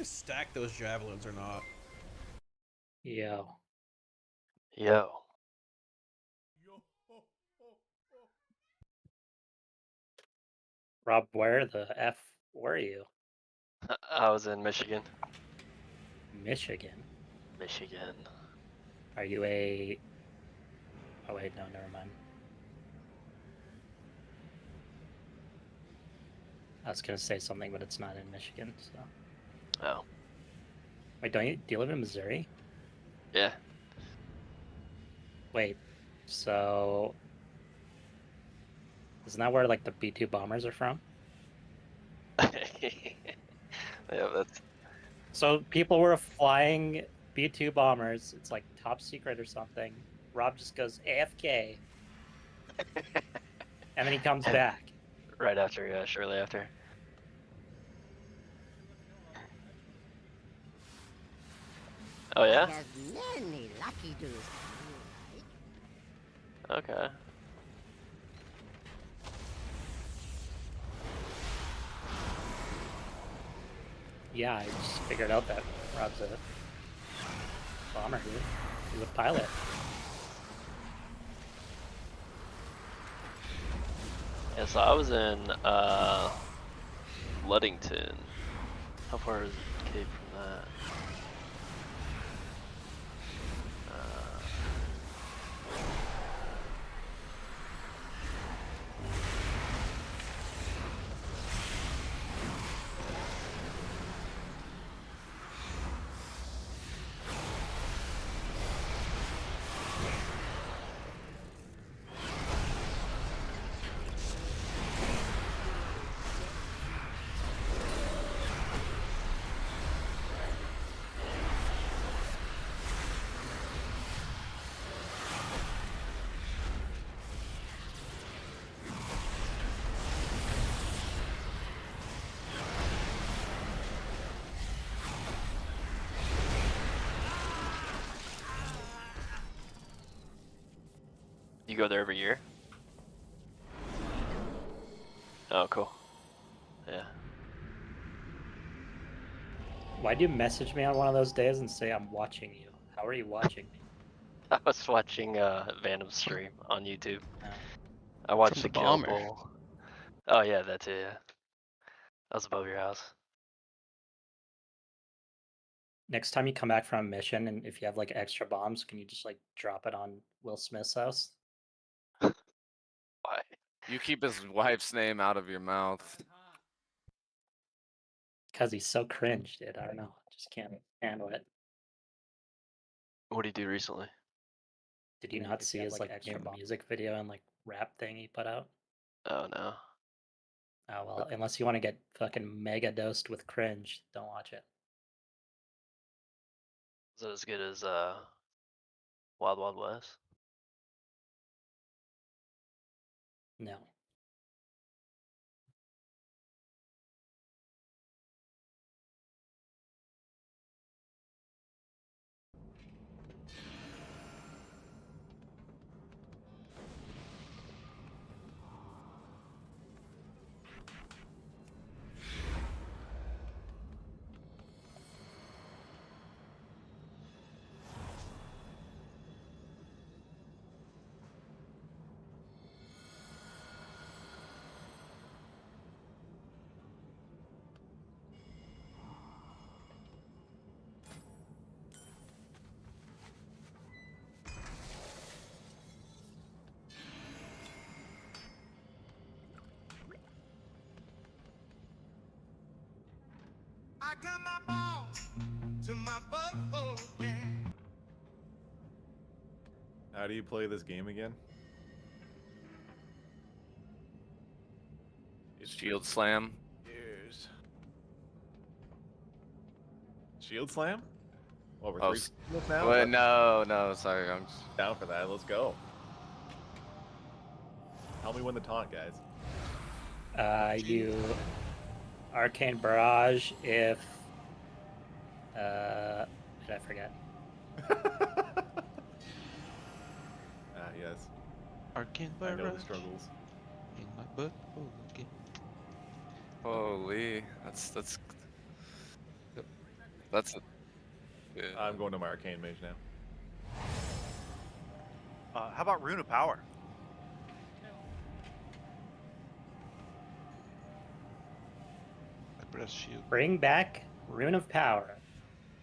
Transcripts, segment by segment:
stack those javelins or not. Yo. Yo. Rob, where the F were you? I was in Michigan. Michigan. Michigan. Are you a... Oh wait, no, never mind. I was gonna say something, but it's not in Michigan, so... Oh. Wait, do you live in Missouri? Yeah. Wait, so... Isn't that where, like, the B-2 bombers are from? Yeah, that's... So people were flying B-2 bombers, it's like top secret or something. Rob just goes AFK. And then he comes back. Right after, yeah, shortly after. Oh yeah? There's many lucky dudes. Okay. Yeah, I just figured out that Rob's a bomber, dude. He's a pilot. Yeah, so I was in Ludington. How far is Cape from that? You go there every year? Oh, cool. Yeah. Why'd you message me on one of those days and say I'm watching you? How are you watching me? I was watching Vandom's stream on YouTube. Oh. I watched From the the kill bomber. bowl. Oh yeah, that too, yeah. That was above your house. Next time you come back from a mission and if you have like extra bombs, can you just like drop it on Will Smith's house? Why? You keep his wife's name out of your mouth. Because he's so cringe, dude. I don't know. Just can't handle it. What did he do recently? Did you not see his like extra music video and like rap thing he put out? Oh no. Oh well, unless you want to get fucking mega dosed with cringe, don't watch it. Is it as good as Wild Wild West? No. I got my balls to my butthole, yeah. How do you play this game again? Shield slam. Years. Shield slam? Well, we're Oh, three now. Well, no, sorry. I'm just... Down for that. Let's go. Tell me when the taunt, guys. You Arcane Barrage if did I forget? Yes. Arcane I know the Barrage struggles. in my butt. Oh, okay. Holy, that's. That's it. Yeah. I'm going to my arcane mage now. How about Rune of Power? I press shield. Bring back Rune of Power.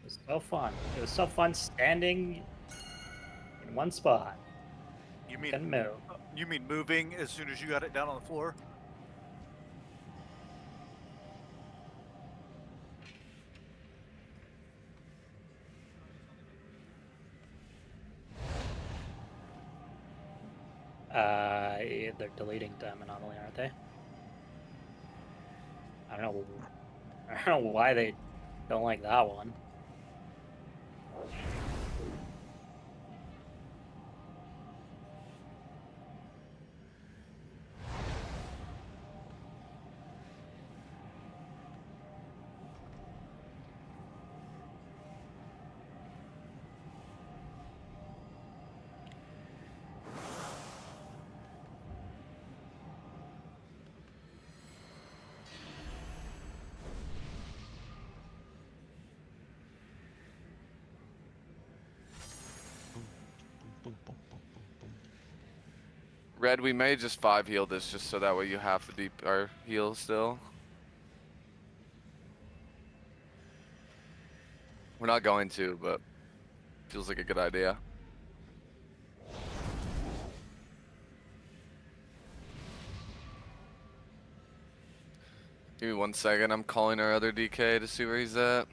It was so fun. It was so fun standing in one spot. You mean Couldn't move. you mean moving as soon as you got it down on the floor? They're deleting Time Anomaly, aren't they? I don't know. I don't know why they don't like that one. Boom, boom, boom, boom, boom. Red, we may just 5 heal this just so that way you have to deep our heal still. We're not going to, but feels like a good idea. Give me 1 second. I'm calling our other DK to see where he's at.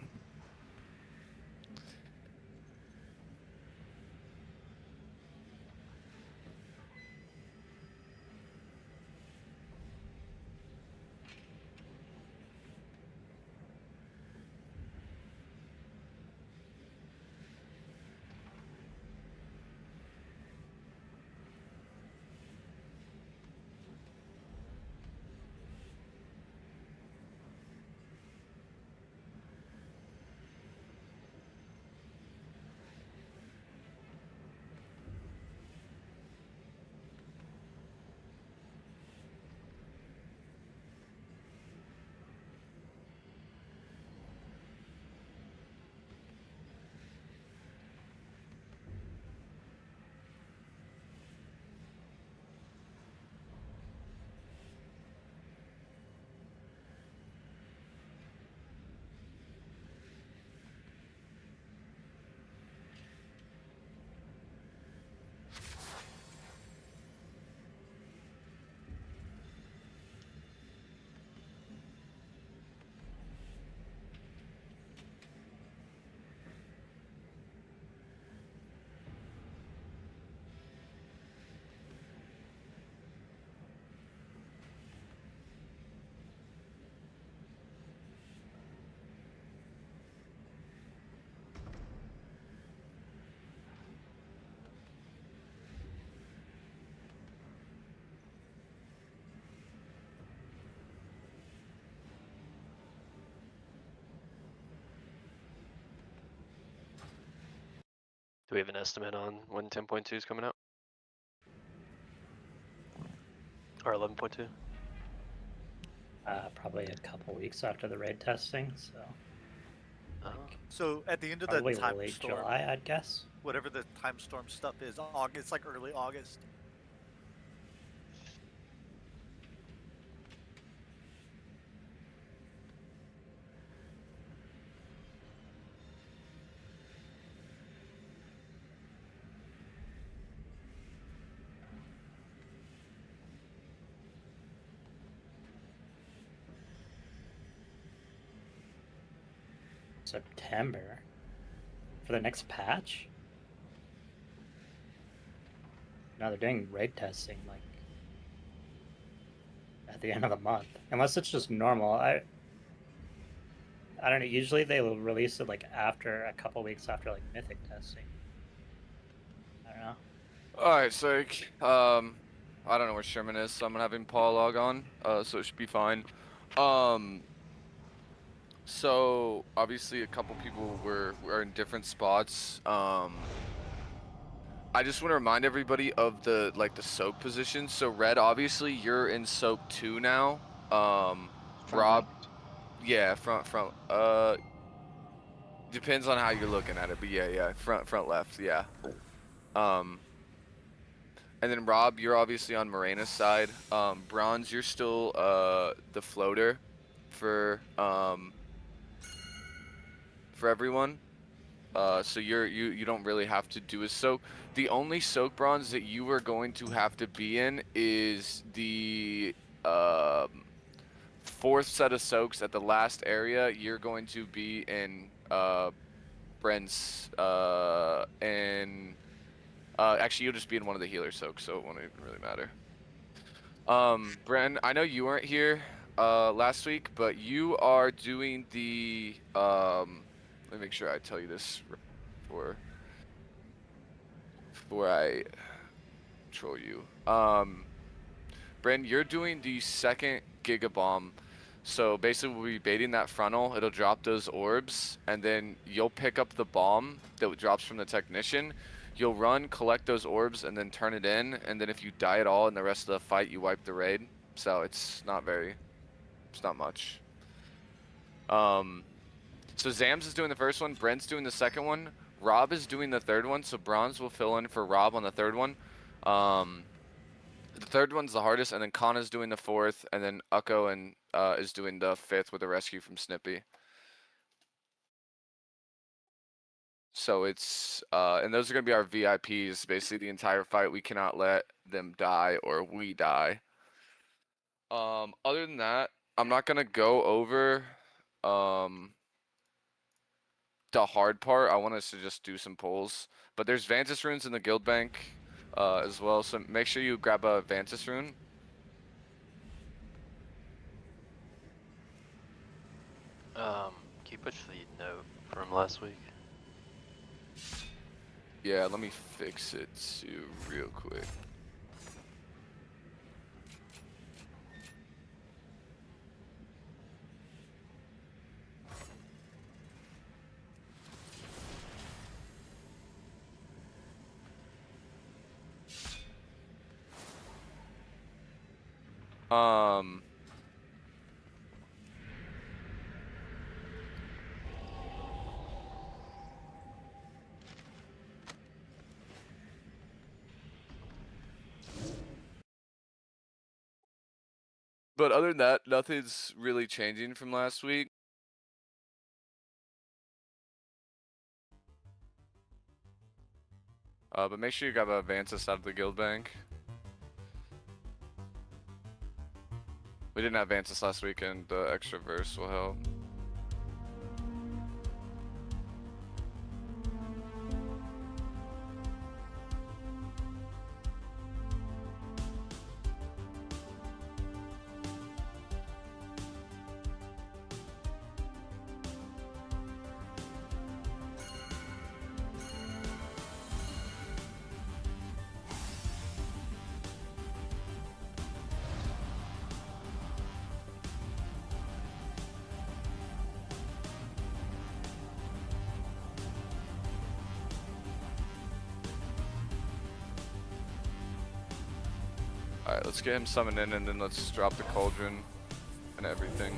Do we have an estimate on when 10.2 is coming out? Or 11.2? Probably a couple weeks after the raid testing, so Oh. So at the end of the probably time late storm, July, I'd guess. whatever the time storm stuff is, August, it's like early August. September for the next patch. No, they're doing raid testing like at the end of the month, unless it's just normal. I don't know. Usually they will release it like after a couple weeks after like mythic testing. I don't know. Alright, so I don't know where Sherman is, so I'm gonna have him Paul log on. So it should be fine. So obviously a couple people were in different spots. I just want to remind everybody of the soak position. So Red, obviously you're in soak 2 now. Front Rob, right. yeah, front. Depends on how you're looking at it, but yeah, front left, yeah. And then Rob, you're obviously on Morena's side. Bronze, you're still the floater for everyone. So you don't really have to do a soak. The only soak bronze that you are going to have to be in is the fourth set of soaks at the last area. You're going to be in Brent's and actually you'll just be in one of the healer soaks, so it won't even really matter. Bren, I know you weren't here last week, but you are doing the let me make sure I tell you this before I troll you. Bren, you're doing the second Giga Bomb. So basically we'll be baiting that frontal, it'll drop those orbs, and then you'll pick up the bomb that drops from the technician. You'll run, collect those orbs, and then turn it in, and then if you die at all in the rest of the fight, you wipe the raid. So it's not much. So Zams is doing the first one, Brent's doing the second one, Rob is doing the third one, so Bronze will fill in for Rob on the third one. The third one's the hardest, and then Kana's doing the fourth, and then Ukko and is doing the fifth with a rescue from Snippy. So it's and those are gonna be our VIPs. Basically, the entire fight, we cannot let them die or we die. Other than that, I'm not gonna go over the hard part. I want us to just do some pulls, but there's Vantis runes in the guild bank as well. So make sure you grab a Vantis rune. Can you push the note from last week? Yeah, let me fix it too real quick. But other than that, nothing's really changing from last week. But make sure you grab a Vantis out of the guild bank. We didn't have Vantis last week, and the extra verse will help. Alright, let's get him summoned in, and then let's drop the cauldron and everything.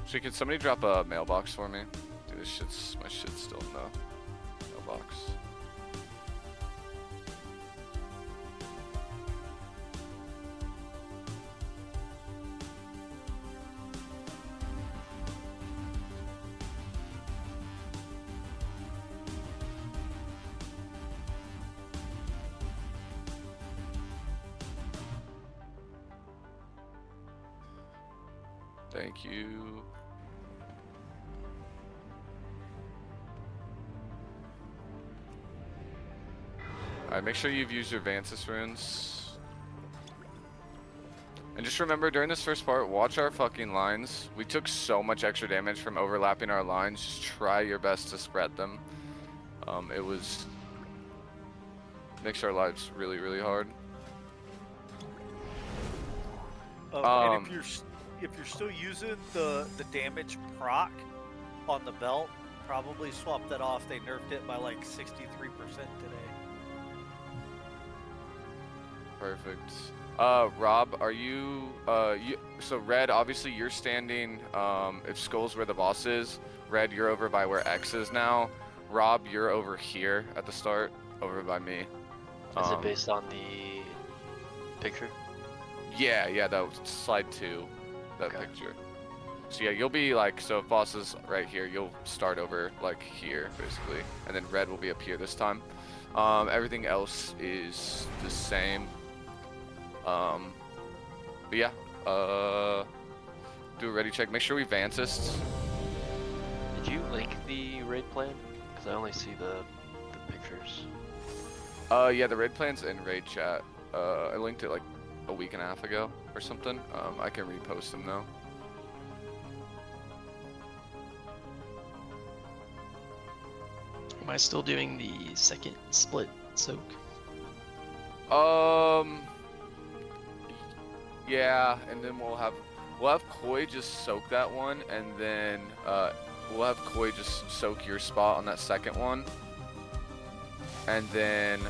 So could somebody drop a mailbox for me? Dude, my shit's still in the mailbox. Thank you. Alright, make sure you've used your Vantis runes. And just remember, during this first part, watch our fucking lines. We took so much extra damage from overlapping our lines. Just try your best to spread them. It makes our lives really, really hard. And if you're still using the damage proc on the belt, probably swap that off. They nerfed it by like 63% today. Perfect. Rob, are you, so Red, obviously you're standing, if Skull's where the boss is, Red, you're over by where X is now. Rob, you're over here at the start, over by me. Is it based on the picture? Yeah, that was slide 2, that Okay. picture. So yeah, you'll be like, so if boss is right here, you'll start over like here, basically. And then Red will be up here this time. Everything else is the same. But yeah, do a ready check. Make sure we Vanceist. Did you link the raid plan? Because I only see the pictures. Yeah, the raid plan's in raid chat. I linked it like a week and a half ago or something. I can repost them though. Am I still doing the second split soak? Yeah, and then we'll have Koi just soak that one, and then we'll have Koi just soak your spot on that second one, and then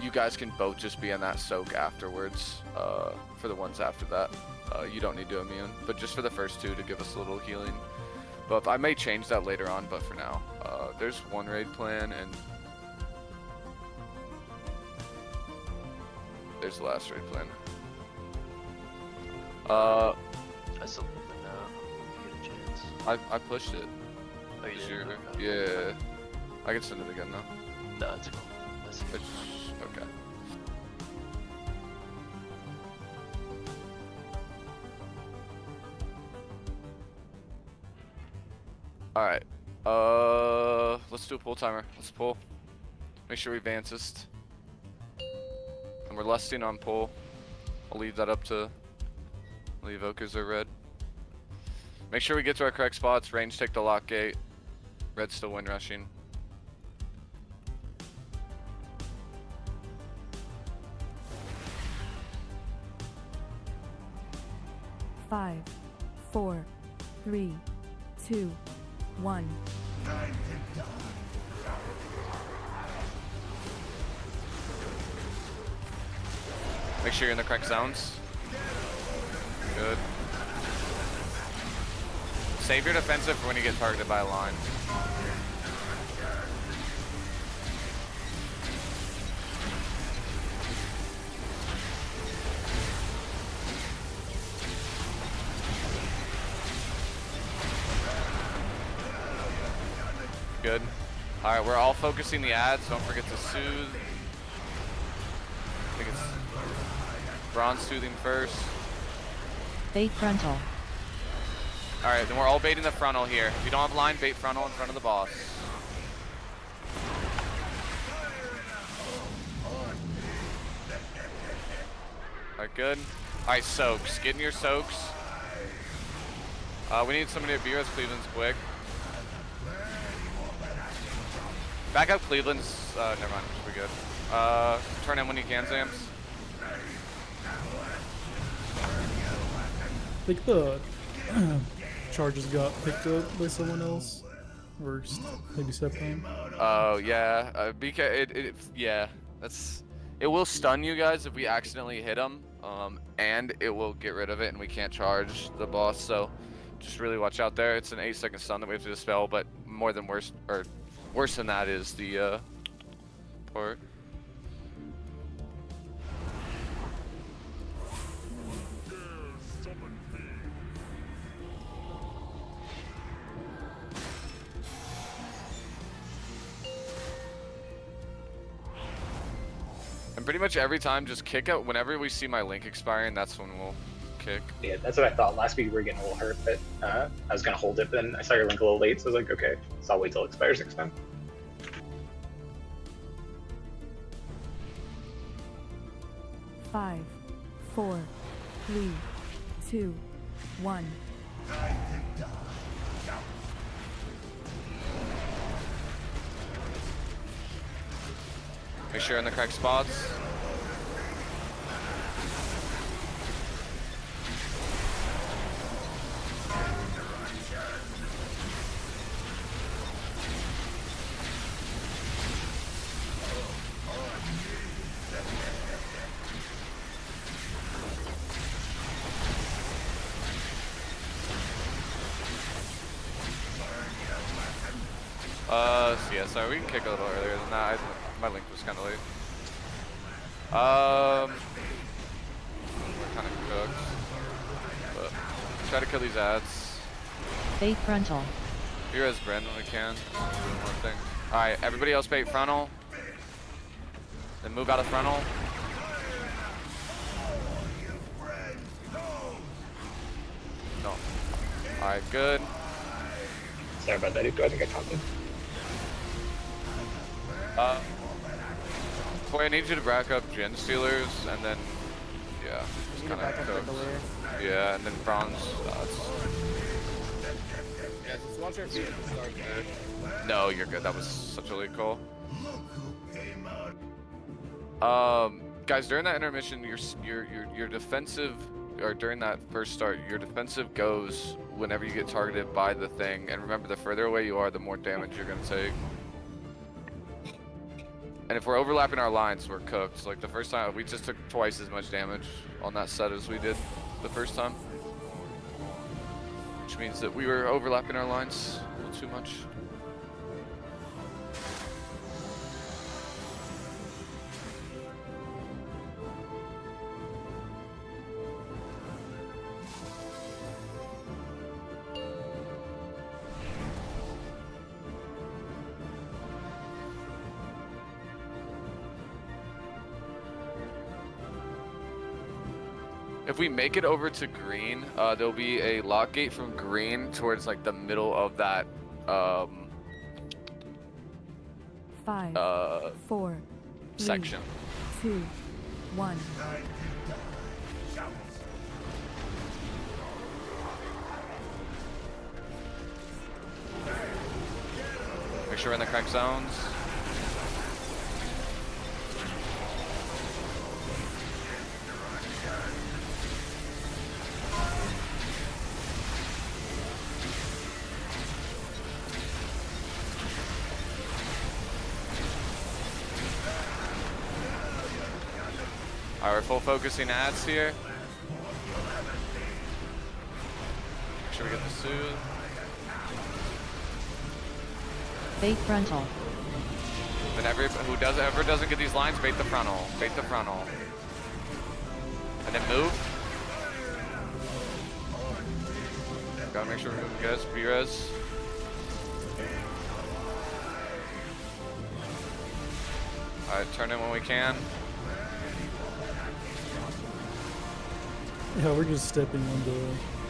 you guys can both just be on that soak afterwards. For the ones after that, you don't need to immune, but just for the first 2 to give us a little healing. But I may change that later on. But for now, there's one raid plan, and there's the last raid plan. I still need to know if you get a chance. I pushed it. Oh, you Is did? your- Okay. Yeah, I can send it again though. No, it's cool. That's it. Okay. All right. Let's do a pull timer. Let's pull. Make sure we Vanceist. And we're lusting on pull. I'll leave that up to the evokers or Red. Make sure we get to our correct spots. Range take the lock gate. Red still wind rushing. Five, 4, 3, 2, 1. Make sure you're in the correct zones. Good. Save your defensive for when you get targeted by a line. Good. Alright, we're all focusing the ads. Don't forget to soothe. I think it's bronze soothing first. Bait frontal. Alright, then we're all baiting the frontal here. If you don't have line, bait frontal in front of the boss. Alright, good. Alright, soaks. Get in your soaks. We need somebody to beat us. Cleveland's quick. Back up Cleveland's, never mind, we're good. Turn in when you can, Zams. I think the charges got picked up by someone else, or maybe Septime. Oh, yeah, yeah, it will stun you guys if we accidentally hit them, and it will get rid of it and we can't charge the boss, so just really watch out there. It's an 8-second stun that we have to dispel, but worse than that is the part. And pretty much every time, just kick out whenever we see my link expiring. That's when we'll kick. Yeah, that's what I thought. Last week we were getting a little hurt, but I was gonna hold it. But then I saw your link a little late, so I was like, okay, so I'll wait till it expires next time. Five, 4, 3, 2, 1. Make sure you're in the correct spots. CSR, we can kick a little earlier than that. My link was kind of late. We're kind of cooked. But try to kill these ads. Bait frontal. Here as Bren when we can. Do more things. Alright, everybody else bait frontal. Then move out of frontal. No. Alright, good. Sorry about that, dude. I think I taunted. Boy, I need you to back up Gen Stealers and then, yeah, just kind of cook. Yeah, and then bronze. Guys, let's launch our feet at the start there. No, you're good. That was such a late call. Guys, during that intermission, your defensive, or during that first start, your defensive goes whenever you get targeted by the thing. And remember, the further away you are, the more damage you're gonna take. And if we're overlapping our lines, we're cooked. Like the first time, we just took twice as much damage on that set as we did the first time. Which means that we were overlapping our lines a little too much. If we make it over to green, there'll be a lock gate from green towards like the middle of that 5, 4, 3, section. 2, 1. Make sure we're in the correct zones. Alright, we're full focusing ads here. Make sure we get the soothe. Bait frontal. Then who doesn't get these lines, bait the frontal. Bait the frontal. And then move. Gotta make sure we move, guys. B-res. Alright, turn in when we can. Yeah, we're just stepping on the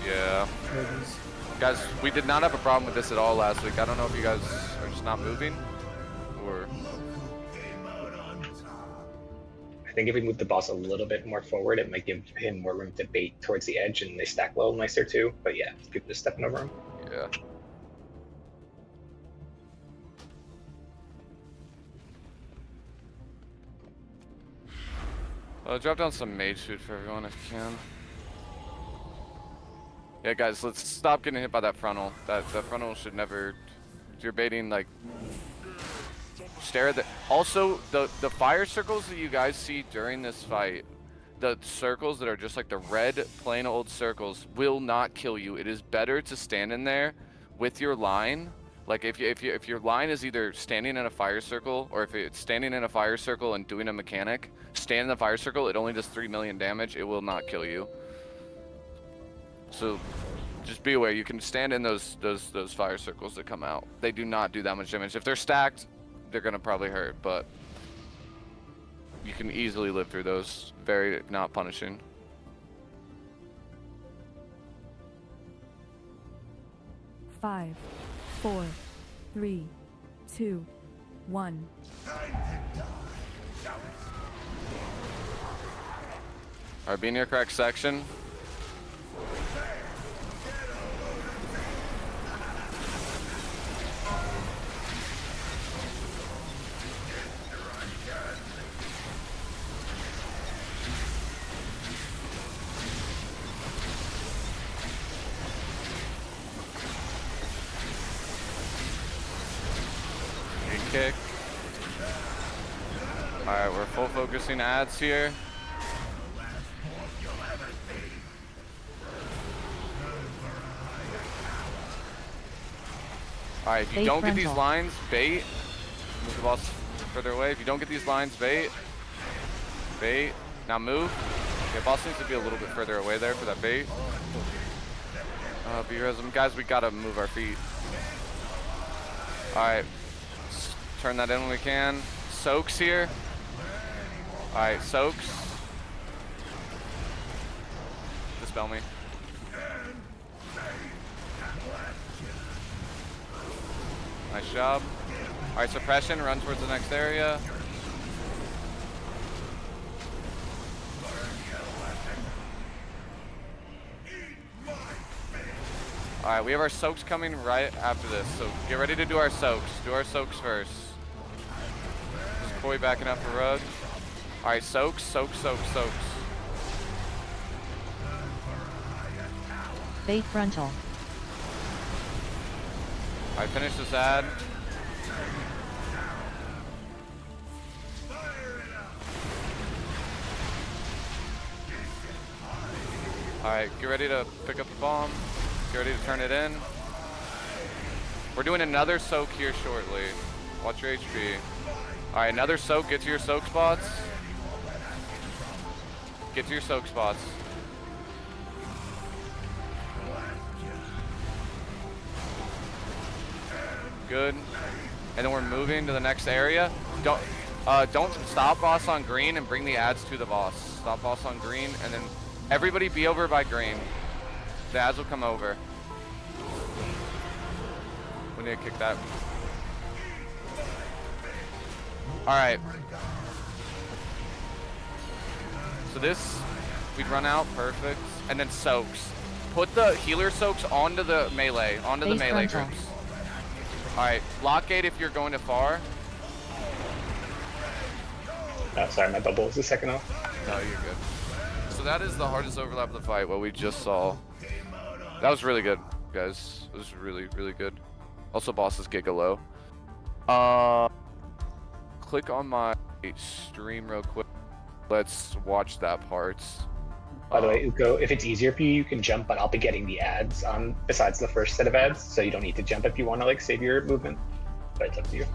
Yeah. charges. Guys, we did not have a problem with this at all last week. I don't know if you guys are just not moving, or... I think if we move the boss a little bit more forward, it might give him more room to bait towards the edge, and they stack a little nicer too. But yeah, people just stepping over him. Yeah. Drop down some mage food for everyone if you can. Yeah, guys, let's stop getting hit by that frontal. That frontal should never. You're baiting, like, stare at the. Also, the fire circles that you guys see during this fight, the circles that are just like the red plain old circles, will not kill you. It is better to stand in there with your line. Like if your line is either standing in a fire circle, or if it's standing in a fire circle and doing a mechanic, stand in the fire circle. It only does 3 million damage. It will not kill you. So just be aware. You can stand in those fire circles that come out. They do not do that much damage. If they're stacked, they're gonna probably hurt, but you can easily live through those. Very not punishing. Five, 4, 3, 2, 1. Alright, be in your correct section. Kick. Alright, we're full focusing ads here. Alright, if you Bait don't get these frontal. lines, bait. Move the boss further away. If you don't get these lines, bait. Bait. Now move. Okay, boss needs to be a little bit further away there for that bait. B-Resm. Guys, we gotta move our feet. Alright. Turn that in when we can. Soaks here. Alright, soaks. Dispel me. Nice job. Alright, suppression, run towards the next area. Alright, we have our soaks coming right after this, so get ready to do our soaks. Do our soaks first. Just Koi backing up for Rug. Alright, soaks, soaks, soaks, soaks. Bait frontal. Alright, finish this ad. Alright, get ready to pick up the bomb. Get ready to turn it in. We're doing another soak here shortly. Watch your HP. Alright, another soak. Get to your soak spots. Get to your soak spots. Good. And then we're moving to the next area. Don't stop boss on green and bring the ads to the boss. Stop boss on green and then everybody be over by green. The ads will come over. We need to kick that. Alright. So this, we'd run out, perfect. And then soaks. Put the healer soaks onto the melee, groups. Alright, block gate if you're going too far. Oh, sorry, my bubble was a second off. No, you're good. So that is the hardest overlap of the fight, what we just saw. That was really good, guys. It was really, really good. Also, boss is giga low. Click on my stream real quick. Let's watch that part. By the way, Uko, if it's easier for you, you can jump, but I'll be getting the ads on besides the first set of ads, so you don't need to jump if you want to like save your movement. But it's up to you.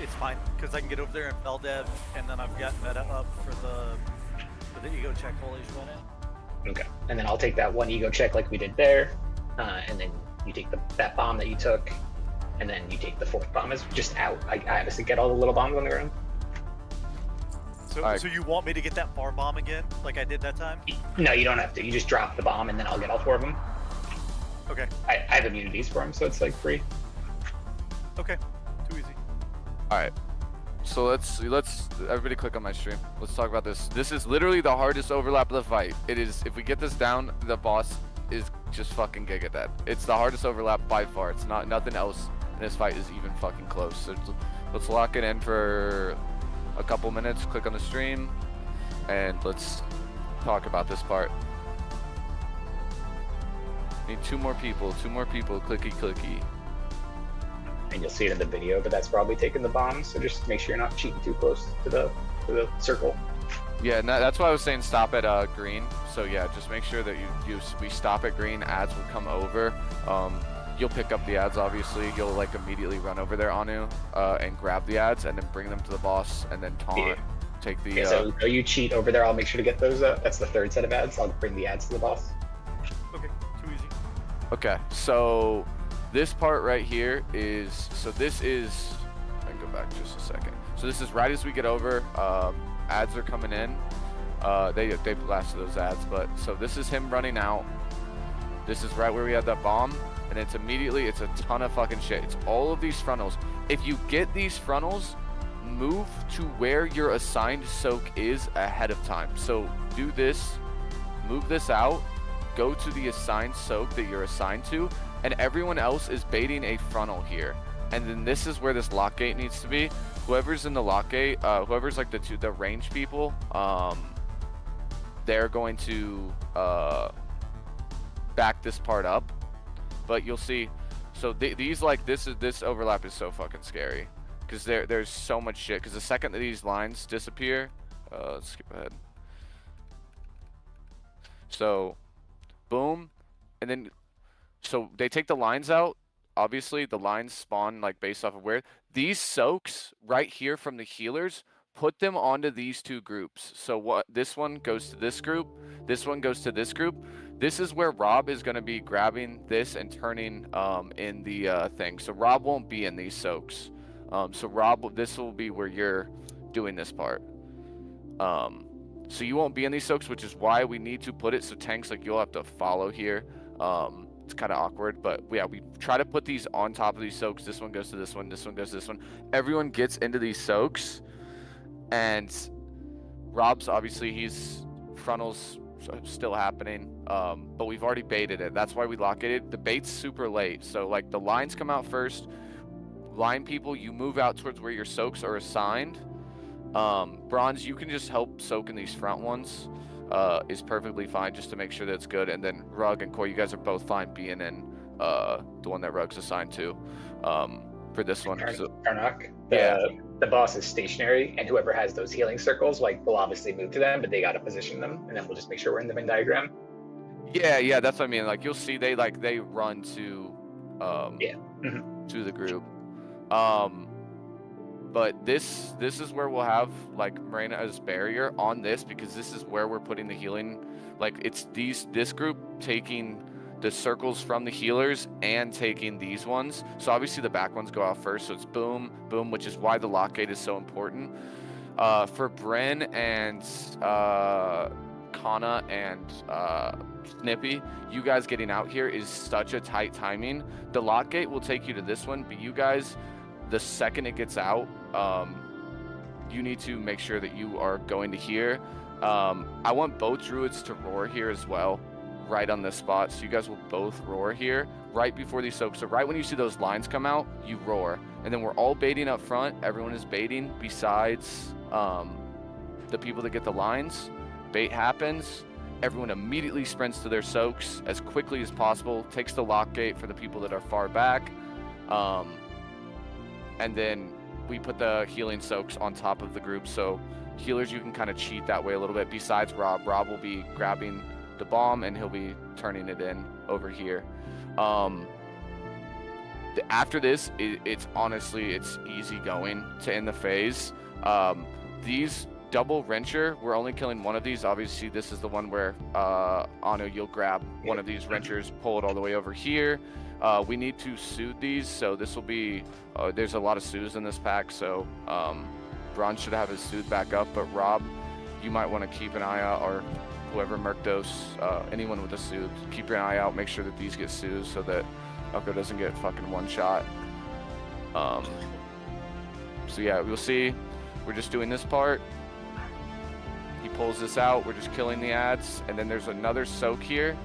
It's fine because I can get over there and spell dev, and then I've got meta up for the ego check while he's running. Okay, and then I'll take that one ego check like we did there, and then you take that bomb that you took, and then you take the fourth bomb as just out. I obviously get all the little bombs on the ground. So, so you want me to get that far bomb again, like I did that time? No, you don't have to. You just drop the bomb, and then I'll get all four of them. Okay. I have immunities for them, so it's like free. Okay, too easy. All right. So let's everybody click on my stream. Let's talk about this. This is literally the hardest overlap of the fight. It is. If we get this down, the boss is just fucking giga dead. It's the hardest overlap by far. It's not nothing else in this fight is even fucking close. So let's lock it in for a couple minutes. Click on the stream, and let's talk about this part. Need two more people. Clicky clicky. And you'll see it in the video, but that's probably taking the bomb. So just make sure you're not cheating too close to the circle. Yeah, and that's why I was saying stop at green. So yeah, just make sure that we stop at green. Ads will come over. You'll pick up the ads, obviously. You'll like immediately run over there, Anu, and grab the ads, and then bring them to the boss, and then taunt. Yeah. Take the. Yeah, so you cheat over there. I'll make sure to get those. That's the third set of ads. I'll bring the ads to the boss. Okay, too easy. Okay, so this part right here is. So this is. I can go back just a second. So this is right as we get over. Ads are coming in. They blasted those ads, but so this is him running out. This is right where we had that bomb, and it's immediately. It's a ton of fucking shit. It's all of these frontals. If you get these frontals, move to where your assigned soak is ahead of time. So do this, move this out, go to the assigned soak that you're assigned to, and everyone else is baiting a frontal here. And then this is where this lock gate needs to be. Whoever's in the lock gate, whoever's like the range people, they're going to back this part up. But you'll see, so these like this overlap is so fucking scary. Because there's so much shit. Because the second that these lines disappear, let's skip ahead. So, boom, and then, so they take the lines out. obviously the lines spawn like based off of where these soaks right here from the healers, put them onto these two groups. So what this one goes to this group, this one goes to this group. This is where Rob is going to be grabbing this and turning in the thing. So Rob won't be in these soaks. So Rob, this will be where you're doing this part. So you won't be in these soaks, which is why we need to put it so tanks like you'll have to follow here. It's kind of awkward, but yeah, we try to put these on top of these soaks. This one goes to this one, this one goes to this one. Everyone gets into these soaks, and Rob's obviously his frontal's still happening, but we've already baited it. That's why we lock it. The bait's super late, so like the lines come out first. Line people, you move out towards where your soaks are assigned. Bronze, you can just help soak in these front ones. Is perfectly fine just to make sure that it's good. And then Rug and Koi, you guys are both fine being in the one that Rug's assigned to for this one. Karnak, yeah. The boss is stationary, and whoever has those healing circles, like, will obviously move to them, but they got to position them, and then we'll just make sure we're in the Venn diagram. Yeah, that's what I mean. Like, you'll see they run to to the group. But this is where we'll have like Marina as barrier on this, because this is where we're putting the healing. Like, it's this group taking the circles from the healers and taking these ones. So obviously the back ones go out first, so it's boom, boom, which is why the lock gate is so important. For Bren and Kana and Snippy, you guys getting out here is such a tight timing. The lock gate will take you to this one, but you guys, the second it gets out, you need to make sure that you are going to here. I want both druids to roar here as well, right on this spot. So you guys will both roar here right before these soaks. So right when you see those lines come out, you roar. And then we're all baiting up front. Everyone is baiting besides the people that get the lines. Bait happens. Everyone immediately sprints to their soaks as quickly as possible, takes the lock gate for the people that are far back. And then we put the healing soaks on top of the group. So healers, you can kind of cheat that way a little bit. Besides Rob will be grabbing the bomb and he'll be turning it in over here. After this, it's honestly, it's easy going to end the phase. These double wrencher, we're only killing one of these. Obviously, this is the one where Anu, you'll grab one of these wrenchers, pull it all the way over here. We need to soothe these, so this will be, there's a lot of soothes in this pack, so Bron should have his soothe back up, but Rob, you might want to keep an eye out, or whoever Merkdos, anyone with a soothe, keep your eye out, make sure that these get soothed so that Ucko doesn't get fucking one shot. So yeah, we'll see. We're just doing this part. He pulls this out, we're just killing the ads, and then there's another soak here.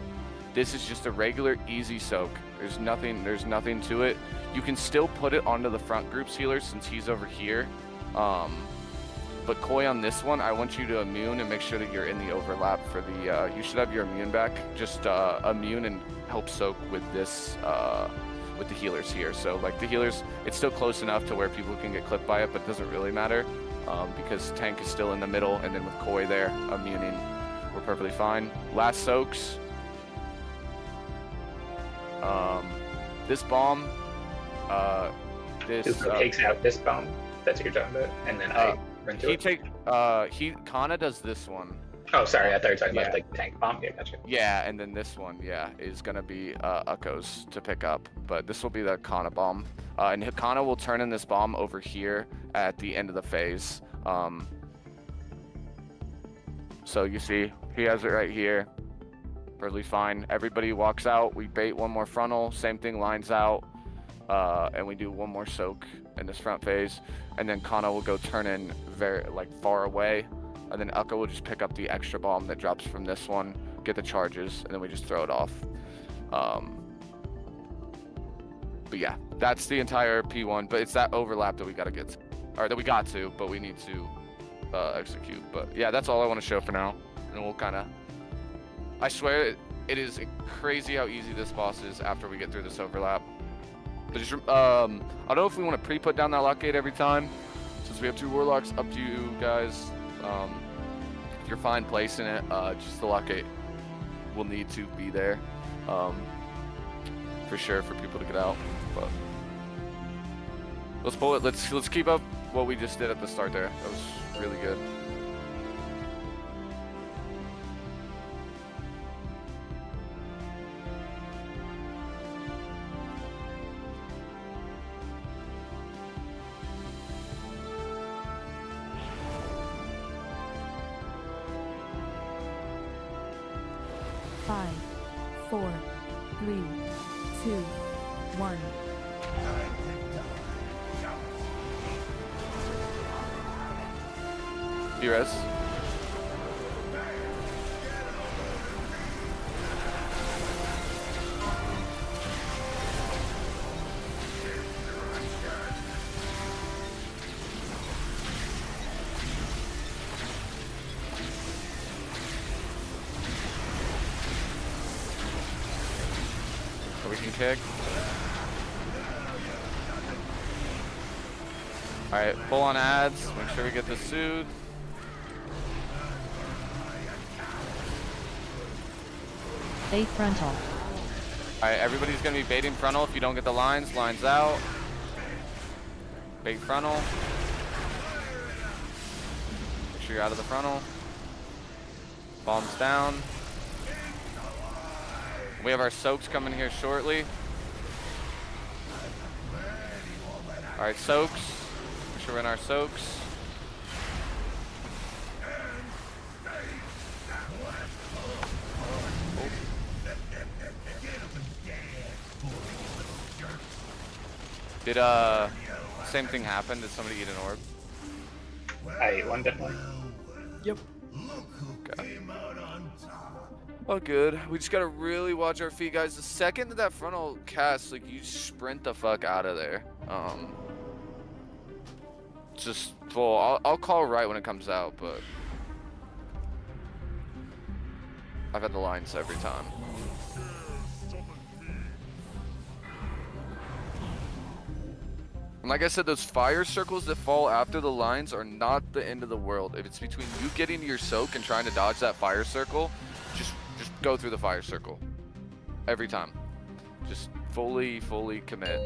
This is just a regular easy soak. There's nothing to it. You can still put it onto the front group's healer since he's over here. But Koi, on this one, I want you to immune and make sure that you're in the overlap for the, you should have your immune back. Just immune and help soak with this, with the healers here. So like the healers, it's still close enough to where people can get clipped by it, but it doesn't really matter because tank is still in the middle, and then with Koi there, immuning, we're perfectly fine. Last soaks. This bomb, this takes out this bomb. That's what you're talking about, and then I run to it. Kana does this one. Oh, sorry, I thought you were talking about like tank bomb. Yeah, gotcha. Yeah, and then this one, is gonna be Ucko's to pick up, but this will be the Kana bomb, and Kana will turn in this bomb over here at the end of the phase. So you see, he has it right here. Perfectly fine. Everybody walks out. We bait one more frontal. Same thing, lines out. And we do one more soak in this front phase. And then Kana will go turn in very far away. And then Ucko will just pick up the extra bomb that drops from this one, get the charges, and then we just throw it off. But yeah, that's the entire P1. But it's that overlap that we gotta get to. Or that we got to, but we need to execute. But yeah, that's all I want to show for now. And we'll kind of... I swear, it is crazy how easy this boss is after we get through this overlap. But just, I don't know if we want to pre-put down that lock gate every time, since we have 2 warlocks. Up to you guys. If you're fine placing it, just the lock gate will need to be there. for sure for people to get out. But let's pull it. Let's keep up what we just did at the start there. That was really good. Five, 4, 3, 2, 1. Res. So we can kick. Alright, pull on ads. Make sure we get the suit. Bait frontal. Alright, everybody's gonna be baiting frontal. If you don't get the lines, lines out. Bait frontal. Make sure you're out of the frontal. Bombs down. We have our soaks coming here shortly. Alright, soaks. Make sure we're in our soaks. Did same thing happen? Did somebody eat an orb? I ate one, definitely. Yep. Okay. Oh, good. We just gotta really watch our feet, guys. The second that frontal casts, like, you sprint the fuck out of there. Just full. I'll call right when it comes out, but I've had the lines every time. And like I said, those fire circles that fall after the lines are not the end of the world. If it's between you getting your soak and trying to dodge that fire circle, just go through the fire circle. Every time. Just fully commit.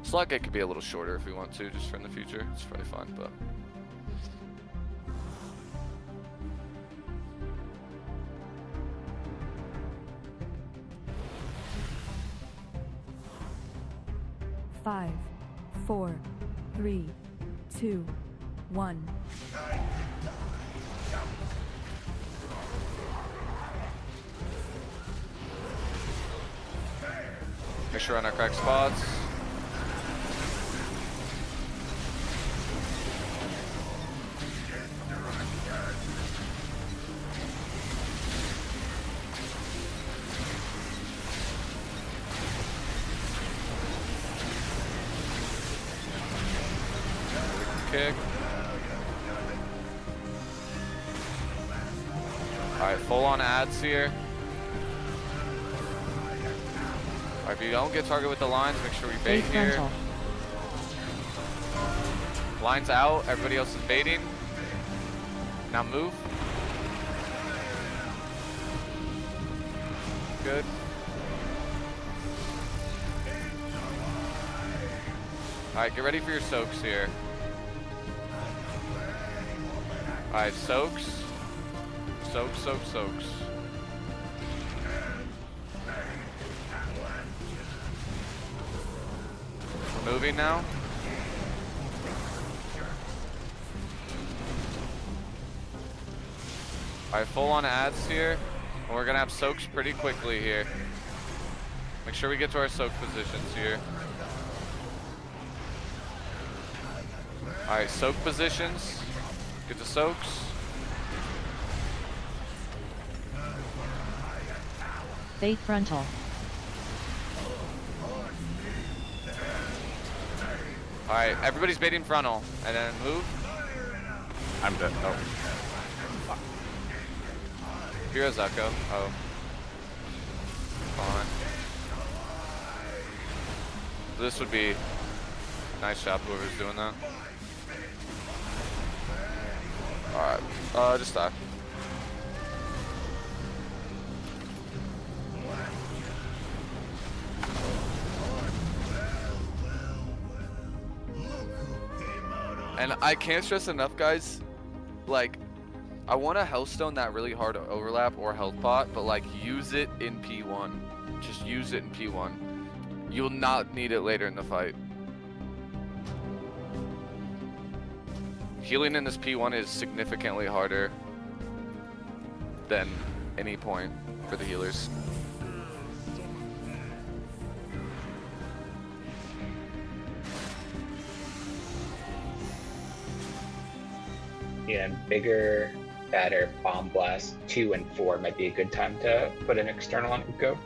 Slot gate could be a little shorter if we want to, just for in the future. It's probably fine, but... Five, 4, 3, 2, 1. Make sure we're on our correct spots. Kick. Alright, full on ads here. Alright, if you don't get target with the lines, make sure we bait here. Lines out, everybody else is baiting. Now move. Good. Alright, get ready for your soaks here. Alright, soaks. Soaks. We're moving now. Alright, full on ads here. And we're gonna have soaks pretty quickly here. Make sure we get to our soak positions here. Alright, soak positions. Get the soaks. Bait frontal. Alright, everybody's baiting frontal. And then move. I'm dead. Oh. Fuck. Here's Echo. Oh. Fine. This would be nice job, whoever's doing that. Alright, just die. And I can't stress enough, guys. Like, I want a Hellstone that really hard overlap or health pot, but like use it in P1. Just use it in P1. You'll not need it later in the fight. Healing in this P1 is significantly harder than any point for the healers. Yeah, bigger, badder bomb blast 2 and 4 might be a good time to put an external on Uko.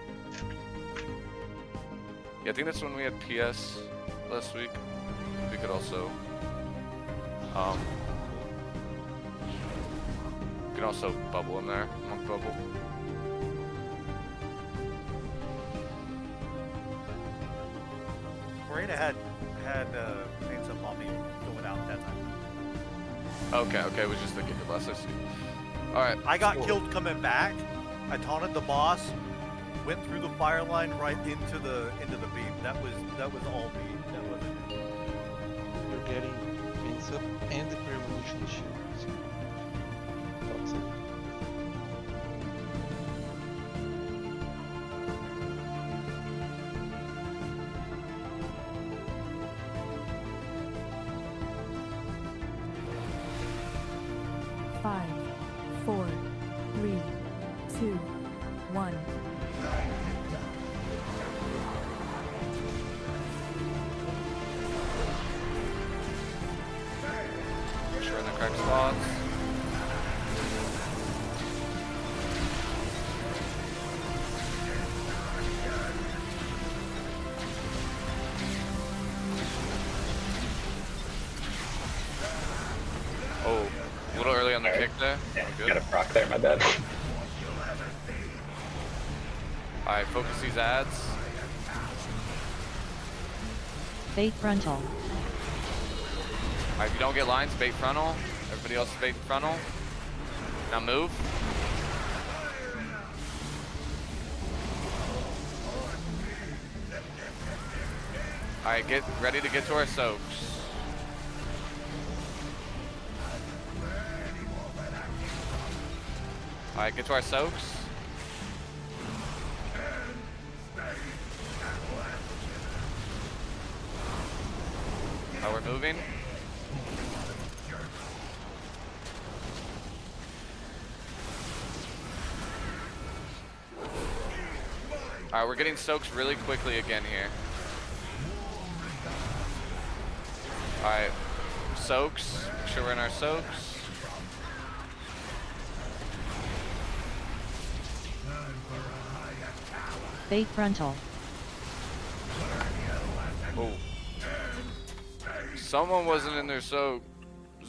Yeah, I think that's when we had PS last week. We could also you can also bubble in there, monk bubble. Marina had hands up on me going out that time. Okay, it was just the Giga Blast, I see. Alright. I got killed coming back. I taunted the boss, went through the fire line right into the beam. That was all me. That wasn't it. You're getting fence up and the premonition shield. So that's it. Five, 4, 3, 2, 1. Make sure in the correct spots. Oh, a little early on the kick there. Yeah, Good. got a proc there, my bad. Alright, focus these ads. Bait frontal. Alright, if you don't get lines, bait frontal. Everybody else bait frontal. Now move. Alright, get ready to get to our soaks. Alright, get to our soaks. How we're moving. Alright, we're getting soaks really quickly again here. Alright, soaks. Make sure we're in our soaks. Bait frontal. Oh. Someone wasn't in there, so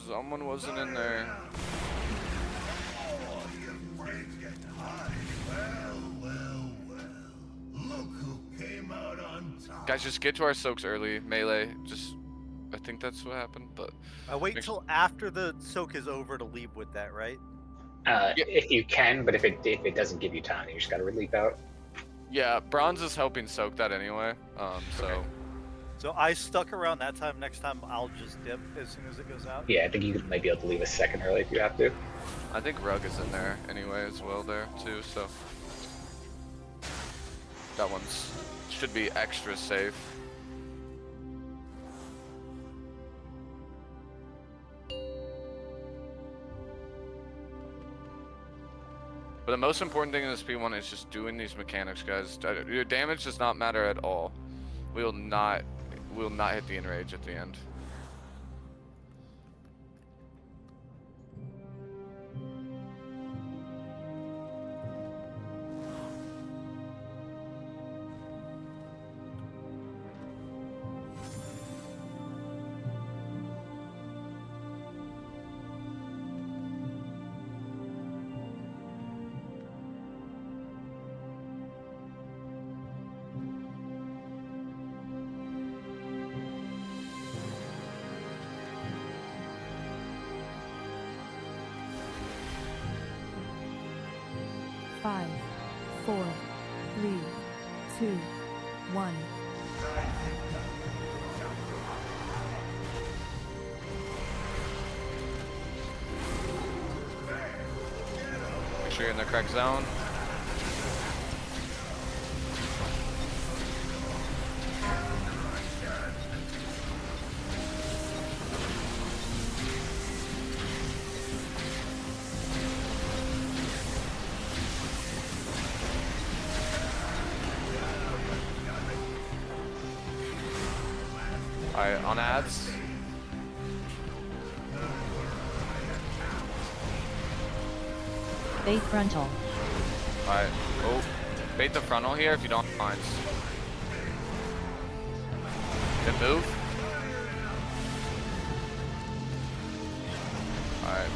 someone wasn't in there. Guys, just get to our soaks early, melee. Just, I think that's what happened, but. I wait till after the soak is over to leave with that, right? If you can, but if it doesn't give you time, you just gotta relief out. Yeah, bronze is helping soak that anyway. So. So I stuck around that time. Next time I'll just dip as soon as it goes out. Yeah, I think you might be able to leave a second early if you have to. I think rug is in there anyway as well there too, so. That one's should be extra safe. But the most important thing in this P1 is just doing these mechanics, guys. Your damage does not matter at all. We will not hit the enrage at the end. Five, 4, 3, 2, 1. sure you're in the correct zone. Alright, on ads. Bait frontal. Alright. Oh. Bait the frontal here if you don't mind. Then move. Alright.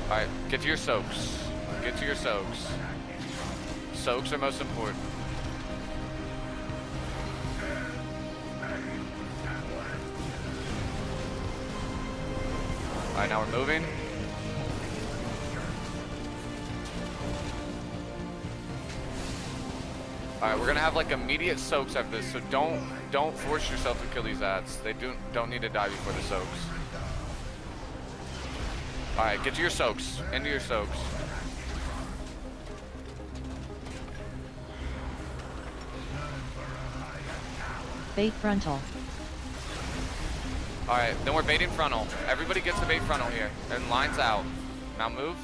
Alright, get to your soaks. Get to your soaks. Soaks are most important. Alright, now we're moving. Alright, we're gonna have like immediate soaks after this, so don't force yourself to kill these ads. They don't need to die before the soaks. Alright, get to your soaks. Into your soaks. Bait frontal. Alright, then we're baiting frontal. Everybody gets the bait frontal here. And lines out. Now move.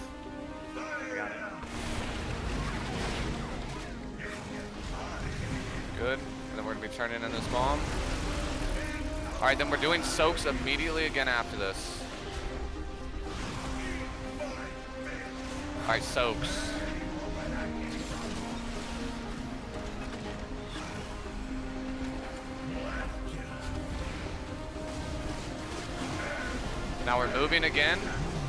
Good. And then we're gonna be turning in this bomb. Alright, then we're doing soaks immediately again after this. Alright, soaks. Now we're moving again.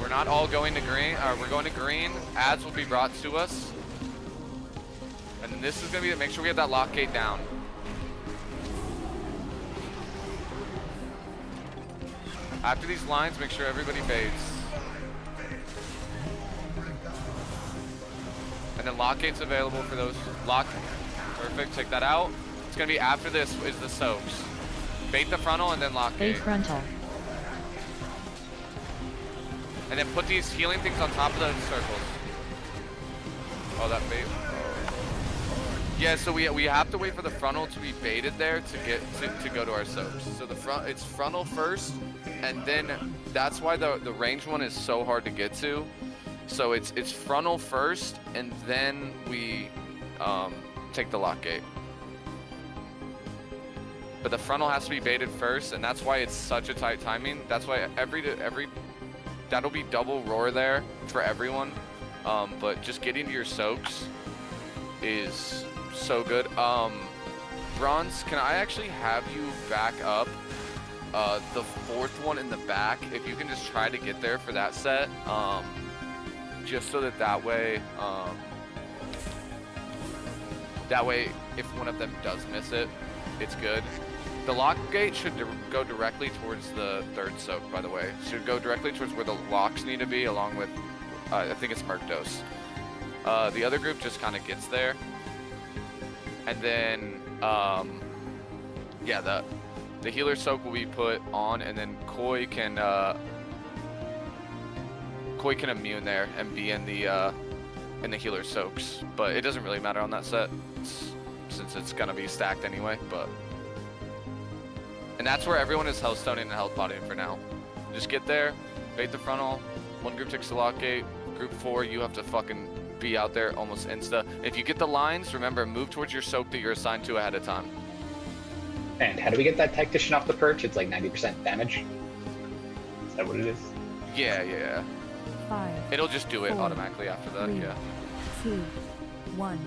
We're not all going to green. We're going to green. Ads will be brought to us. And then this is going to be to make sure we have that lock gate down. After these lines, make sure everybody baits. And then lock gate's available for those. Lock. Perfect. Take that out. It's going to be after this is the soaks. Bait the frontal and then lock gate. Bait frontal. And then put these healing things on top of those circles. Oh, that bait. Yeah, so we have to wait for the frontal to be baited there to get to go to our soaks. So it's frontal first, and then that's why the range one is so hard to get to. So it's frontal first, and then we take the lock gate. But the frontal has to be baited first, and that's why it's such a tight timing. That's why every that'll be double roar there for everyone. But just getting to your soaks is so good. Bronze, can I actually have you back up the fourth one in the back? If you can just try to get there for that set, just so that way if one of them does miss it, it's good. The lock gate should go directly towards the third soak, by the way. Should go directly towards where the locks need to be, along with, I think it's Murkdos. The other group just kind of gets there. And then, yeah, the healer soak will be put on, and then Koi can immune there and be in the healer soaks. But it doesn't really matter on that set, since it's gonna be stacked anyway, but. And that's where everyone is health stoning and health potting for now. Just get there, bait the frontal. One group takes the lock gate. Group 4, you have to fucking be out there almost insta. If you get the lines, remember, move towards your soak that you're assigned to ahead of time. And how do we get that tactician off the perch? It's like 90% damage. Is that what it is? Yeah. 5. It'll just do it 4, automatically after that, 3, yeah. 2, 1.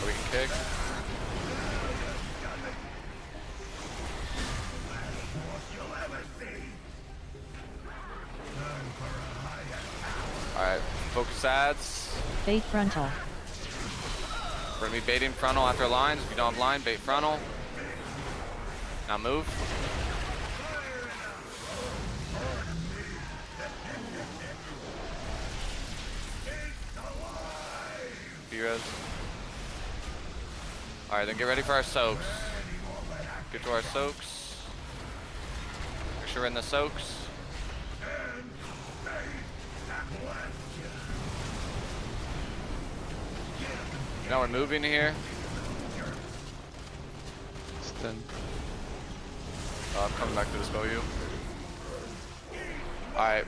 We can kick. Focus ads. Bait frontal. We're gonna be baiting frontal after lines. If you don't have line, bait frontal. Now move. Heroes. Alright, then get ready for our soaks. Get to our soaks. Make sure we're in the soaks. Now we're moving here. Stun. I'm coming back to dispel you. Alright.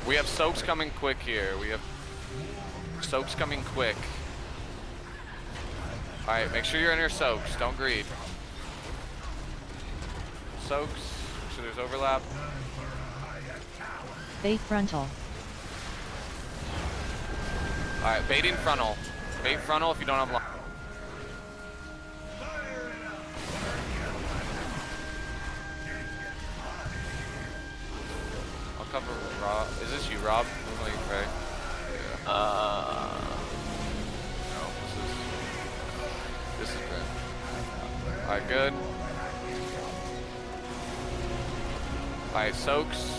We have soaks coming quick here. We have soaks coming quick. Alright, make sure you're in your soaks. Don't greed. Soaks. Make sure there's overlap. Bait frontal. Alright, baiting frontal. Bait frontal if you don't have line. I'll cover Rob. Is this you, Rob? Looks like you pray. Yeah. No, this is Brent. Alright, good. Alright, soaks.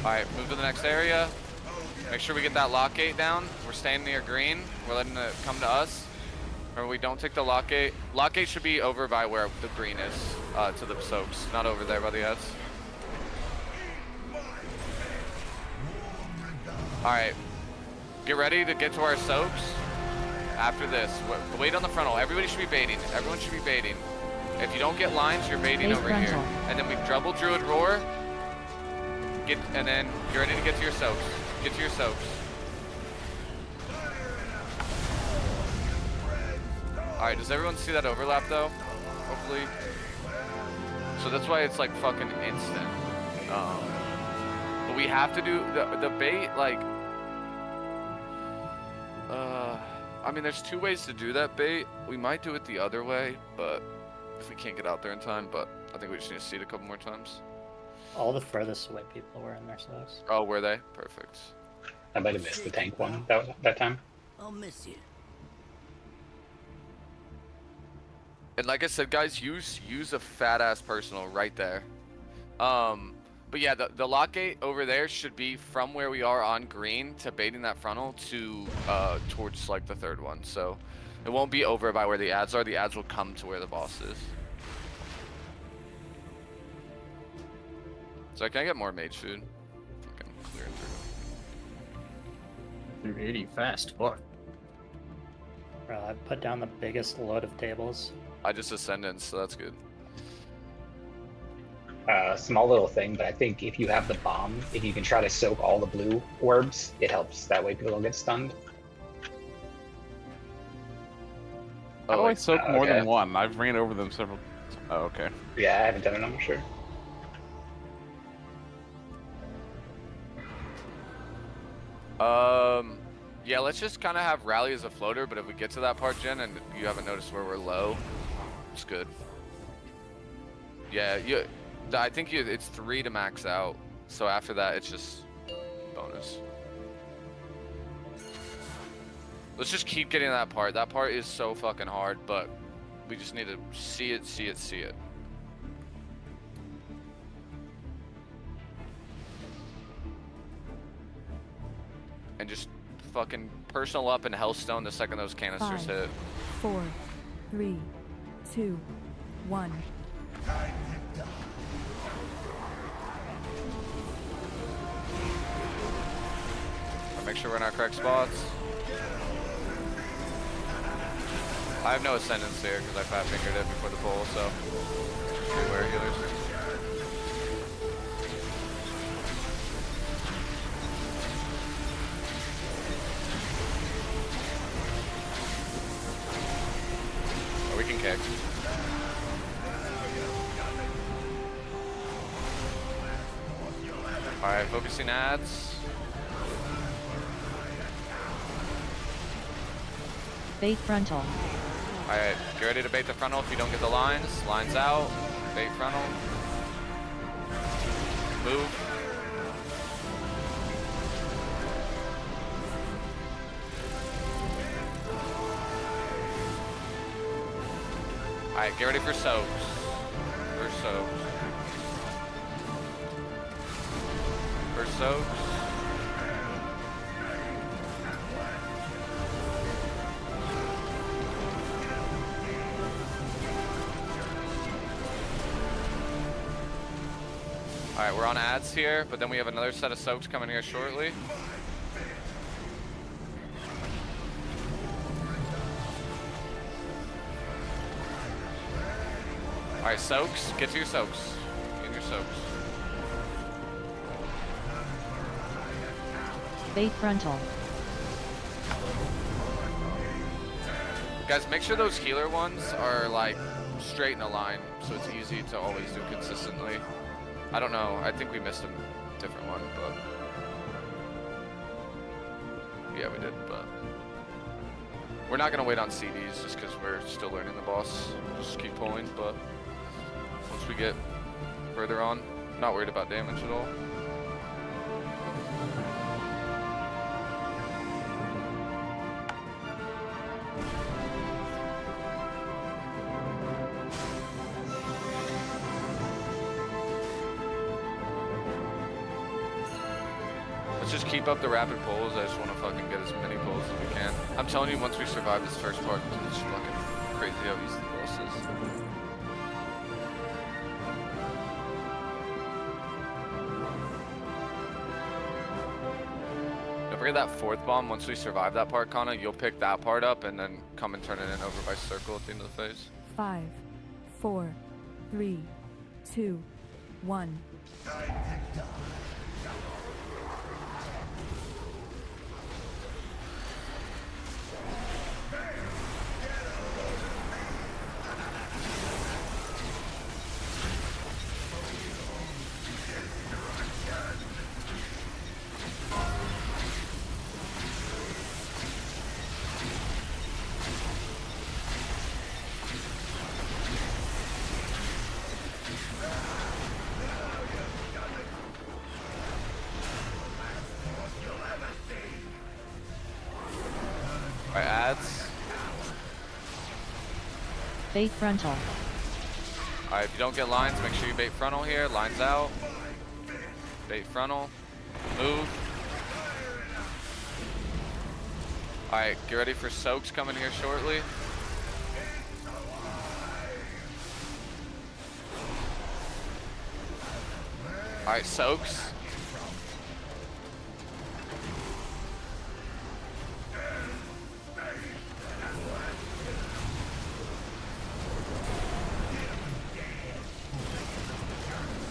Alright, move to the next area. Make sure we get that lock gate down. We're staying near green. We're letting it come to us. Or we don't take the lock gate. Lock gate should be over by where the green is, to the soaks. Not over there by the S. Alright. Get ready to get to our soaks. After this. Wait on the frontal. Everybody should be baiting. Everyone should be baiting. If you don't get lines, you're baiting over here. And then we double Druid Roar. And then you're ready to get to your soaks. Get to your soaks. Alright, does everyone see that overlap though? Hopefully. So that's why it's like fucking instant. But we have to do the bait, like I mean there's two ways to do that bait. We might do it the other way, but if we can't get out there in time, but I think we just need to see it a couple more times. All the furthest away people were in their soaks. Oh, were they? Perfect. I might have missed the tank one that time. I'll miss you. And like I said, guys, use a fat ass personal right there. But yeah, the lock gate over there should be from where we are on green to baiting that frontal to towards like the third one. So it won't be over by where the ads are. The ads will come to where the boss is. So can I get more mage food? Fucking clearing through. 380 fast. Fuck. Bro, I put down the biggest load of tables. I just ascended, so that's good. Small little thing, but I think if you have the bomb, if you can try to soak all the blue orbs, it helps. That way people don't get stunned. How do I soak more than one? I've ran over them several. Oh, okay. Yeah, I haven't done it, I'm sure. Yeah, let's just kind of have rally as a floater, but if we get to that part, Jen, and you haven't noticed where we're low, it's good. Yeah, I think it's 3 to max out, so after that, it's just bonus. Let's just keep getting that part. That part is so fucking hard, but we just need to see it, see it, see it. And just fucking personal up and Hellstone the second those canisters 5, hit. 4, 3, 2, 1. Make sure we're in our correct spots. I have no ascendance here because I fat fingered it before the pull, so beware healers. We can kick. Alright, focusing ads. Bait frontal. Alright, get ready to bait the frontal if you don't get the lines. Lines out. Bait frontal. Move. Alright, get ready for soaks. First soaks. First soaks. Alright, we're on ads here, but then we have another set of soaks coming here shortly. Alright, soaks. Get to your soaks. Get in your soaks. Bait frontal. Guys, make sure those healer ones are like straight in a line, so it's easy to always do consistently. I don't know. I think we missed a different one, but yeah, we did. But we're not gonna wait on CDs just because we're still learning the boss. Just keep pulling, but once we get further on, not worried about damage at all. Let's just keep up the rapid pulls. I just want to fucking get as many pulls as we can. I'm telling you, once we survive this first part, it's fucking crazy how easy the boss is. Don't forget that fourth bomb. Once we survive that part, Kana, you'll pick that part up and then come and turn it in over by circle at the end of the phase. 5, 4, 3, 2, 1. Alright, ads. Bait frontal. Alright, if you don't get lines, make sure you bait frontal here. Lines out. Bait frontal. Move. Alright, get ready for soaks coming here shortly. Alright, soaks.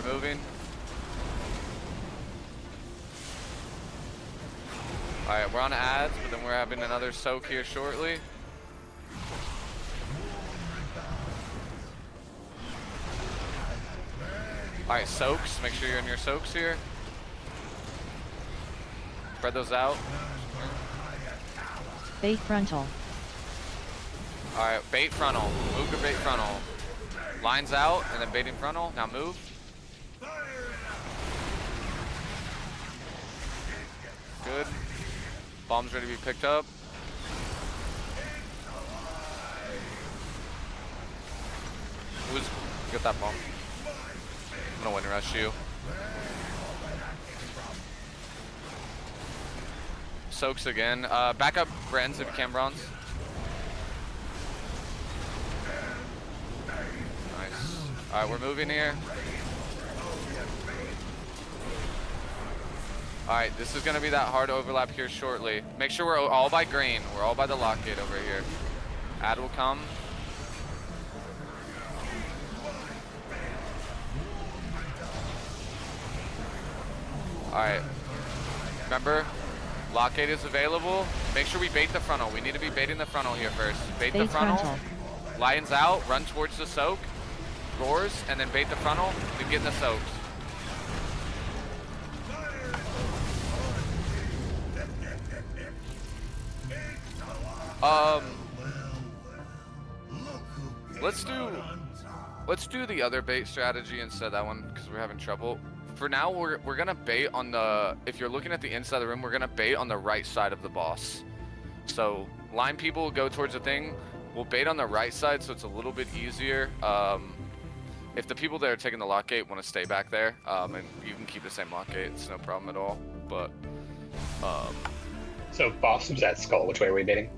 Moving. Alright, we're on ads, but then we're having another soak here shortly. Alright, soaks. Make sure you're in your soaks here. Spread those out. Bait frontal. Alright, bait frontal. Move to bait frontal. Lines out, and then baiting frontal. Now move. Good. Bomb's ready to be picked up. Who's get that bomb? I'm gonna win rush you. Soaks again. Back up Brens if you can, Bronze. Nice. Alright, we're moving here. Alright, this is going to be that hard overlap here shortly. Make sure we're all by green. We're all by the lock gate over here. Ad will come. Alright. Remember, lock gate is available. Make sure we bait the frontal. We need to be baiting the frontal here first. Bait the frontal. Lions out. Run towards the soak. Roars, and then bait the frontal. Then get in the soaks. let's do the other bait strategy instead of that one because we're having trouble. For now, we're gonna bait on the. If you're looking at the inside of the room, we're gonna bait on the right side of the boss. So line people will go towards the thing. We'll bait on the right side, so it's a little bit easier. If the people that are taking the lock gate want to stay back there, and you can keep the same lock gate, it's no problem at all. But so boss is at skull. Which way are we baiting?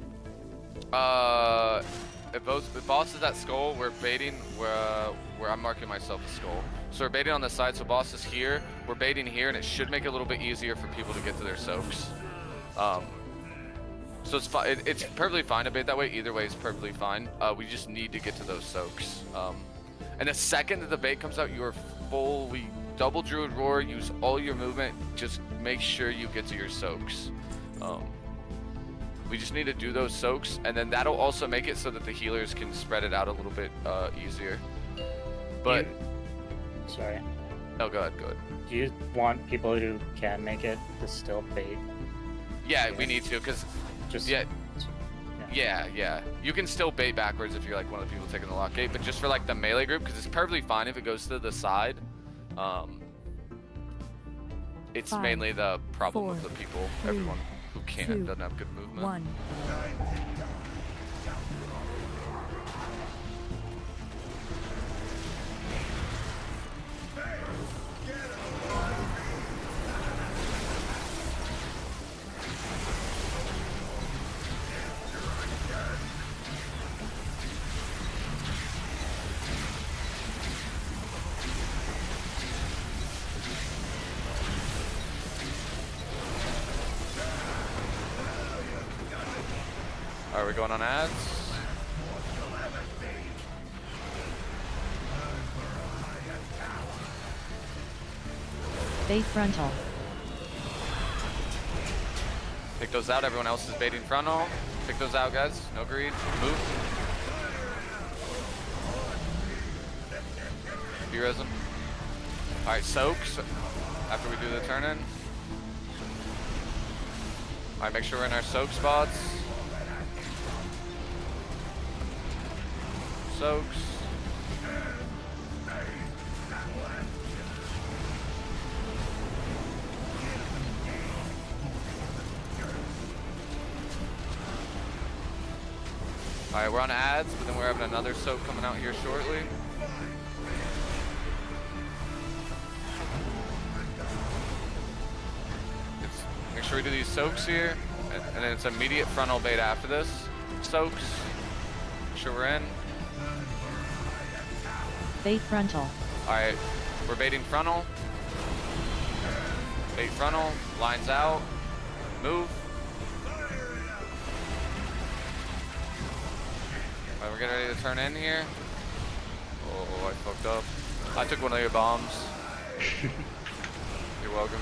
If boss is at skull, we're baiting where I'm marking myself a skull. So we're baiting on the side. So boss is here. We're baiting here, and it should make it a little bit easier for people to get to their soaks. So it's fine. It's perfectly fine to bait that way. Either way is perfectly fine. We just need to get to those soaks. And the second that the bait comes out, you are fully double druid roar. Use all your movement. Just make sure you get to your soaks. We just need to do those soaks, and then that'll also make it so that the healers can spread it out a little bit easier. But sorry. No, go ahead. Go ahead. Do you want people who can make it to still bait? Yeah, we need to, cause just yeah. You can still bait backwards if you're like one of the people taking the lock gate, but just for like the melee group, because it's perfectly fine if it goes to the side. It's mainly the problem of the people, everyone who doesn't have good movement. 1. Alright, we're going on ads. Bait frontal. Pick those out. Everyone else is baiting frontal. Pick those out, guys. No greed. Move. Heroism. Alright, soaks. After we do the turn in. Alright, make sure we're in our soak spots. Soaks. Alright, we're on ads, but then we're having another soak coming out here shortly. Make sure we do these soaks here, and then it's immediate frontal bait after this. Soaks. Make sure we're in. Bait frontal. Alright, we're baiting frontal. Bait frontal, lines out, move. Alright, we're getting ready to turn in here. Oh, I fucked up. I took one of your bombs. You're welcome.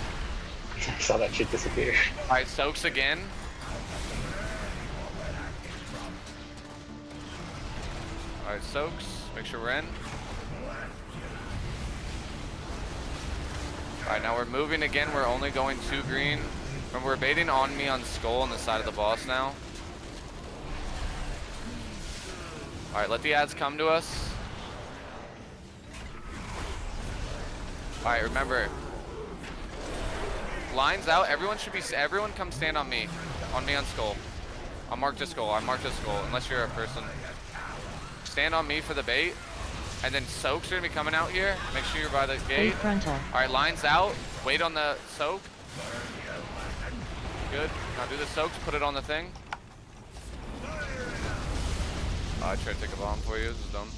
I saw that shit disappear. Alright, soaks again. Alright, soaks. Make sure we're in. Alright, now we're moving again. We're only going 2 green. Remember, we're baiting on me on skull on the side of the boss now. Alright, let the ads come to us. Alright, remember. Lines out. Everyone come stand on me. On me on skull. I'm marked to skull. I'm marked to skull. Unless you're a person. Stand on me for the bait. And then soaks are gonna be coming out here. Make sure you're by the gate. Bait frontal. Alright, lines out. Wait on the soak. Good. Now do the soaks. Put it on the thing. Oh, I tried to take a bomb for you. This is dumb.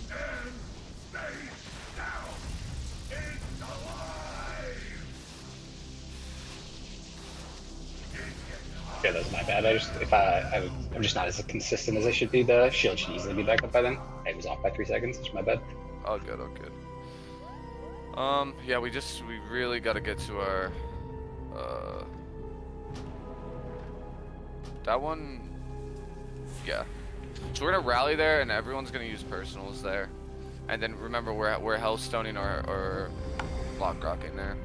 Yeah, that's my bad. I'm just not as consistent as I should be. The shield should easily be back up by then. I was off by 3 seconds. It's my bad. Oh, good. Oh, good. Yeah, we really got to get to our, that one, yeah. So we're gonna rally there, and everyone's gonna use personals there, and then remember we're hellstoning or block rocking there.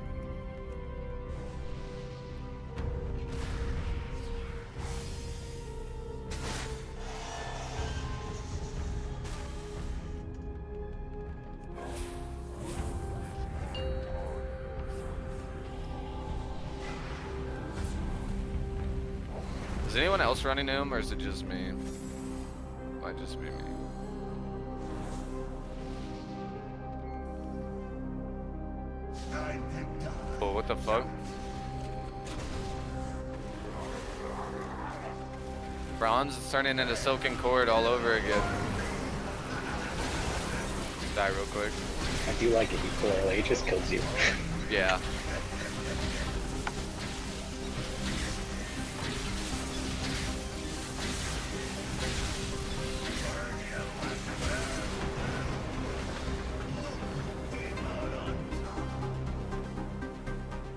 Is anyone else running him, or is it just me? Might just be me. Oh, what the fuck? Bronze is turning into silken cord all over again. Just die real quick. I do like it equally, it just kills you. Yeah.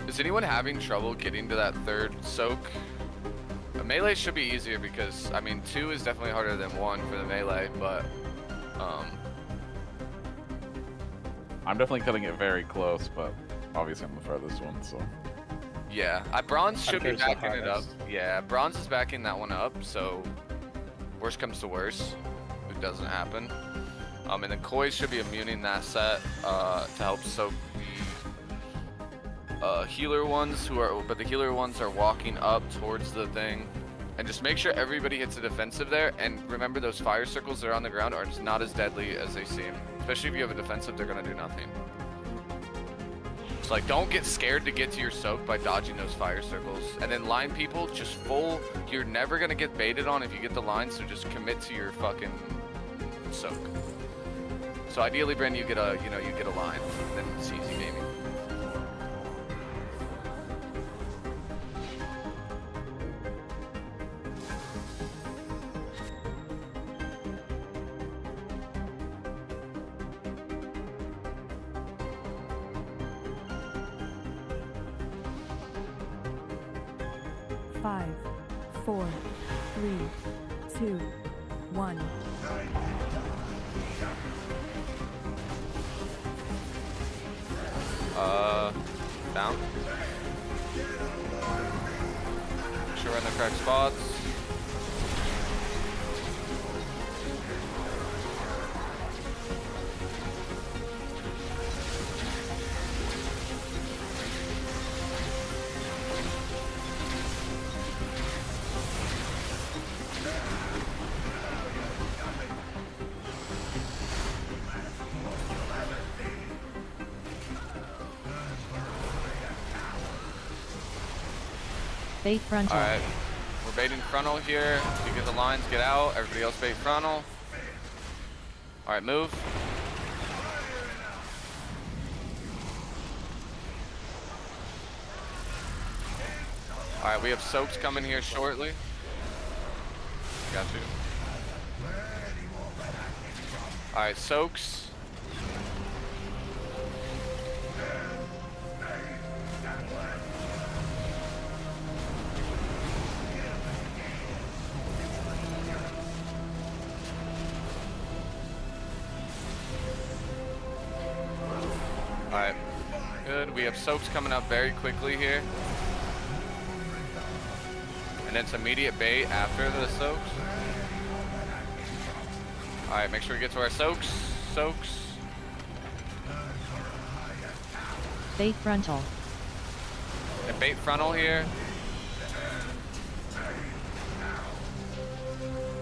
Is anyone having trouble getting to that third soak? A melee should be easier because, I mean, 2 is definitely harder than 1 for the melee, but, I'm definitely cutting it very close, but obviously I'm the farthest one, so. yeah. Bronze should be Hunter's the backing it up. hardest. Yeah, Bronze is backing that one up, so worst comes to worst. It doesn't happen. And then Koi should be immuning that set to help soak the healer ones but the healer ones are walking up towards the thing. And just make sure everybody hits a defensive there, and remember those fire circles that are on the ground are just not as deadly as they seem. Especially if you have a defensive, they're gonna do nothing. So like, don't get scared to get to your soak by dodging those fire circles. And then line people, just full, you're never gonna get baited on if you get the line, so just commit to your fucking soak. So ideally, Brandon, you get a line, then it's easy gaming. Five, 4, 3, 2, 1. Down. Make sure we're in the correct spots. Bait frontal. Alright, we're baiting frontal here. You get the lines, get out. Everybody else bait frontal. Alright, move. Alright, we have soaks coming here shortly. Got you. Alright, soaks. Alright, good. We have soaks coming up very quickly here. And it's immediate bait after the soaks. Alright, make sure we get to our soaks. Soaks. Bait frontal. And bait frontal here.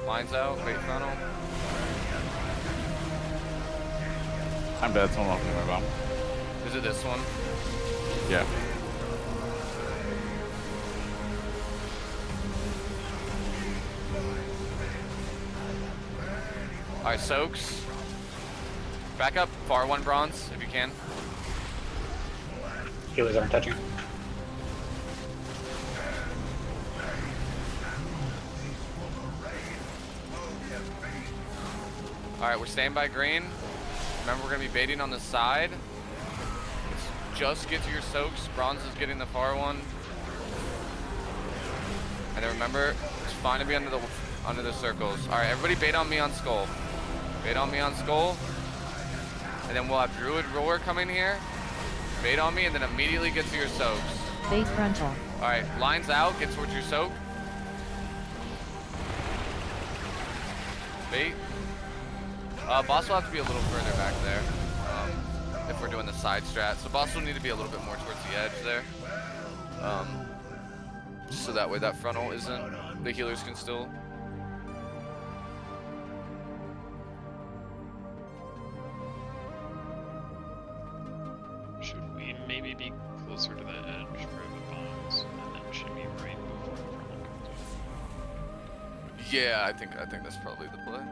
Lines out, bait frontal. I'm dead, someone else my bomb. Is it this one? Yeah. Alright, soaks. Back up, far one bronze, if you can. Healers aren't touching. Alright, we're staying by green. Remember, we're going to be baiting on the side. Just get to your soaks. Bronze is getting the far one. And then remember, it's fine to be under the circles. Alright, everybody bait on me on skull. Bait on me on skull. And then we'll have Druid Roar coming here. Bait on me and then immediately get to your soaks. Bait frontal. Alright, lines out, get towards your soak. Bait. Boss will have to be a little further back there if we're doing the side strat. So boss will need to be a little bit more towards the edge there. So that way that frontal isn't The healers can still. Should we maybe be closer to the edge for the bombs, and then should we right before the front comes in? Yeah, I think that's probably the play.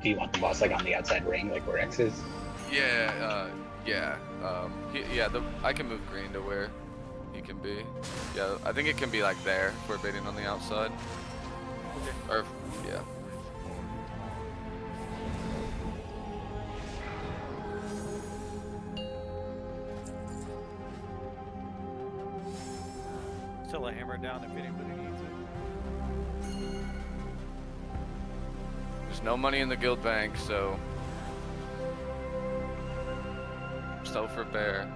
Do you want the boss like on the outside ring, like where X is? Yeah, I can move green to where he can be. Yeah, I think it can be like there if we're baiting on the outside. Okay. Or, yeah. Still a hammer down if anybody needs it. There's no money in the guild bank, so sell for bear.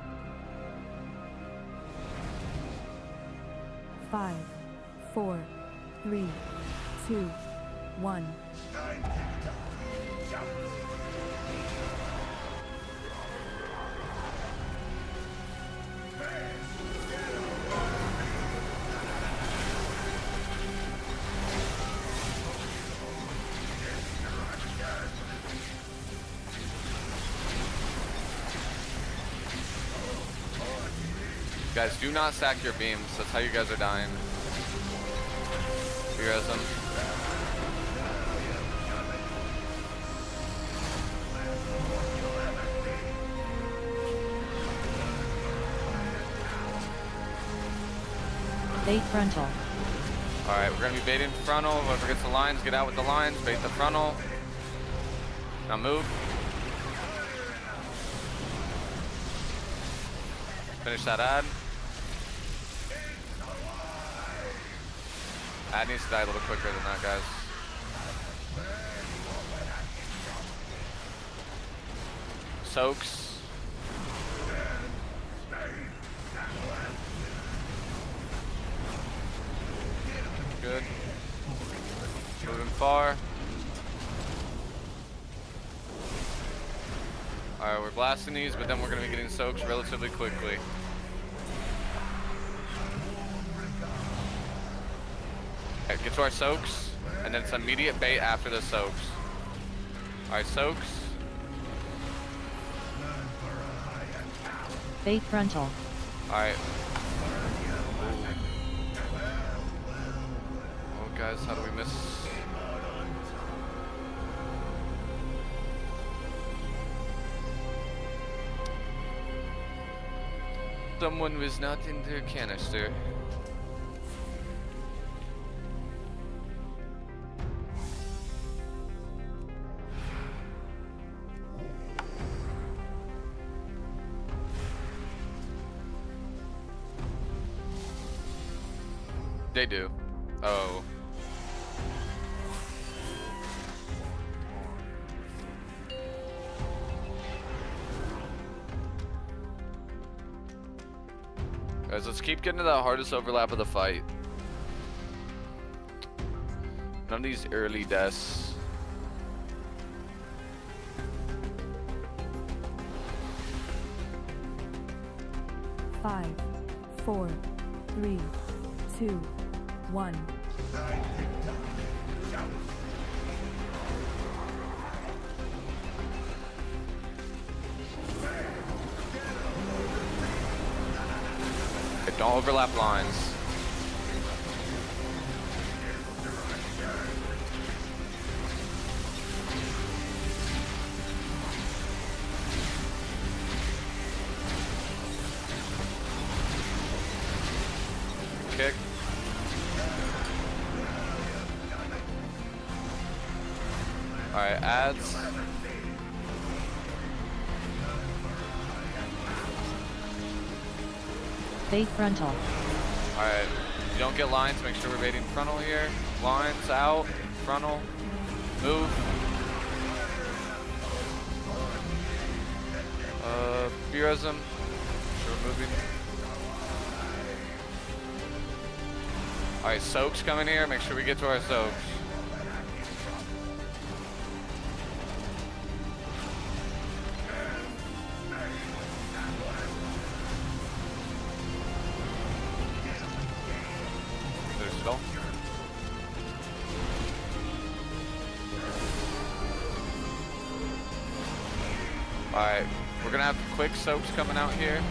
5, 4, 3, 2, 1. Guys, do not sack your beams. That's how you guys are dying. You guys them. Bait frontal. Alright, we're gonna be baiting frontal. Whoever gets the lines, get out with the lines. Bait the frontal. Now move. Finish that ad. Ad needs to die a little quicker than that, guys. Soaks. Good. Moving far. Alright, we're blasting these, but then we're going to be getting soaks relatively quickly. Okay, get to our soaks, and then it's immediate bait after the soaks. Alright, soaks. Bait frontal. Alright. Oh, guys, how do we miss? Someone was not in their canister. They do. Oh. Guys, let's keep getting to the hardest overlap of the fight. None of these early deaths. Five, 4, 3, 2, 1. Okay, don't overlap lines. Kick. Alright, ads. Bait frontal. Alright, you don't get lines, make sure we're baiting frontal here. Lines out, frontal, move. Burism. Sure, we're moving. Alright, soaks coming here, make sure we get to our soaks. They're still. Alright, we're gonna have quick soaks coming out here.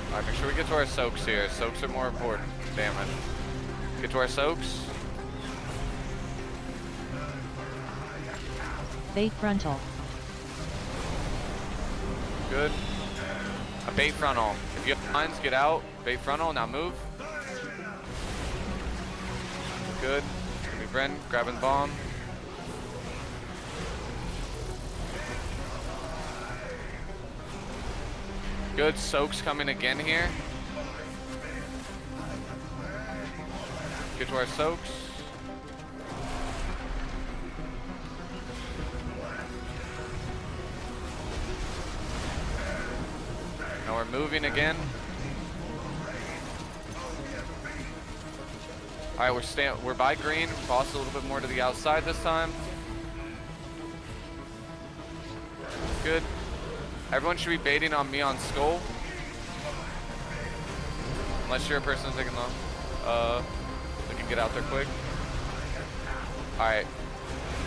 Alright, make sure we get to our soaks here. Soaks are more important. Damn it. Get to our soaks. Bait frontal. Good. A bait frontal. If you have lines, get out. Bait frontal, now move. Good. Give me Bren, grabbing the bomb. Good, soaks coming again here. Get to our soaks. Now we're moving again. All right, we're by green. Boss a little bit more to the outside this time. Good. Everyone should be baiting on me on skull. Unless you're a person taking long. We can get out there quick. All right.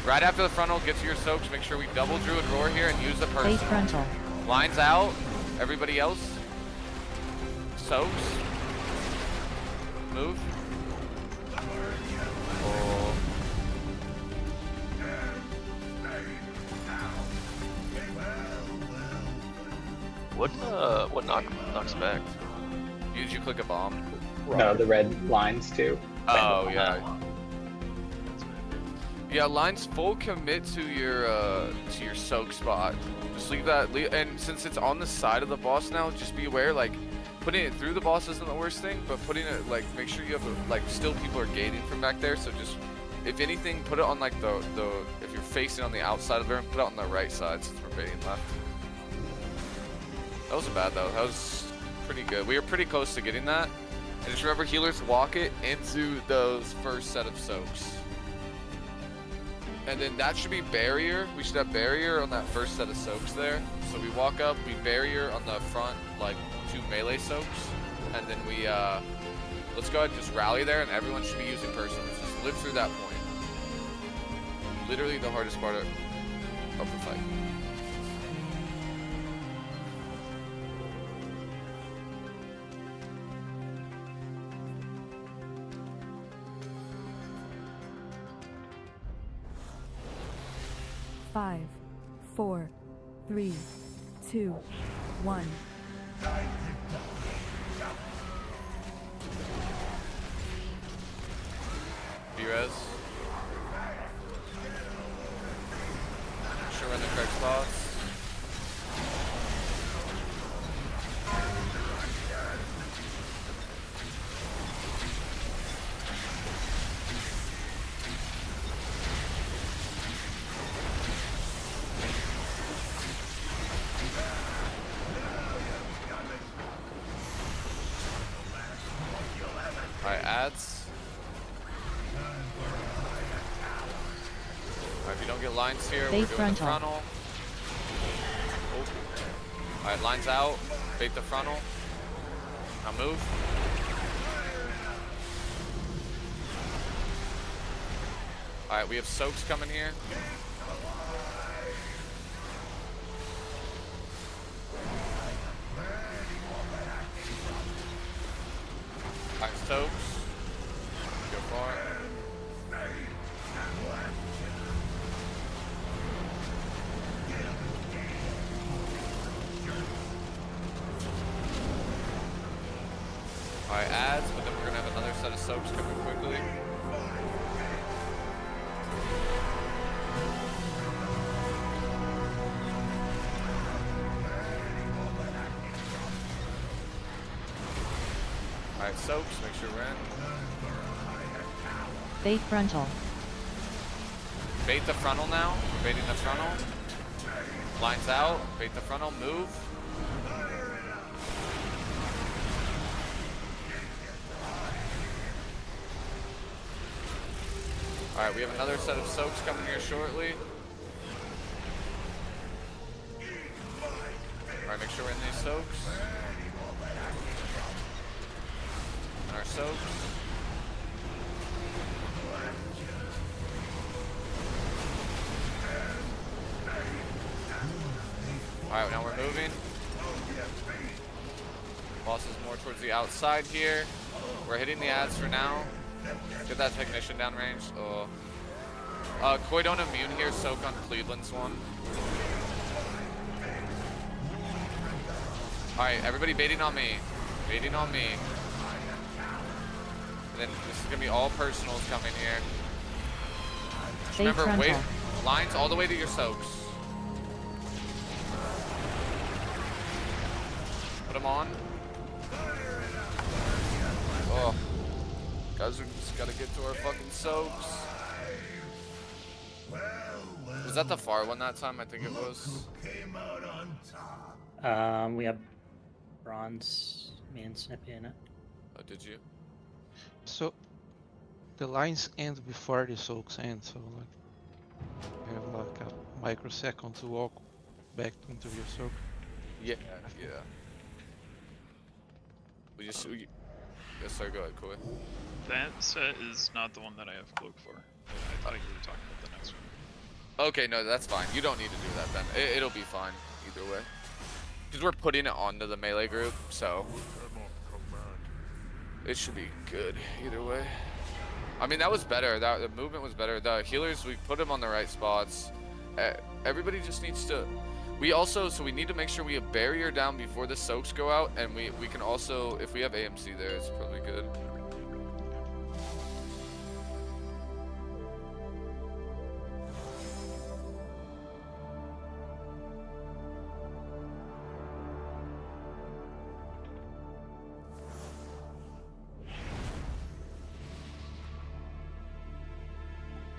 Right after the frontal, get to your soaks. Make sure we double druid roar here and use the person. Bait frontal. Lines out. Everybody else. Soaks. Move. Oh. What knocks back? Usually click a bomb. No, the red lines too. Oh yeah. Yeah, lines full commit to your soak spot. Just leave that, and since it's on the side of the boss now, just be aware, like, putting it through the boss isn't the worst thing, but putting it, like, make sure you have, like, still people are gating from back there, so just, if anything, put it on, like, if you're facing on the outside of the room, put it on the right side since we're baiting left. That wasn't bad, though. That was pretty good. We were pretty close to getting that. And just remember, healers walk it into those first set of soaks. And then that should be barrier. We should have barrier on that first set of soaks there. So we walk up, we barrier on the front, like 2 melee soaks. And then we, let's go ahead and just rally there, and everyone should be using personals. Just live through that point. Literally the hardest part of the fight. Five, 4, 3, 2, 1. B-res. Sure we're in the correct spots. Alright, ads. Alright, if you don't get lines here, Bait we're doing the frontal. frontal. Oh. Alright, lines out. Bait the frontal. Now move. Alright, we have soaks coming here. Alright, soaks. Go far. Alright, ads, but then we're gonna have another set of soaks coming quickly. Alright, soaks, make sure we're in. Bait frontal. Bait the frontal now. We're baiting the frontal. Lines out. Bait the frontal. Move. Alright, we have another set of soaks coming here shortly. Alright, make sure we're in these soaks. And our soaks. Alright, now we're moving. Boss is more towards the outside here. We're hitting the ads for now. Get that technician down range. Oh. Koi don't immune here, soak on Cleveland's one. Alright, everybody baiting on me. Baiting on me. And then this is gonna be all personals coming here. Just remember, wait, lines all the way to your soaks. Put them on. Oh. Guys, we just gotta get to our fucking soaks. Was that the far one that time? I think it was. We have bronze, me and Snippy in it. Oh, did you? So the lines end before the soaks end, so like you have like a microsecond to walk back into your soak. Yeah, yeah. Yes, sir, go ahead, Koi. That set is not the one that I have cloak for. I thought you were talking about the next one. Okay, no, that's fine. You don't need to do that then. It'll be fine either way. Because we're putting it onto the melee group, so it should be good either way. I mean, that was better. The movement was better. The healers, we put them on the right spots. Everybody just needs to... We need to make sure we have barrier down before the soaks go out, and we can also, if we have AMC there, it's probably good.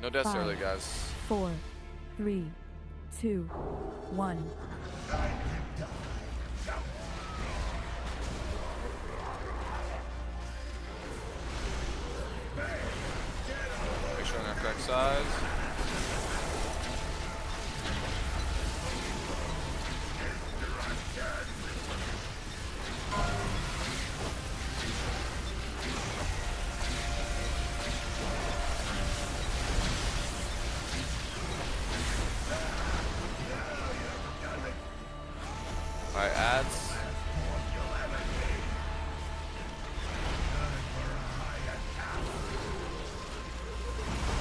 No deaths 5, early, guys. 4, 3, 2, 1. Make sure on our correct size. Alright, ads.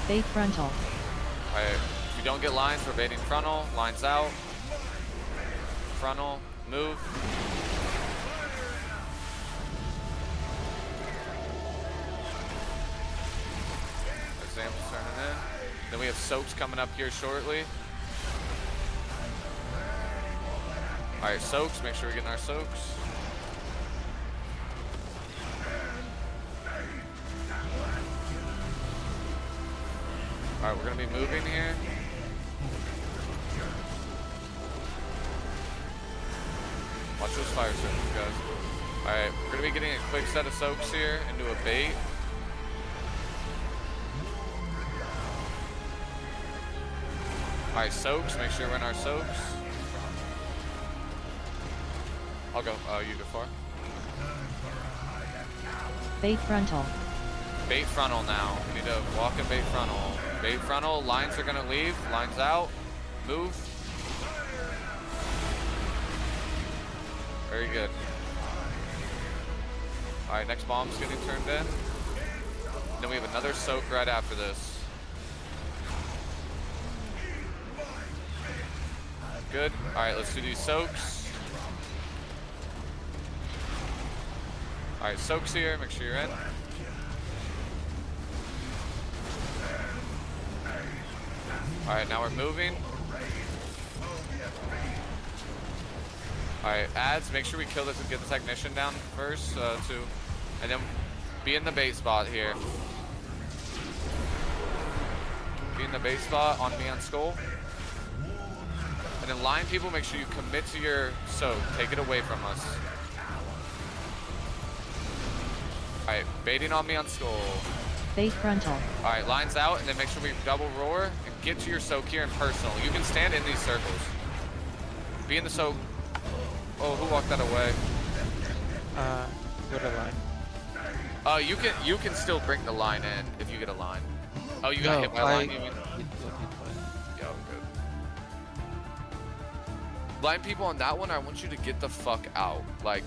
Bait frontal. Alright, if you don't get lines, we're baiting frontal. Lines out. Frontal. Move. Examples turning in. Then we have soaks coming up here shortly. Alright, soaks. Make sure we're getting our soaks. Alright, we're gonna be moving here. Watch those fire circles, guys. Alright, we're gonna be getting a quick set of soaks here into a bait. Alright, soaks. Make sure we're in our soaks. I'll go. You go far. Bait frontal. Bait frontal now. We need to walk and bait frontal. Bait frontal. Lines are gonna leave. Lines out. Move. Very good. Alright, next bomb's getting turned in. Then we have another soak right after this. Good. Alright, let's do these soaks. Alright, soaks here. Make sure you're in. Alright, now we're moving. Alright, ads, make sure we kill this and get the technician down first, too. And then be in the bait spot here. Be in the bait spot on me on skull. And then line people, make sure you commit to your soak. Take it away from us. Alright, baiting on me on skull. Bait frontal. Alright, lines out, and then make sure we double roar and get to your soak here in personal. You can stand in these circles. Be in the soak. Oh, who walked that away? Go to line. You can still bring the line in if you get a line. Oh, you got hit by a line, you mean? Yeah, I'm good. blind people on that one, I want you to get the fuck out. Like,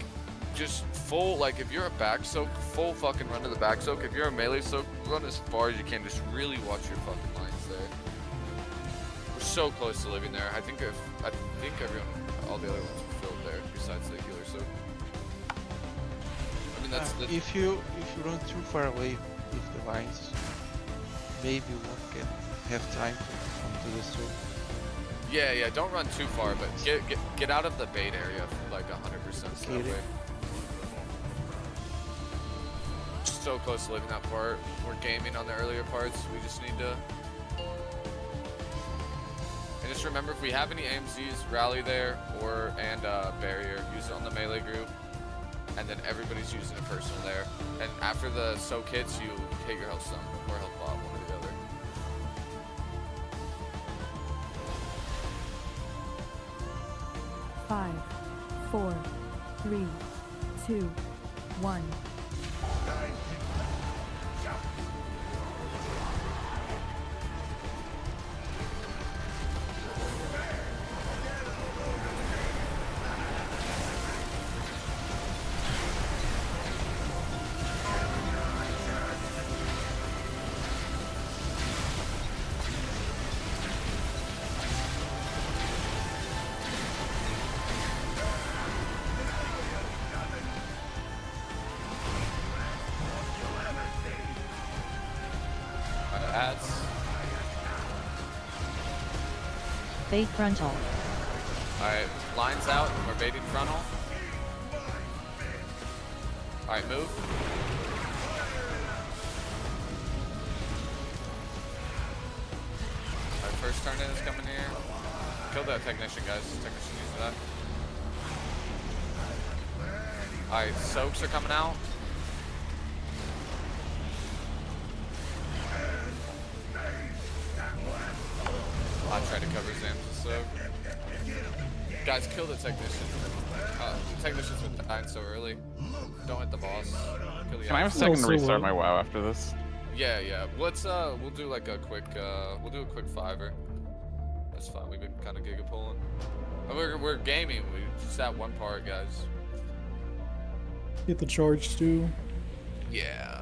just full, like if you're a back soak, full fucking run to the back soak. If you're a melee soak, run as far as you can. Just really watch your fucking lines there. We're so close to living there. I think everyone, all the other ones are filled there, besides the healer soak. I mean, that's the... If you run too far away with the lines, maybe you won't have time to come to the soak. Yeah, don't run too far, but get out of the bait area like 100% so that way. So close to living that part. We're gaming on the earlier parts. We just need to. And just remember, if we have any AMZs, rally there and barrier. Use it on the melee group, and then everybody's using a personal there. And after the soak hits, you hit your health stun or health bot, one or the other. 5, 4, 3, 2, 1. Bait frontal. Alright, lines out. We're baiting frontal. Alright, move. Alright, first turn in is coming here. Kill that technician, guys. Technician needs that. Alright, soaks are coming out. I tried to cover Zam's soak. Guys, kill the technician. The technician's been dying so early. Don't hit the boss. Kill the Can I have a second to restart my WoW after this? Yeah. Let's we'll do like a quick quick 5er. That's fine. We've been kind of giga pulling. We're gaming. We just that one part, guys. Get the charge too. Yeah.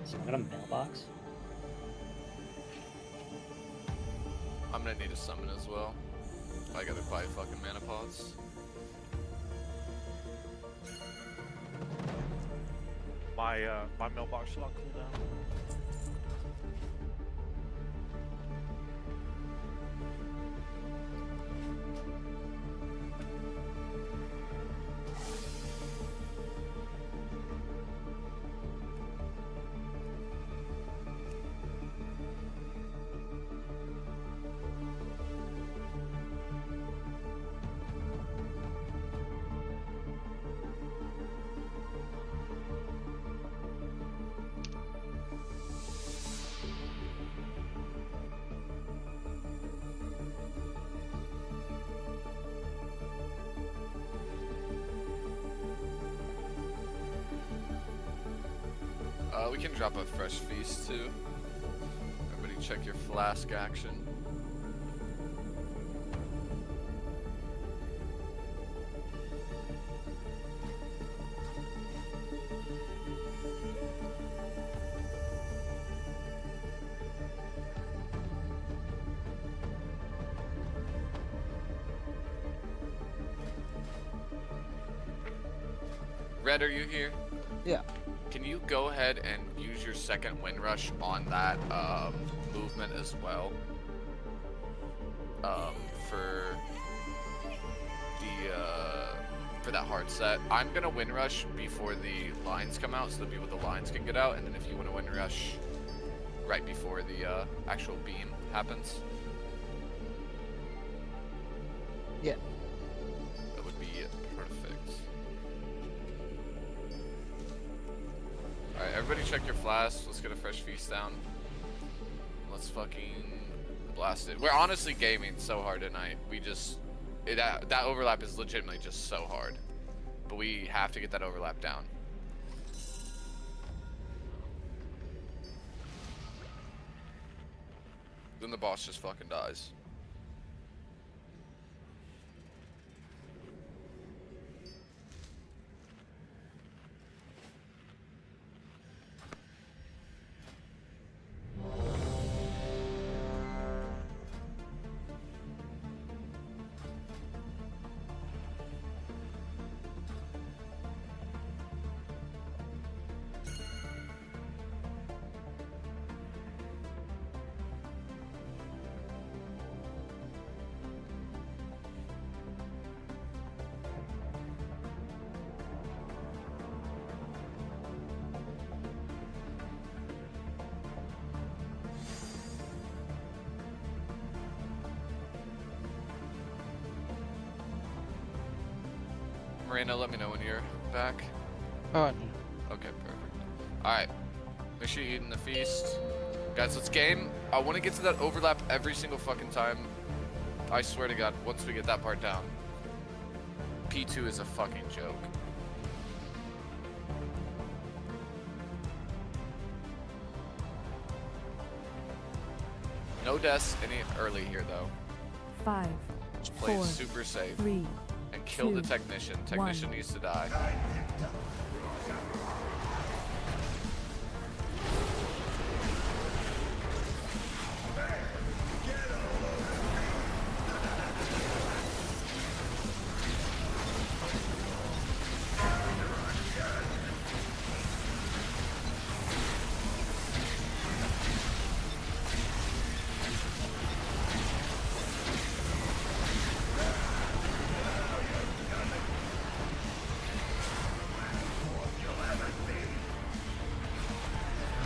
Someone got a mailbox? I'm gonna need a summon as well. I gotta buy fucking mana pots. My mailbox is on cooldown. We can drop a fresh feast too. Everybody check your flask action. Red, are you here? Yeah. Can you go ahead and use your second wind rush on that movement as well? For that hard set. I'm gonna wind rush before the lines come out so the people with the lines can get out, and then if you want to wind rush right before the actual beam happens. Yeah. That would be perfect. Alright, everybody check your flasks. Let's get a fresh feast down. Let's fucking blast it. We're honestly gaming so hard tonight. We just... that overlap is legitimately just so hard. But we have to get that overlap down. Then the boss just fucking dies. Marina, let me know when you're back. Oh, no. Okay, perfect. Alright. Make sure you're eating the feast. Guys, let's game. I want to get to that overlap every single fucking time. I swear to God, once we get that part down. P2 is a fucking joke. No deaths any early here, though. 5, Just play 4, super safe. 3, and kill the 2, technician. Technician 1. needs to die.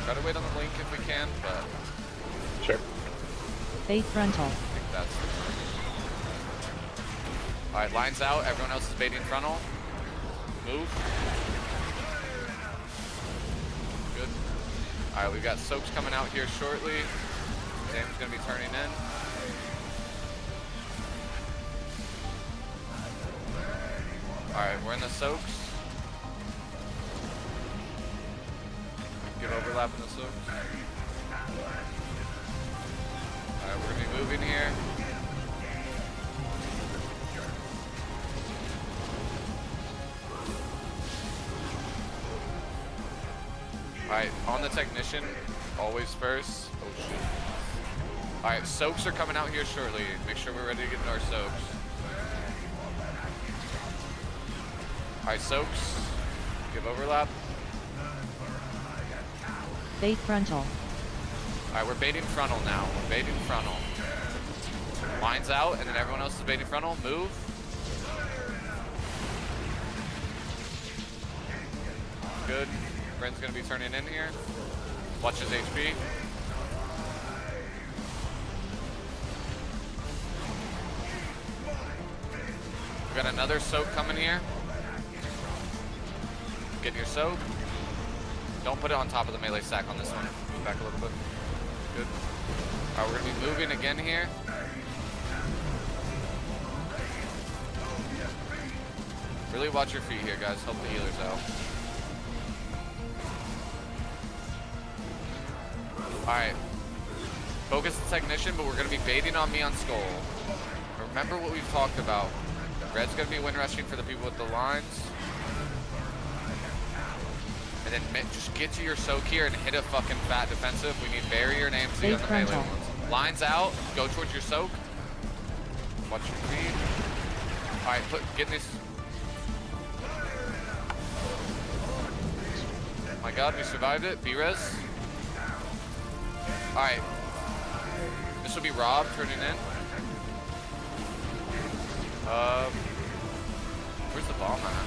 Try to wait on the link if we can, but... Sure. Faith frontal. I think that's... Alright, lines out. Everyone else is baiting frontal. Move. Good. Alright, we've got soaks coming out here shortly. Sam's gonna be turning in. Alright, we're in the soaks. Get overlap in the soaks. Alright, we're gonna be moving here. Alright, on the technician, always first. Oh shit. Alright, soaks are coming out here shortly. Make sure we're ready to get into our soaks. Alright, soaks. Give overlap. Bait frontal. Alright, we're baiting frontal now. We're baiting frontal. Lines out, and then everyone else is baiting frontal. Move. Good. Bren's gonna be turning in here. Watch his HP. We got another soak coming here. Get your soak. Don't put it on top of the melee stack on this one. Move back a little bit. Good. Alright, we're gonna be moving again here. Really watch your feet here, guys. Help the healers out. Alright. Focus the technician, but we're gonna be baiting on me on skull. Remember what we've talked about. Red's gonna be wind rushing for the people with the lines. And then just get to your soak here and hit a fucking fat defensive. We need barrier and AMC on the melee ones. Lines out, go towards your soak. Watch your feet. Alright, get this. Oh my god, we survived it. B-res. Alright. This will be Rob turning in. Where's the bomb at?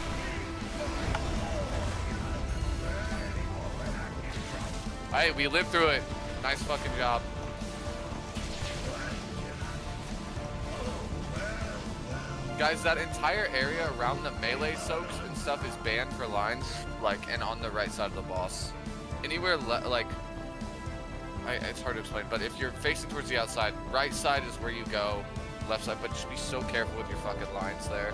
Alright, we lived through it. Nice fucking job. Guys, that entire area around the melee soaks and stuff is banned for lines, like, and on the right side of the boss. Anywhere, it's hard to explain, but if you're facing towards the outside, right side is where you go, left side, but just be so careful with your fucking lines there.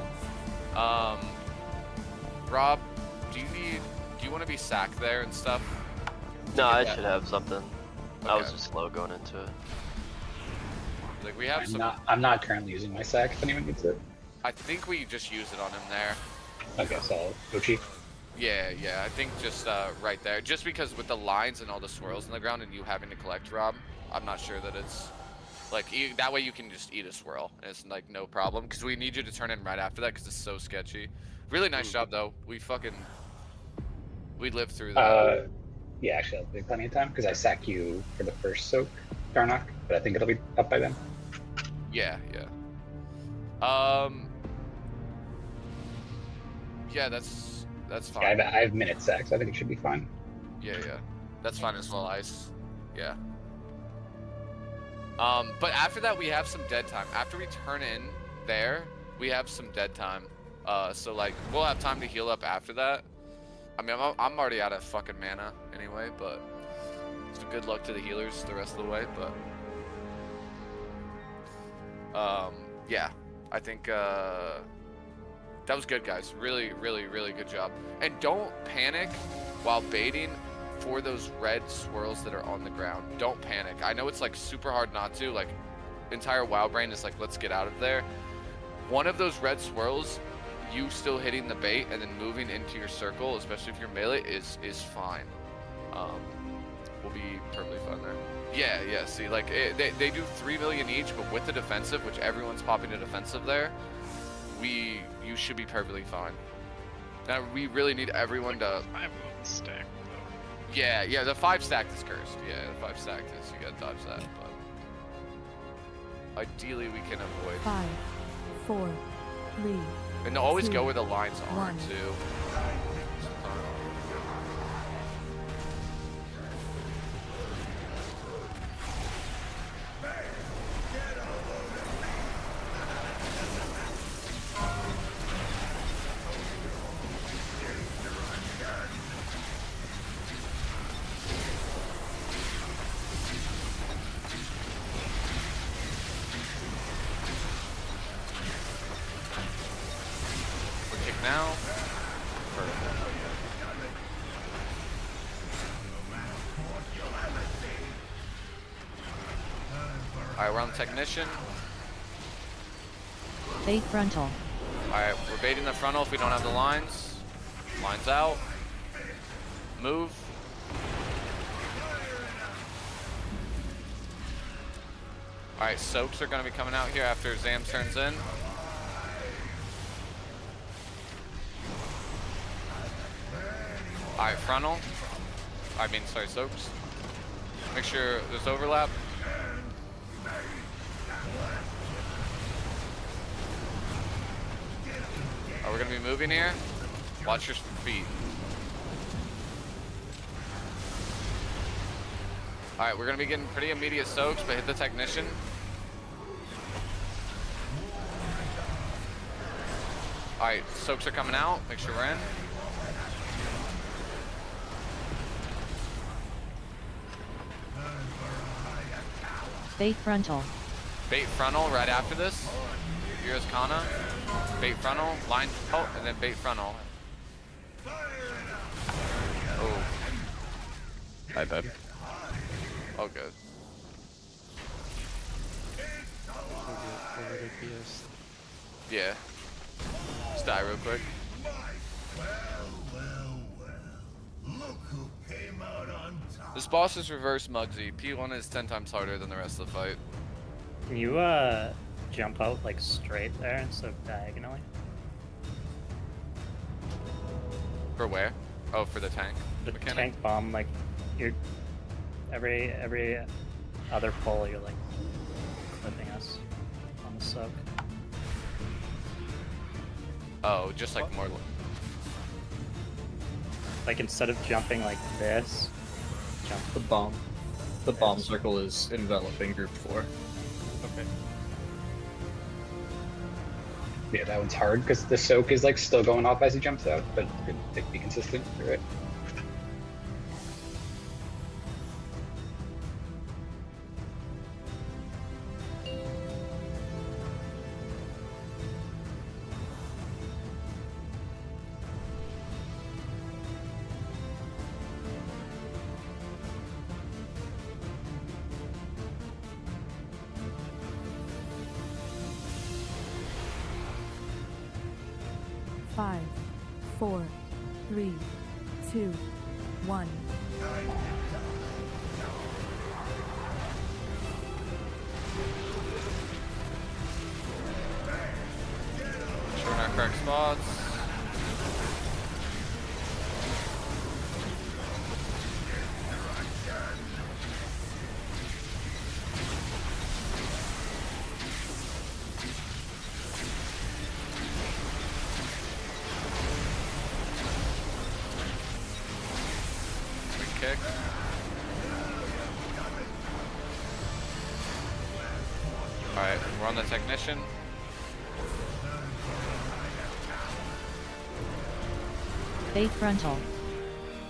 Rob, do you want to be sacked there and stuff? No, I should have something. Okay. I was just slow going into it. Like we have I'm not currently using my sack if anyone needs it. I think we just use it on him there. Okay, so I'll go chief. Yeah, I think just right there. Just because with the lines and all the swirls in the ground and you having to collect, Rob, I'm not sure that it's like that way you can just eat a swirl and it's like no problem because we need you to turn in right after that because it's so sketchy. Really nice job though. We lived through that. Yeah, actually, I'll be plenty of time because I sack you for the first soak, Darnock, but I think it'll be up by then. Yeah. Yeah, that's fine. Yeah, I have minute sacks. I think it should be fine. Yeah. That's fine as well, Ice. Yeah. But after that, we have some dead time. After we turn in there, we have some dead time. So like, we'll have time to heal up after that. I mean, I'm already out of fucking mana anyway, but it's good luck to the healers the rest of the way, but yeah, I think that was good, guys. Really good job. And don't panic while baiting for those red swirls that are on the ground. Don't panic. I know it's like super hard not to, like entire WoW brain is like, let's get out of there. One of those red swirls, you still hitting the bait and then moving into your circle, especially if you're melee, is fine. We'll be perfectly fine there. Yeah, see, like, they do 3 million each, but with the defensive, which everyone's popping a defensive there, you should be perfectly fine. Now, we really need everyone to... 5 stack, though. Yeah, the 5 stacked is cursed. Yeah, the 5 stacked is, you gotta dodge that, but... Ideally, we can avoid... 5, 4, 3... And always go where the lines are, one. too. Now, perfect. Alright, we're on the technician. Bait frontal. Alright, we're baiting the frontal if we don't have the lines. Lines out. Move. Alright, soaks are gonna be coming out here after Zam turns in. Alright, frontal. Sorry, soaks. Make sure there's overlap. We're gonna be moving here. Watch your feet. Alright, we're gonna be getting pretty immediate soaks, but hit the technician. Alright, soaks are coming out. Make sure we're in. Bait frontal. Bait frontal right after this. Here's Kana. Bait frontal, line, oh, and then bait frontal. Oh. I died. Oh, good. Over the PS. Yeah. Just die real quick. This boss is reverse Muggsy. P1 is 10 times harder than the rest of the fight. Can you jump out like straight there instead of diagonally? For where? Oh, for the tank. The mechanic? tank bomb, like you're every other pull, you're like clipping us on the soak. Oh, just like more. Like instead of jumping like this, jump The bomb. The bomb circle is enveloping group 4. Okay. Yeah, that one's hard because the soak is like still going off as he jumps out, but it'd be consistent. You're right. Five, 4, 3, 2, 1. Showing our correct spots. Kick. Alright, we're on the technician. Bait frontal.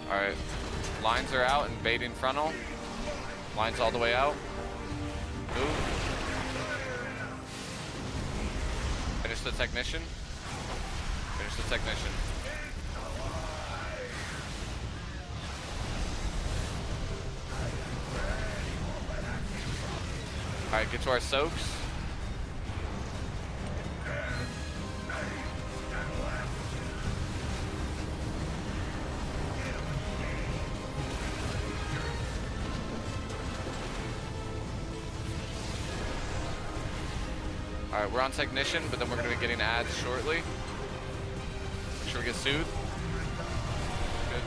Alright, lines are out and baiting frontal. Lines all the way out. Move. Finish the technician. Finish the technician. Alright, get to our soaks. Alright, we're on technician, but then we're going to be getting ads shortly. Make sure we get soothed. Good.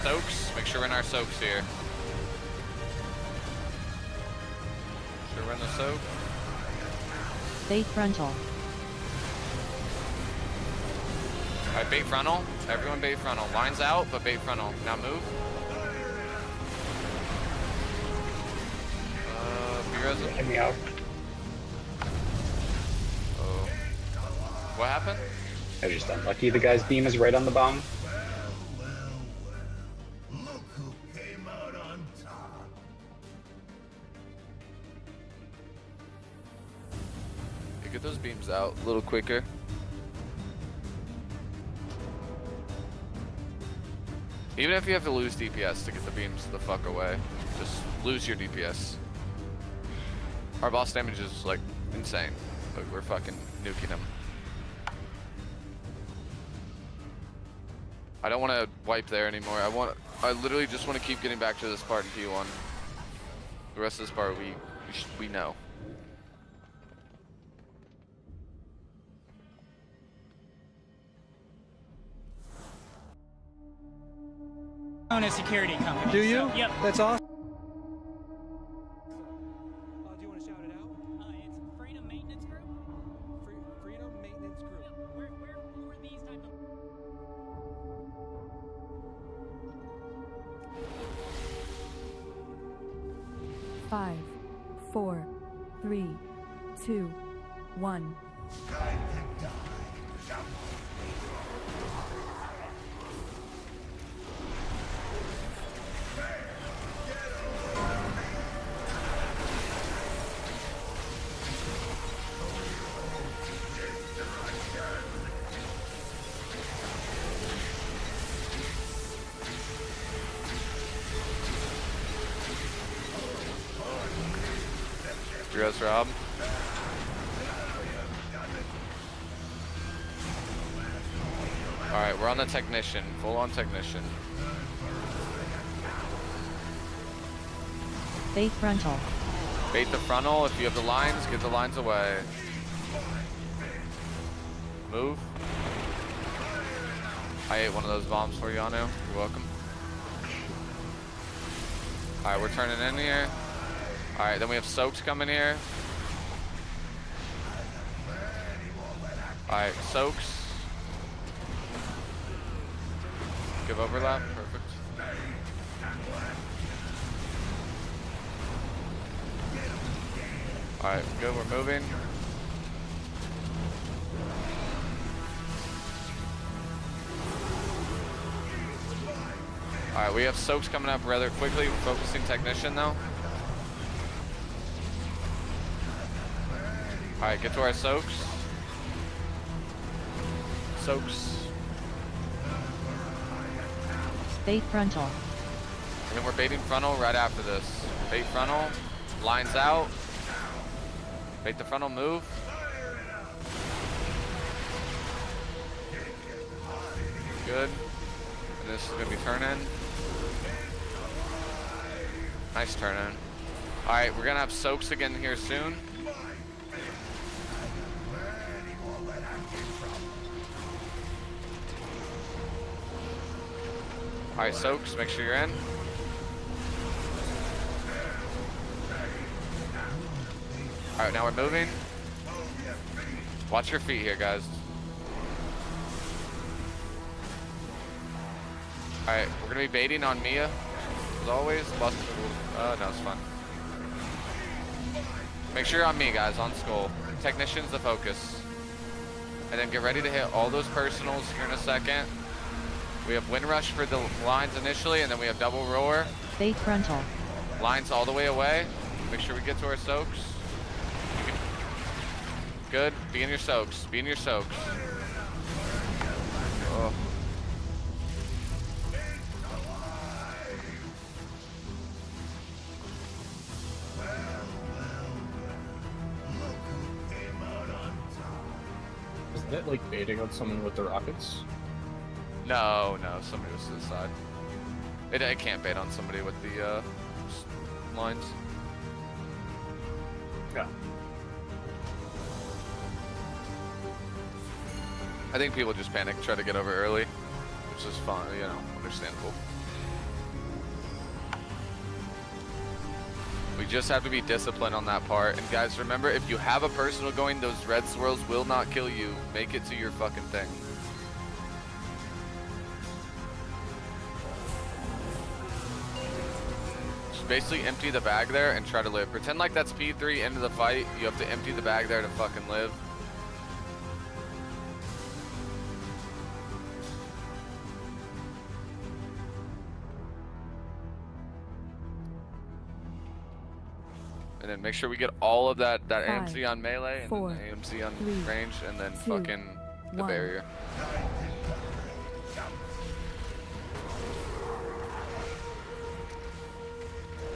Soaks, make sure we're in our soaks here. Run the soak. Bait frontal. Alright, bait frontal. Everyone bait frontal. Lines out, but bait frontal. Now move. B-res. Hit me out. Oh. What happened? I was just unlucky. The guy's beam is right on the bomb. Get those beams out a little quicker. Even if you have to lose DPS to get the beams the fuck away, just lose your DPS. Our boss damage is like insane, but we're fucking nuking him. I don't want to wipe there anymore. I literally just want to keep getting back to this part in P1. The rest of this part we know. Own a security company. Do you? So, yep. That's awesome. Do you want to shout it out? It's Freedom Maintenance Group. Freedom Maintenance Group. Yep. We're for these type of. Five, 4, 3, 2, 1. Dress Rob. Alright, we're on the technician. Full on technician. Bait frontal. Bait the frontal. If you have the lines, get the lines away. Move. I ate one of those bombs for you, Anu. You're welcome. Alright, we're turning in here. Alright, then we have soaks coming here. Alright, soaks. Give overlap, perfect. Alright, good, we're moving. Alright, we have soaks coming up rather quickly. We're focusing technician though. Alright, get to our soaks. Soaks. Bait frontal. And then we're baiting frontal right after this. Bait frontal, lines out. Bait the frontal, move. Good. And this is gonna be turn-in. Nice turn-in. Alright, we're gonna have soaks again here soon. Alright, soaks, make sure you're in. Alright, now we're moving. Watch your feet here, guys. Alright, we're gonna be baiting on Mia. As always, no, it's fun. Make sure you're on me, guys, on Skull. Technician's the focus. And then get ready to hit all those personals here in a second. We have Wind Rush for the lines initially, and then we have Double Roar. Bait frontal. Lines all the way away. Make sure we get to our soaks. Good. Be in your soaks. Be in your soaks. Oh. Is that like baiting on someone with the rockets? No, somebody was to the side. It can't bait on somebody with the lines. Yeah. I think people just panic, try to get over early, which is fine, you know, understandable. We just have to be disciplined on that part. And guys, remember, if you have a personal going, those red swirls will not kill you. Make it to your fucking thing. Just basically empty the bag there and try to live. Pretend like that's P3 into the fight. You have to empty the bag there to fucking live. And then make sure we get all of that AMC on melee and then the AMC on range and then fucking the barrier.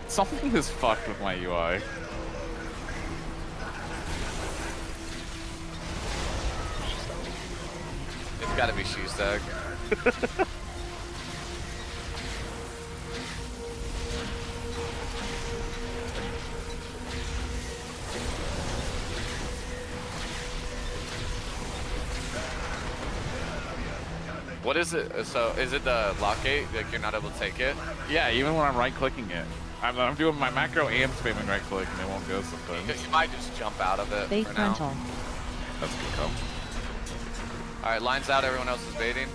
Something is fucked with my UI. It's gotta be shoe stag. What is it? So is it the lock gate? Like you're not able to take it? Yeah, even when I'm right-clicking it. I'm doing my macro and spamming right-click, and it won't go sometimes. You might just jump out of it Bait for frontal. now. That's a good call. All right, lines out. Everyone else is baiting.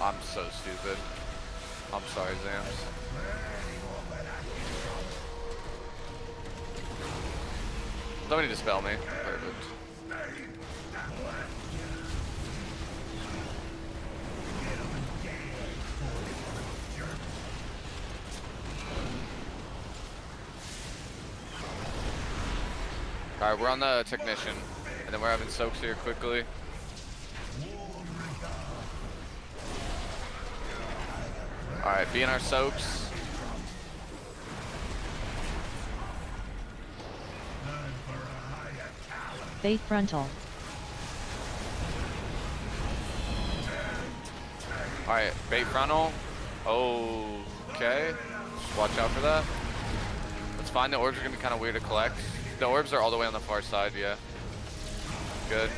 I'm so stupid. I'm sorry, Zams. Somebody dispel me. Perfect. Alright, we're on the technician. And then we're having soaks here quickly. Alright, be in our soaks. Bait frontal. Alright, bait frontal. Okay. Watch out for that. That's fine. The orbs are going to be kind of weird to collect. The orbs are all the way on the far side, yeah. Good.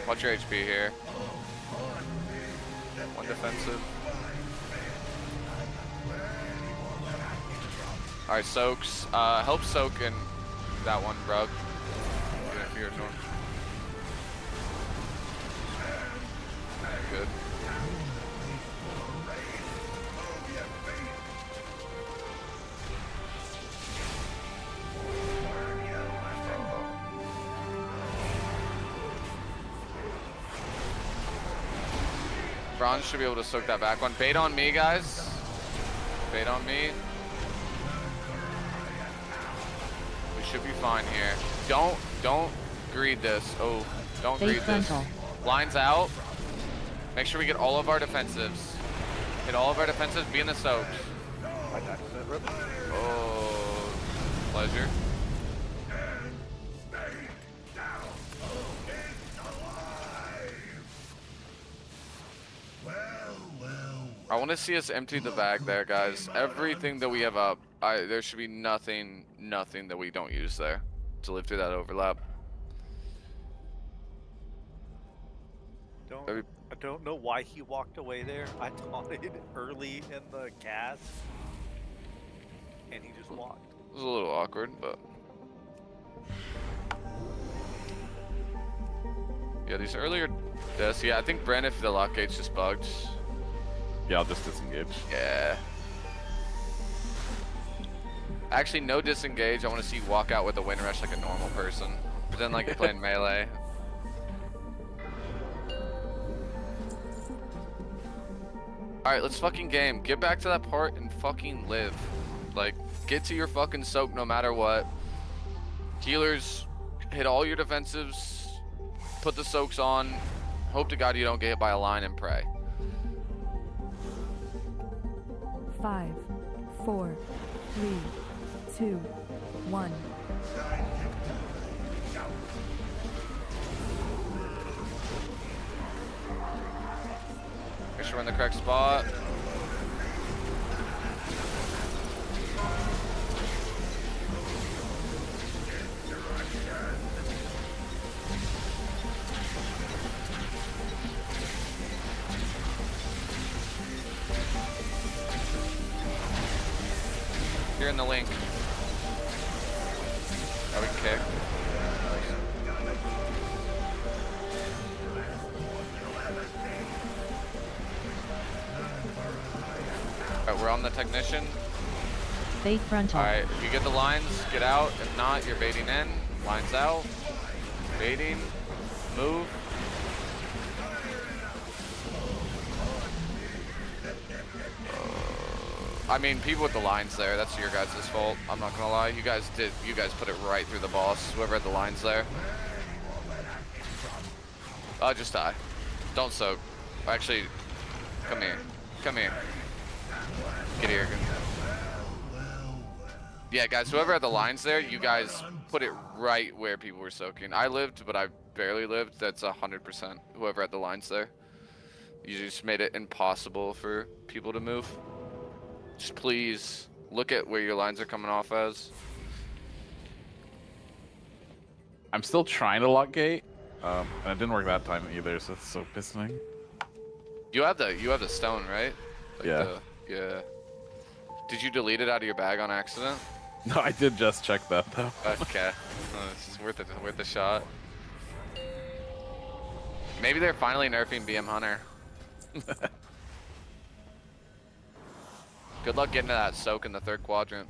Watch your HP here. One defensive. Alright, soaks. Help soak in that one, rug. Good. Bronze should be able to soak that back one. Bait on me, guys. Bait on me. We should be fine here. Don't greed this. Oh, don't greed this. Lines out. Make sure we get all of our defensives. Hit all of our defensives. Be in the soaks. Oh, pleasure. I want to see us empty the bag there, guys. Everything that we have up, there should be nothing that we don't use there to live through that overlap. I don't know why he walked away there. I taunted early in the cast, and he just walked. It was a little awkward, but yeah, these earlier deaths. Yeah, I think Bren, if the lock gate's just bugged. Yeah, I'll just disengage. Yeah. Actually, no disengage. I want to see you walk out with a wind rush like a normal person. Pretend like you're playing melee. Alright, let's fucking game. Get back to that part and fucking live. Like, get to your fucking soak no matter what. Healers, hit all your defensives. Put the soaks on. Hope to God you don't get hit by a line and pray. 5, 4, 3, 2, 1. Make sure we're in the correct spot. You're in the link. Now we can kick. Alright, we're on the technician. Bait frontal. Alright, if you get the lines, get out. If not, you're baiting in. Lines out. Baiting. Move. I mean, people with the lines there, that's your guys' fault. I'm not gonna lie. You guys put it right through the boss, whoever had the lines there. Just die. Don't soak. Actually, come here. Come here. Get here. Yeah, guys, whoever had the lines there, you guys put it right where people were soaking. I lived, but I barely lived. That's 100%. Whoever had the lines there. You just made it impossible for people to move. Just please look at where your lines are coming off as. I'm still trying to lock gate, and it didn't work that time either, so it's so pissing. You have the stone, right? Like Yeah. Yeah. Did you delete it out of your bag on accident? No, I did just check that though. Okay. It's just worth a shot. Maybe they're finally nerfing BM Hunter. Good luck getting to that soak in the third quadrant.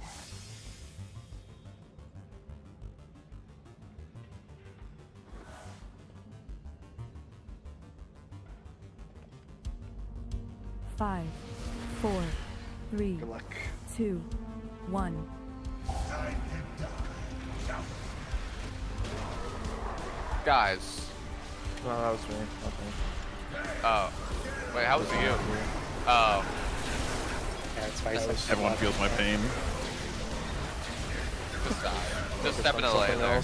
Five, 4, 3, 2, 1. Guys. No, that was me. Okay. Oh. Wait, how was it you? Oh. Yeah, it's fine. Everyone feels my pain. Just step in the lane there.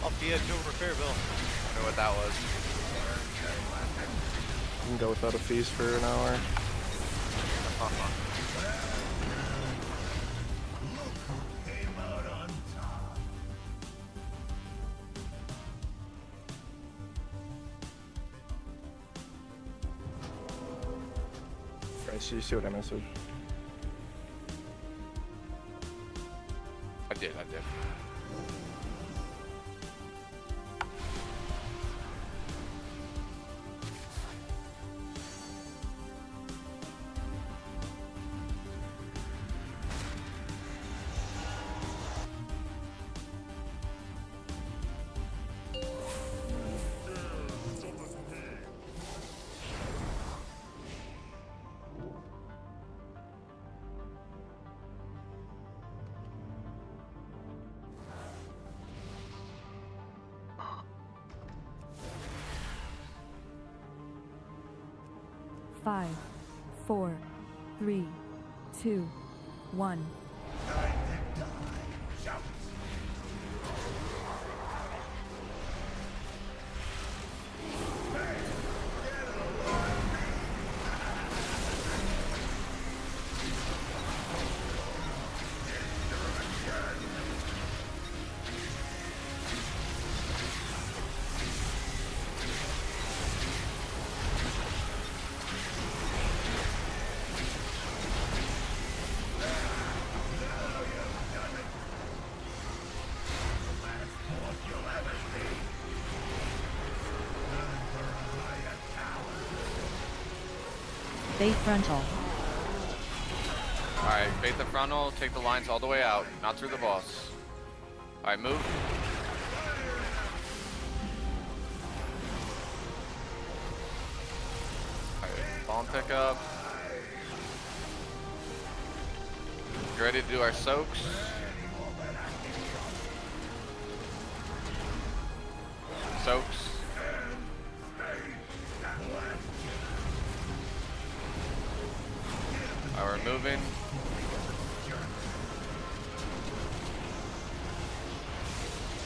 Off the edge of repair, Bill. I wonder what that was. You can go without a feast for an hour. Right, so you see what I messaged? I did. 5, 4, 3, 2, 1. Bait frontal. Alright, bait the frontal, take the lines all the way out, not through the boss. Alright, move. Alright, bomb pickup. Get ready to do our soaks. Soaks. Alright, we're moving.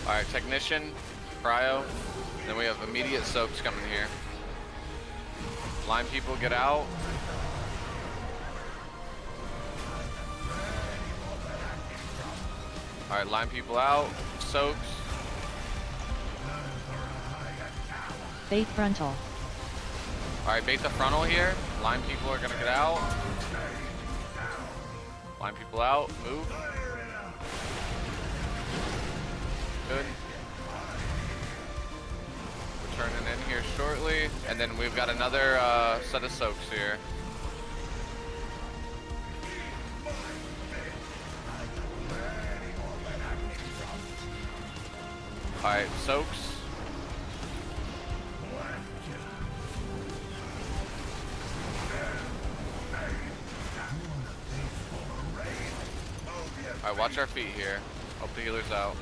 Alright, technician, cryo. Then we have immediate soaks coming here. Line people, get out. Alright, line people out. Soaks. Bait frontal. Alright, bait the frontal here. Line people are gonna get out. Line people out. Move. Good. We're turning in here shortly. And then we've got another set of soaks here. Alright, soaks. Alright, watch our feet here. Hope the healer's out.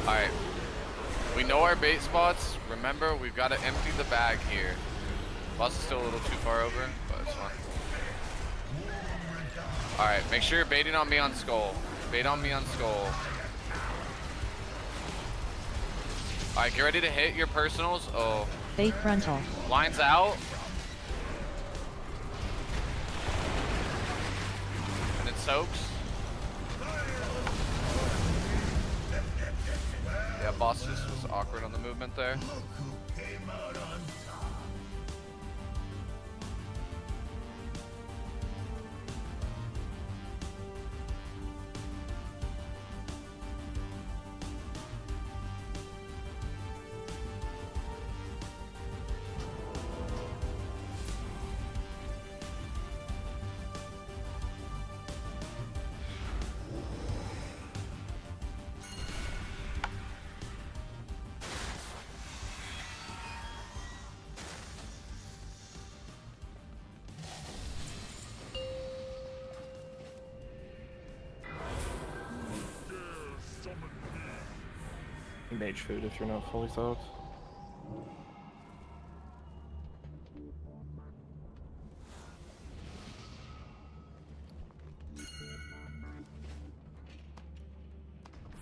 Alright. We know our bait spots. Remember, we've got to empty the bag here. Boss is still a little too far over, but it's fine. Alright, make sure you're baiting on me on skull. Bait on me on skull. Alright, get ready to hit your personals. Oh. Bait frontal. Lines out. soaks. Yeah, boss just was awkward on the movement there. Mage food if you're not fully soaked.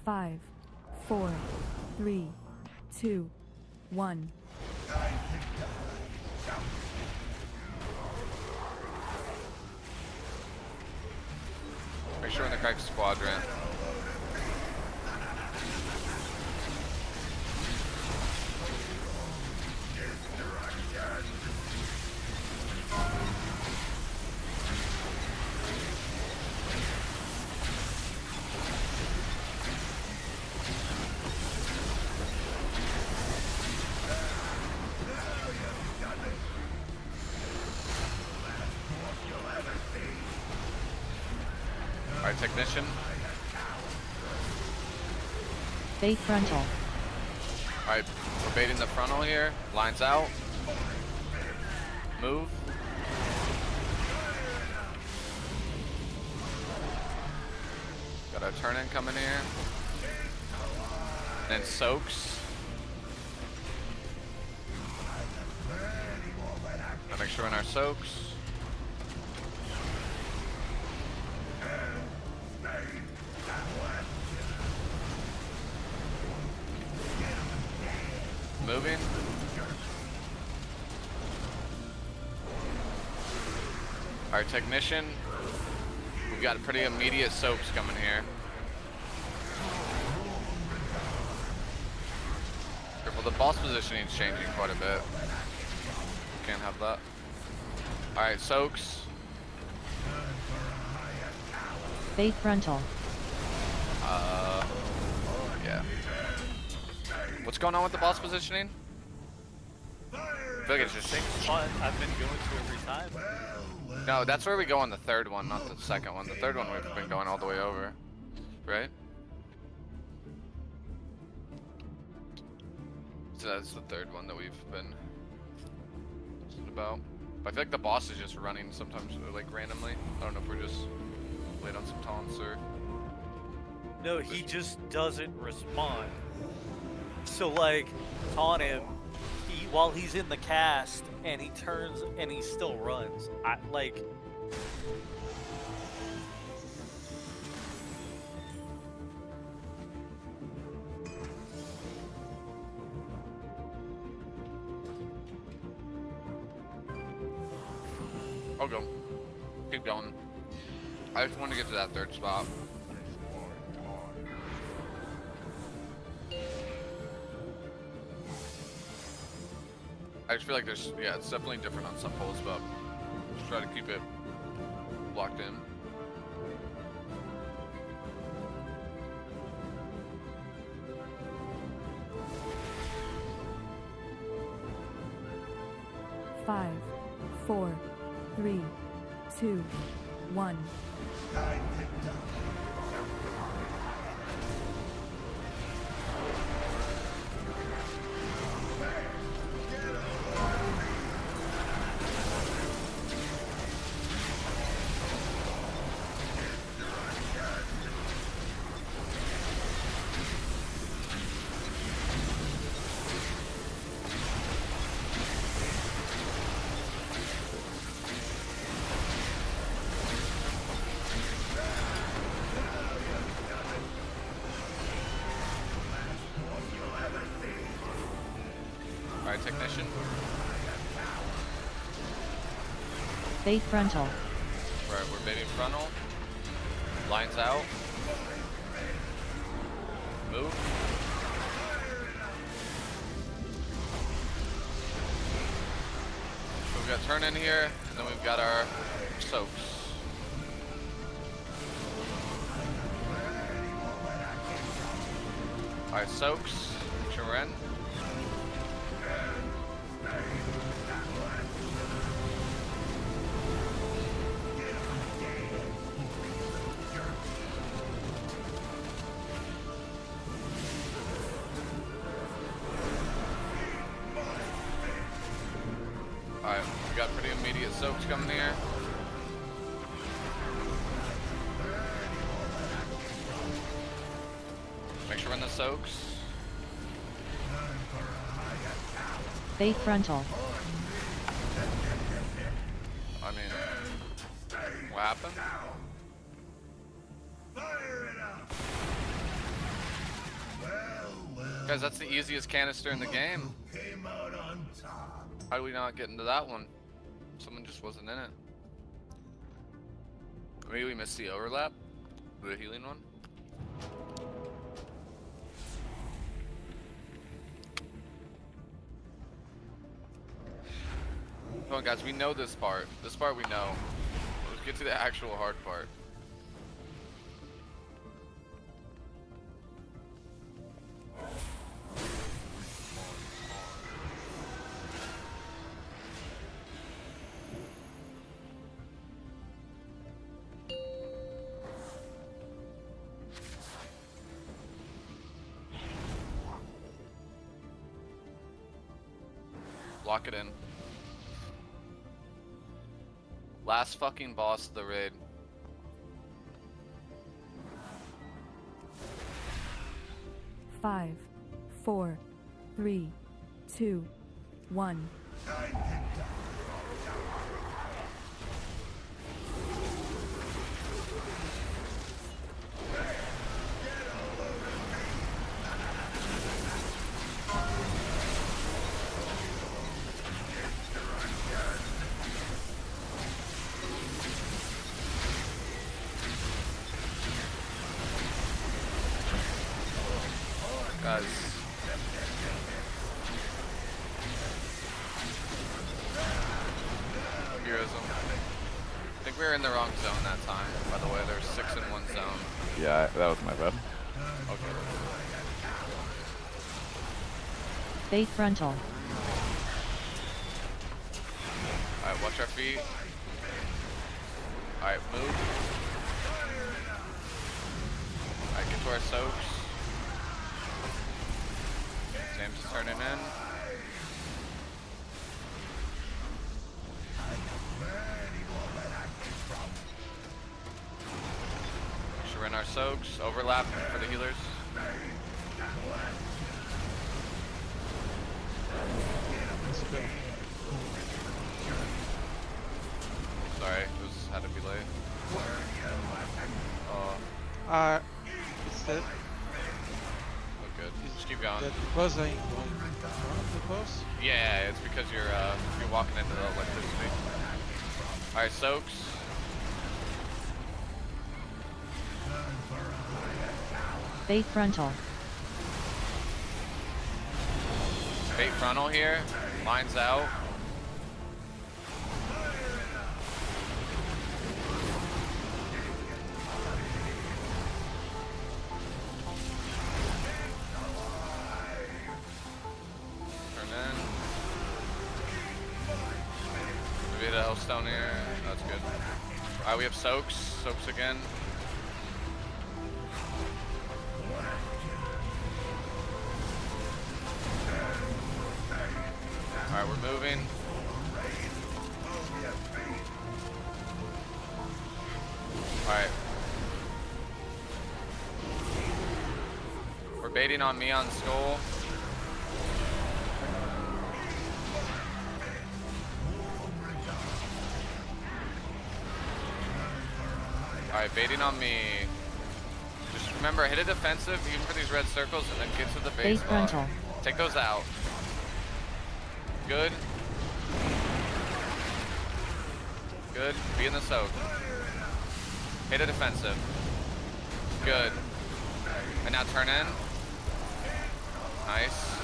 Five, 4, 3, 2, 1. Make sure in the correct quadrant. Alright, technician. Bait frontal. Alright, we're baiting the frontal here. Lines out. Move. Got our turn in coming here. Then soaks. Gotta make sure in our soaks. Moving. Our technician. We've got pretty immediate soaks coming here. Careful, the boss positioning is changing quite a bit. Can't have that. Alright, soaks. Bait frontal. Yeah. What's going on with the boss positioning? I feel like it's just fun. I've been going to every time. No, that's where we go on the third one, not the second one. The third one we've been going all the way over, right? So that's the third one that we've been about. But I feel like the boss is just running sometimes, like randomly. I don't know if we're just late on some taunts or. No, he just doesn't respond. So like, taunt him, while he's in the cast, and he turns and he still runs. Like. I'll go. Keep going. I just want to get to that third spot. I just feel like there's, yeah, it's definitely different on some pulls, but just try to keep it locked in. Five, 4, 3, 2, 1. Alright, technician. Bait frontal. Right, we're baiting frontal. Lines out. Move. So we've got turn in here, and then we've got our soaks. Alright, soaks. Chiren. Alright, we got pretty immediate soaks coming here. Make sure we're in the soaks. Faith frontal. I mean, what happened? Guys, that's the easiest canister in the game. How do we not get into that one? Someone just wasn't in it. Maybe we missed the overlap? The healing one? Come on guys, we know this part. This part we know. Let's get to the actual hard part. Lock it in. Last fucking boss of the raid. Five, 4, 3, 2, 1. Guys. Heroism. I think we were in the wrong zone that time, by the way. There's 6 in one zone. Yeah, that was my bad. Okay. Faith frontal. Alright, watch our feet. Alright, move. Alright, get to our soaks. James is turning in. Make sure we're in our soaks. Overlap for the healers. Let's go. Sorry, it was had to be late. It's that, Oh, good. Just keep going. that because I'm going in front of the boss? Yeah, it's because you're walking into the electricity. Alright, soaks. Faith frontal. Fate frontal here. Lines out. Turn in. We hit a Hellstone here. That's good. Alright, we have soaks. Soaks again. Alright, we're moving. Alright. We're baiting on me on Skull. Alright, baiting on me. Just remember, hit a defensive even for these red circles and then get to the base Faith bar. frontal. Take those out. Good. Good. Be in the soak. Hit a defensive. Good. And now turn in. Nice.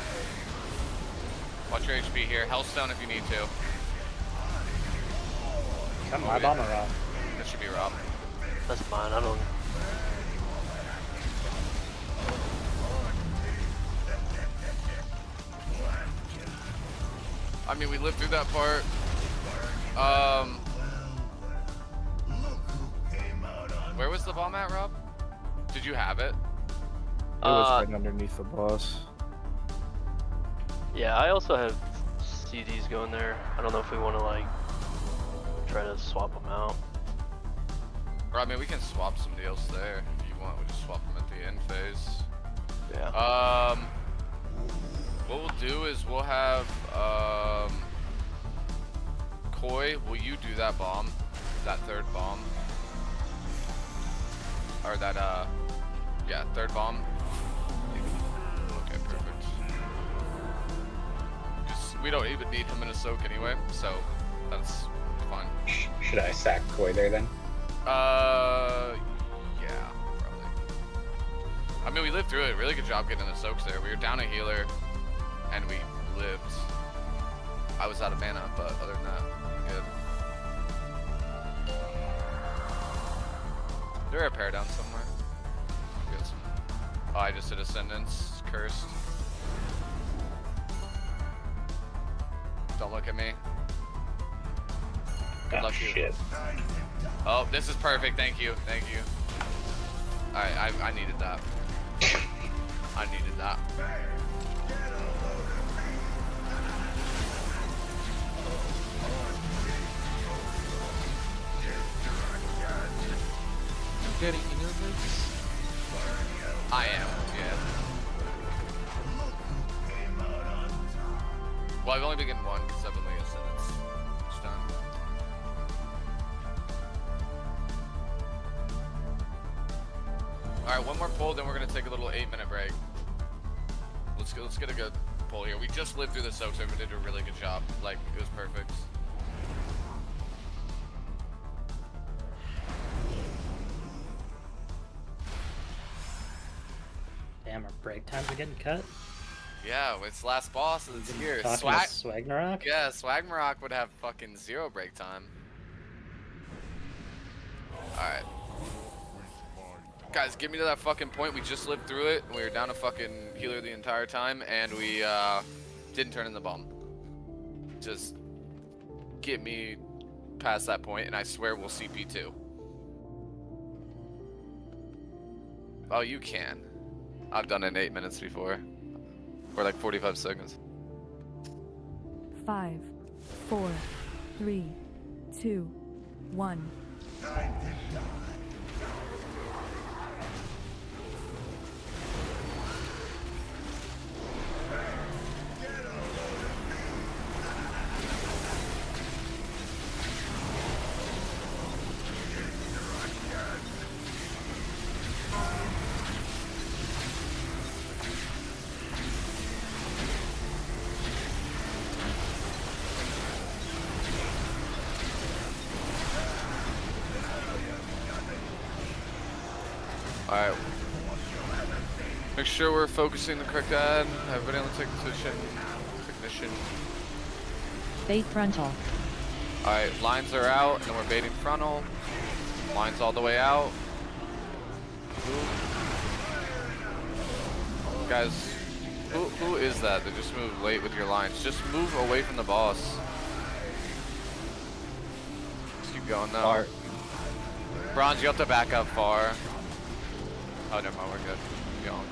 Watch your HP here. Hellstone if you need to. Come on, my bomb or Rob? That should be Rob. That's mine. I don't. I mean, we lived through that part. Where was the bomb at, Rob? Did you have it? It was right underneath the boss. Yeah, I also have CDs going there. I don't know if we want to like try to swap them out. Or I mean, we can swap some deals there if you want. We just swap them at the end phase. Yeah. What we'll do is we'll have Koi. Will you do that bomb? That third bomb? Or that yeah, third bomb. Okay, perfect. Just, we don't even need him in a soak anyway, so that's fine. Should I sack Koi there then? Yeah, probably. I mean, we lived through it. Really good job getting the soaks there. We were down a healer, and we lived. I was out of mana, but other than that, good. Is there a repair down somewhere? Good. Oh, I just did Ascendance. Cursed. Don't look at me. Good luck, you. Shit. Oh, this is perfect. Thank you. Thank you. Alright, I needed that. I needed that. Getting innermates? I am, yeah. Well, I've only been getting one because I've been like a sentence each time. Alright, one more pull, then we're gonna take a little 8-minute break. Let's get a good pull here. We just lived through the soak, so we did a really good job. Like, it was perfect. Damn, our break times are getting cut. Yeah, it's last boss and it's here. Swagmarok? Yeah, Swagmarok would have fucking 0 break time. Alright. Guys, get me to that fucking point. We just lived through it. We were down a fucking healer the entire time, and we didn't turn in the bomb. Just get me past that point, and I swear we'll CP2. Oh, you can. I've done it in 8 minutes before. Or like 45 seconds. 5, 4, 3, 2, 1. Alright. Make sure we're focusing the correct ad. Everybody on the technician. Bait frontal. Alright, lines are out, and then we're baiting frontal. Lines all the way out. Guys, who is that that just moved late with your lines? Just move away from the boss. Just keep going though. Bronze, you have to back up far. Oh, never mind, we're good. Keep going.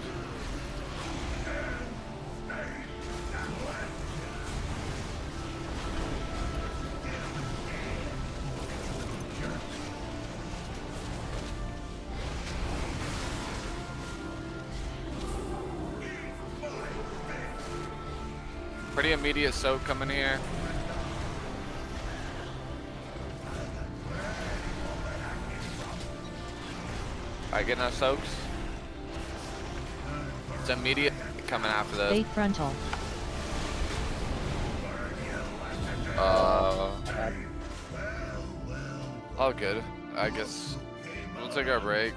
Pretty immediate soak coming here. Alright, getting our soaks. It's immediate coming after this. Bait frontal. All good. I guess we'll take our break.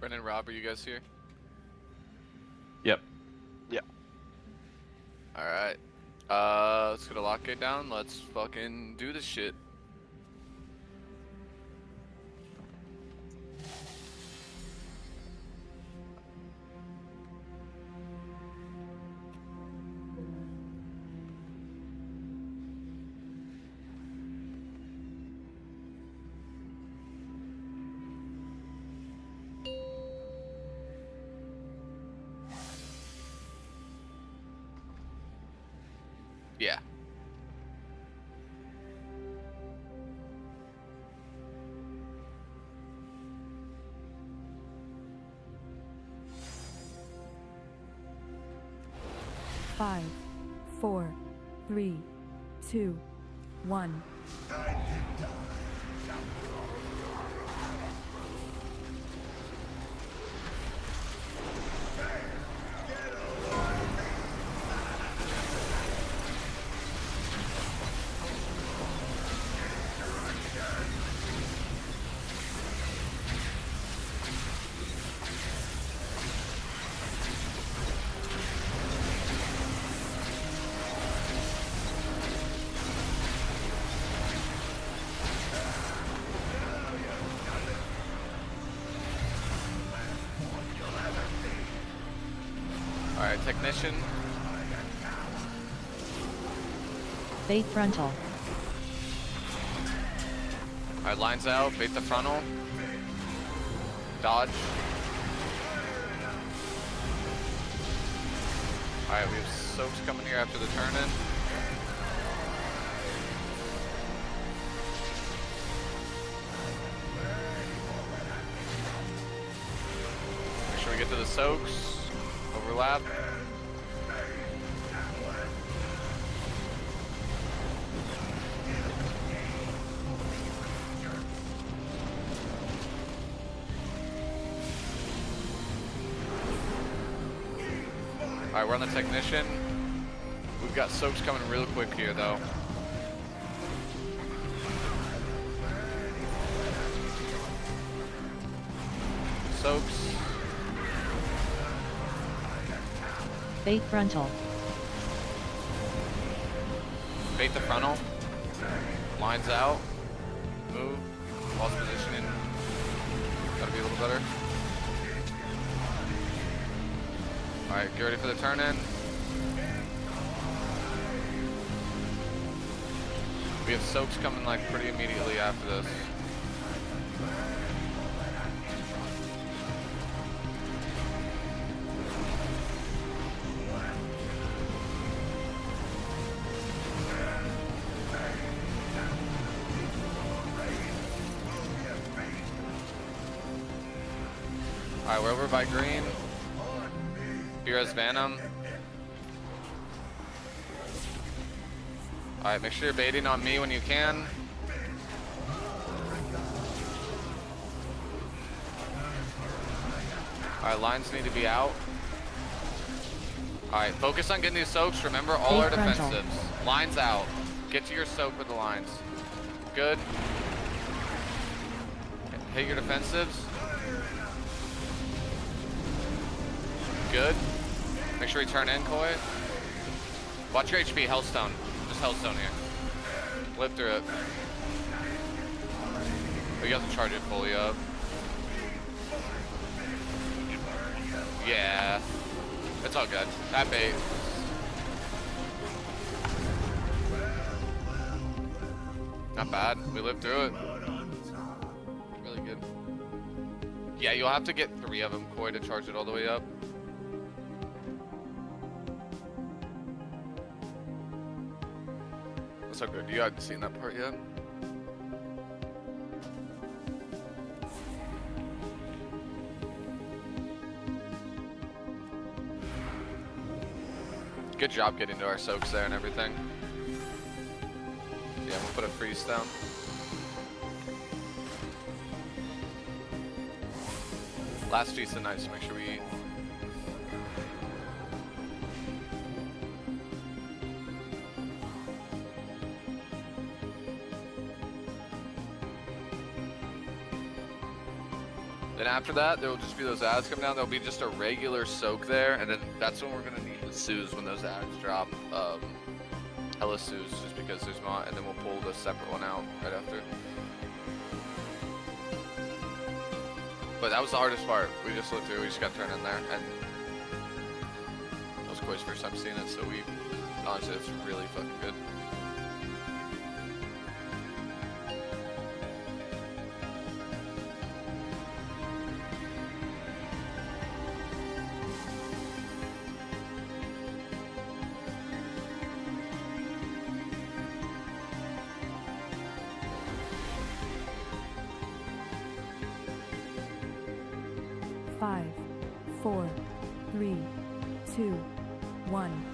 Brennan, Rob, are you guys here? Yep. Yeah. Alright. Let's get a lock gate down. Let's fucking do this shit. Yeah. Five, 4, 3, 2, 1. Alright, technician. Bait frontal. Alright, lines out, bait the frontal. Dodge. Alright, we have soaks coming here after the turn in. Make sure we get to the soaks. Overlap. Alright, we're on the technician. We've got soaks coming real quick here though. Soaks. Bait frontal. Bait the frontal. Lines out. Move. Lost positioning. Gotta be a little better. Alright, get ready for the turn in. We have soaks coming like pretty immediately after this. Alright, we're over by green. Here has Venom. Alright, make sure you're baiting on me when you can. Alright, lines need to be out. Alright, focus on getting these soaks. Remember, all our defensives. Lines out. Get to your soak with the lines. Good. Hit your defensives. Good. Make sure you turn in, Koi. Watch your HP, Hellstone. Just Hellstone here. Live through it. Oh, you have to charge it fully up. Yeah. It's all good. That bait. Not bad. We lived through it. Really good. Yeah, you'll have to get 3 of them, Koi, to charge it all the way up. That's so good. You hadn't seen that part yet? Good job getting to our soaks there and everything. Yeah, we'll put a freeze down. Last piece of night, so make sure we eat. Then after that, there will just be those ads come down. There'll be just a regular soak there, and then that's when we're gonna need the Sues when those ads drop. Hella Sues, just because there's not, and then we'll pull the separate one out right after. But that was the hardest part. We just looked through, we just got turned in there, and that was Koi's first time seeing it, so we honestly, it's really fucking good. Five, 4, 3, 2, 1.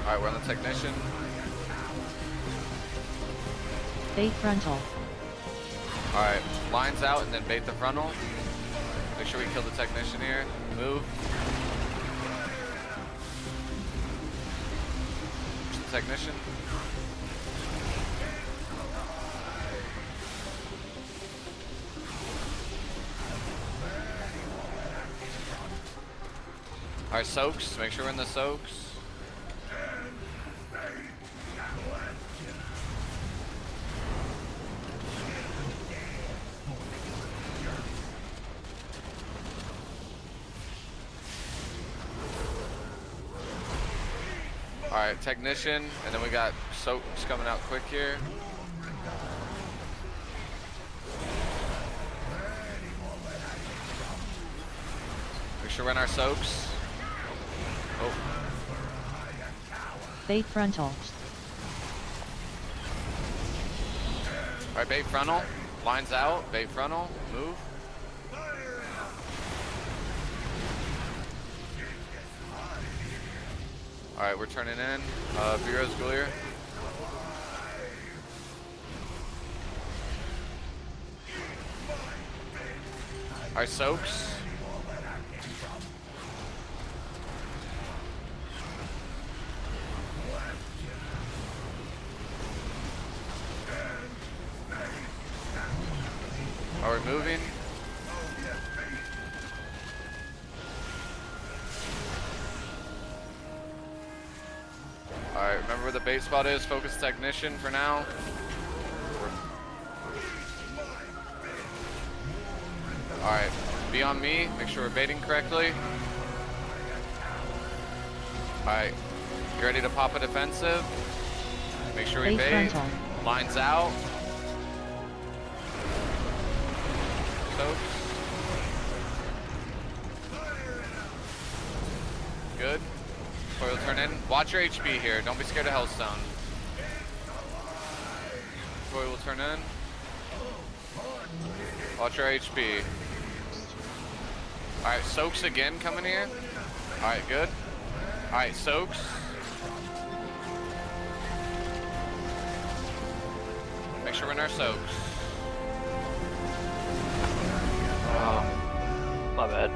Alright, we're on the technician. Bait frontal. Alright, lines out and then bait the frontal. Make sure we kill the technician here. Move. Technician. Alright, soaks. Make sure we're in the soaks. Alright, technician, and then we got soaks coming out quick here. Make sure we're in our soaks. Oh. Bait frontal. Alright, bait frontal. Lines out, bait frontal, move. Alright, we're turning in. Bureau's clear. Alright, soaks. Are we moving? Alright, remember where the bait spot is. Focus technician for now. Alright, be on me. Make sure we're baiting correctly. Alright, you ready to pop a defensive? Make sure we bait. Lines out. Soaks. Good. Coil turn in. Watch your HP here. Don't be scared of Hellstone. Coil will turn in. Watch your HP. Alright, soaks again coming here. Alright, good. Alright, soaks. Make sure we're in our soaks. Oh, my bad.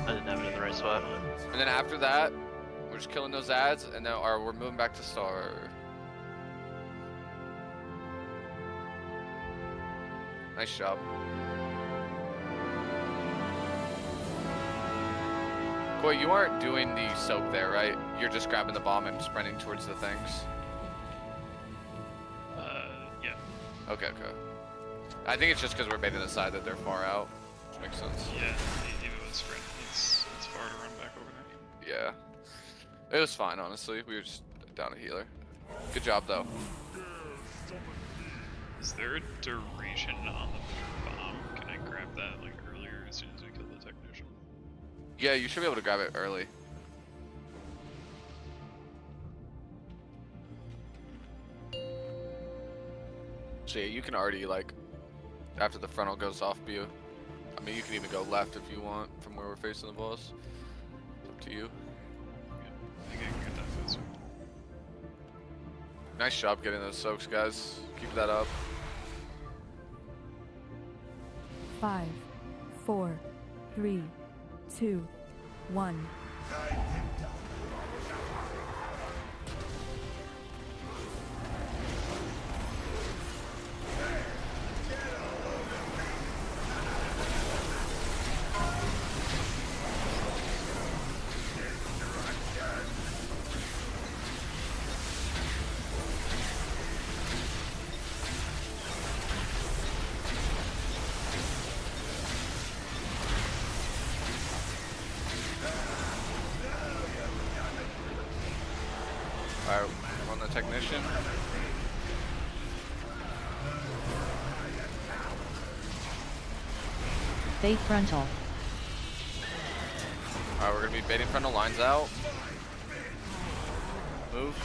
I didn't have it in the right spot. And then after that, we're just killing those ads, and then we're moving back to Star. Nice job. Koi, you aren't doing the soak there, right? You're just grabbing the bomb and sprinting towards the things. Yeah. Okay, okay. I think it's just because we're baiting the side that they're far out, which makes sense. Yeah, even with sprint, it's far to run back over there. Yeah. It was fine, honestly. We were just down a healer. Good job, though. Is there a duration on the bomb? Can I grab that like earlier as soon as we kill the technician? Yeah, you should be able to grab it early. actually, you can already, like, after the frontal goes off view. I mean, you can even go left if you want from where we're facing the boss. It's up to you. I think I can get that faster. Nice job getting those soaks, guys. Keep that up. 5, 4, 3, 2, 1. Alright, we're on the technician. Bait frontal. Alright, we're gonna be baiting frontal lines out. Move.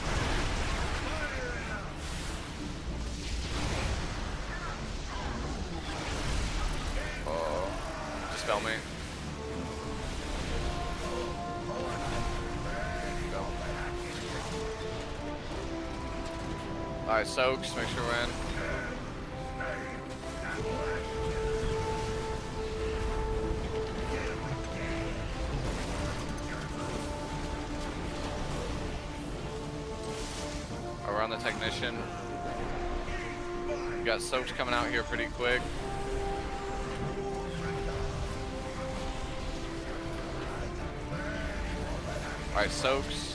Oh, dispel me. Go. Alright, soaks, make sure we're in. We're on the technician. We got soaks coming out here pretty quick. Alright, soaks.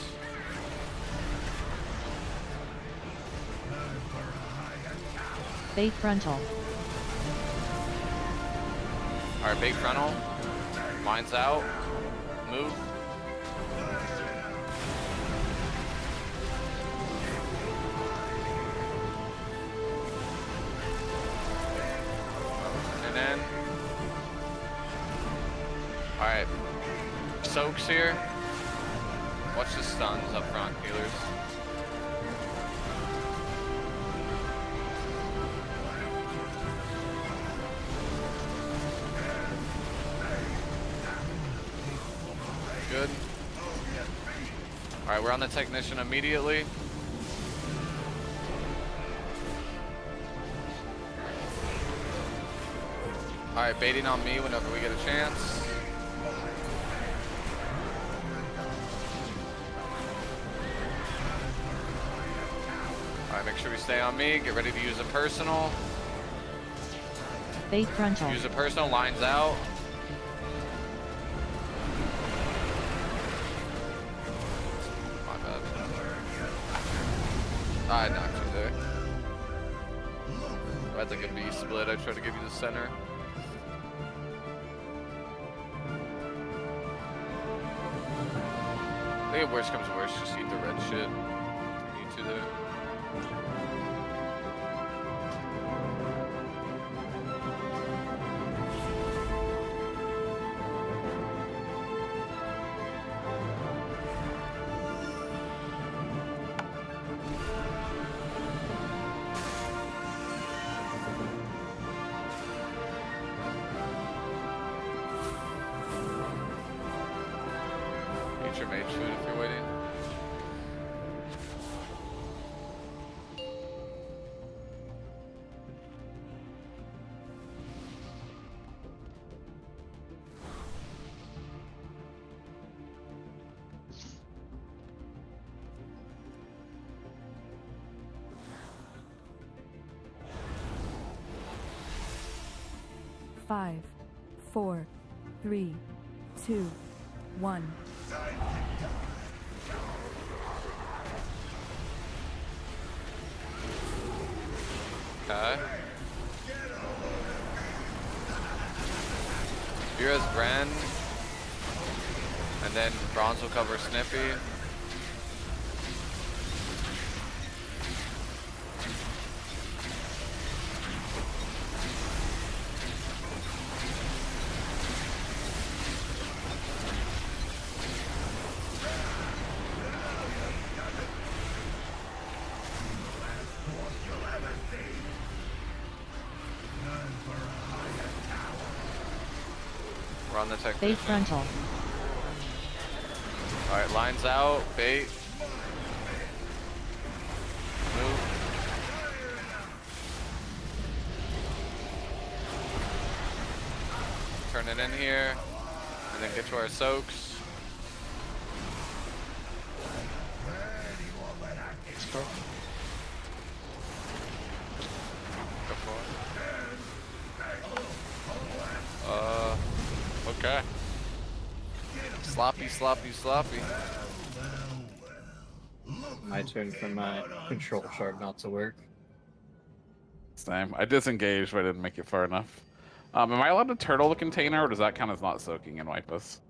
Bait frontal. Alright, bait frontal. Mine's out. Move. And then. Alright. Soaks here. Watch the stuns up front, healers. Good. Alright, we're on the technician immediately. Alright, baiting on me whenever we get a chance. Alright, make sure we stay on me. Get ready to use a personal. Bait frontal. Use a personal, lines out. My bad. I knocked you there. That's like a B split. I tried to give you the center. I think if worst comes to worst, just eat the red shit. If you need to there. Get your mage food if you're waiting. Five, 4, 3, 2, 1. Okay. Vera's Bren. And then Bronze will cover Snippy. Run the tech. Bait frontal. Alright, lines out, bait. Move. Turn it in here, and then get to our soaks. Stop. Go for it. Okay. Sloppy, sloppy, sloppy. My turn for my control shard not to work. Same. I disengaged, but I didn't make it far enough. Am I allowed to turtle the container, or does that count as not soaking and wipe us?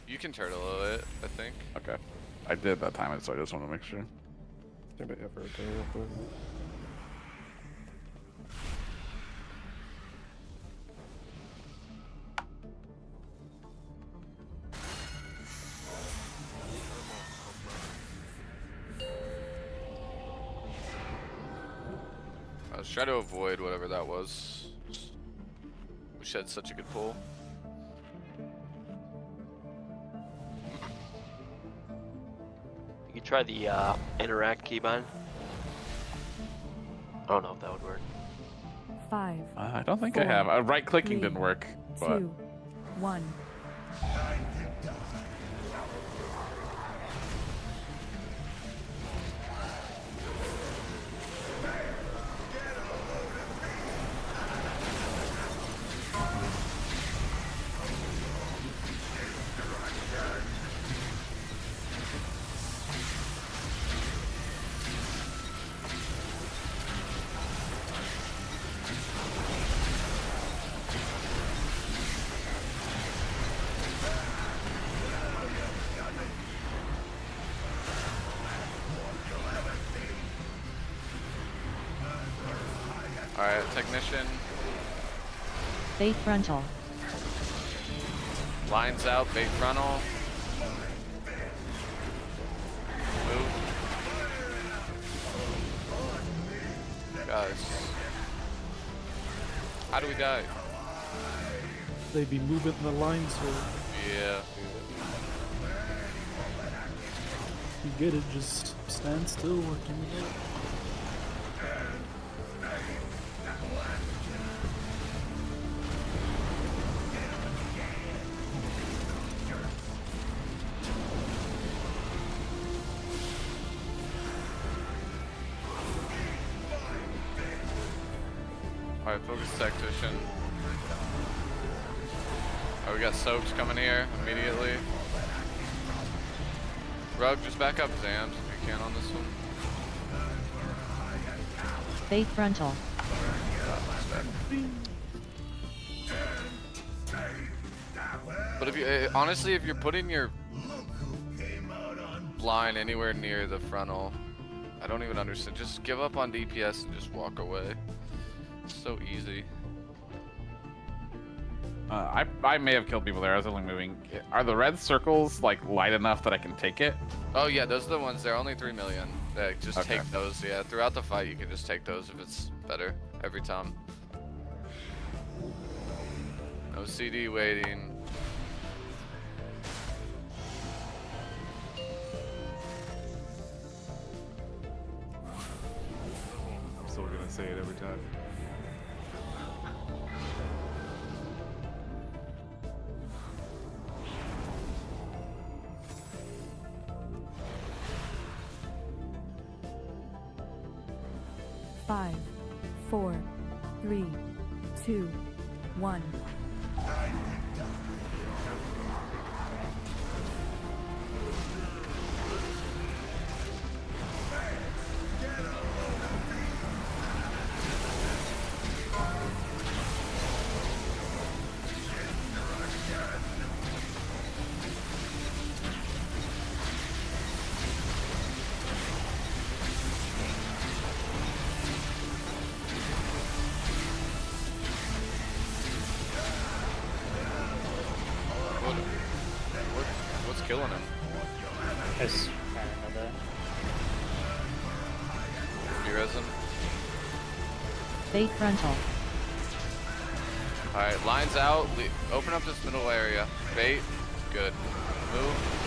You can turtle it, I think. Okay. I did that time, so I just want to make sure. I was trying to avoid whatever that was. We had such a good pull. You could try the interact keybind. I don't know if that would work. 5. I don't think 4, I have. Right clicking 3, didn't work. But 2, 1. Alright, technician. Bait frontal. Lines out, bait frontal. Move. Guys. How do we die? They be moving the lines, so Yeah. you get it, just stand still working it out. Alright, focus tactician. Oh, we got soaks coming here immediately. Rug, just back up Zams if you can on this one. Bait frontal. But if you honestly, if you're putting your line anywhere near the frontal, I don't even understand. Just give up on DPS and just walk away. It's so easy. I may have killed people there. I was only moving. Are the red circles like light enough that I can take it? Oh yeah, those are the ones. They're only 3 million. Yeah, just Okay. take those. Yeah, throughout the fight, you can just take those if it's better every time. No CD waiting. I'm still gonna say it every time. Five, 4, 3, 2, 1. What's killing him? It's, I don't know that. You res him? Bait frontal. Alright, lines out. Open up this middle area. Bait. Good. Move.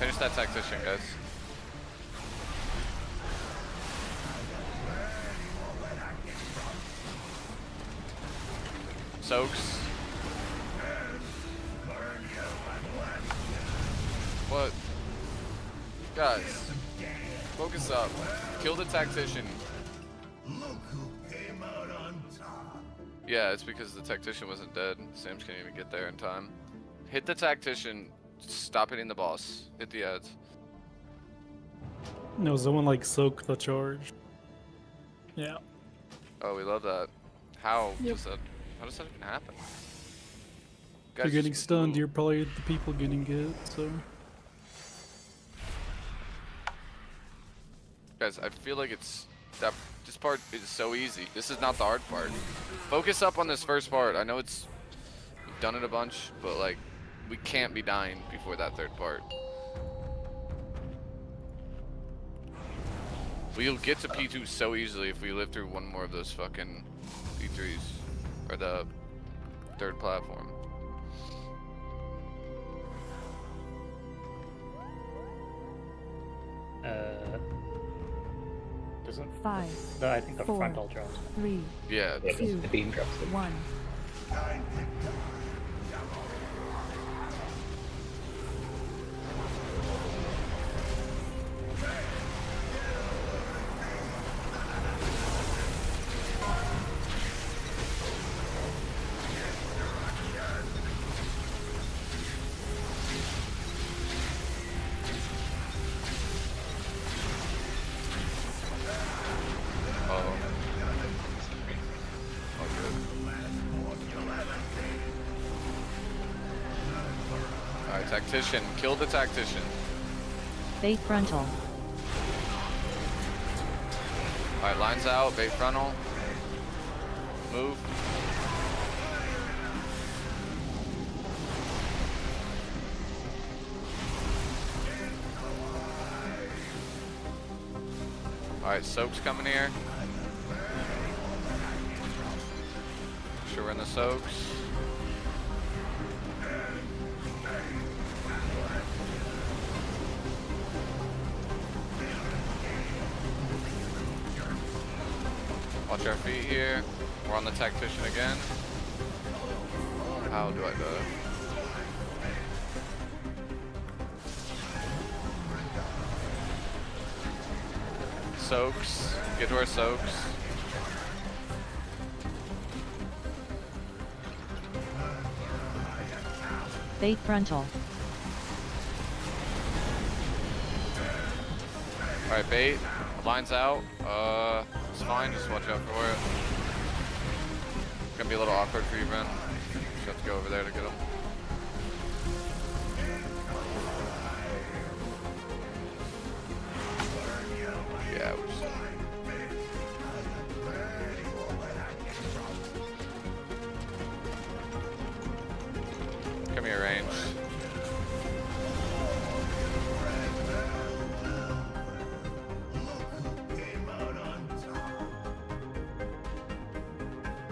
Finish that tactician, guys. Soaks. What? Guys, focus up. Kill the tactician. Yeah, it's because the tactician wasn't dead. Sam's can't even get there in time. Hit the tactician. Stop hitting the boss. Hit the ads. No, someone like soak the charge. Yeah. Oh, we love that. How Yep. does that? How does that even happen? If you're getting stunned, you're probably the people getting hit, so. Guys, I feel like it's that this part is so easy. This is not the hard part. Focus up on this first part. I know it's we've done it a bunch, but like we can't be dying before that third part. We'll get to P2 so easily if we live through one more of those fucking P3s or the third platform. Doesn't 5. No, I think the 4, frontal drops. 3. Yeah, Yeah, 2, the beam drops. 1. Alright, tactician. Kill the tactician. Bait frontal. Alright, lines out. Bait frontal. Move. Alright, soak's coming here. Sure, we're in the soaks. Watch our feet here. We're on the tactician again. How do I go? Soaks. Get to our soaks. Bait frontal. Alright, bait. Lines out. It's fine, just watch out for it. It's gonna be a little awkward for you, Ben. Just have to go over there to get him. Yeah, we're just... Come here, range.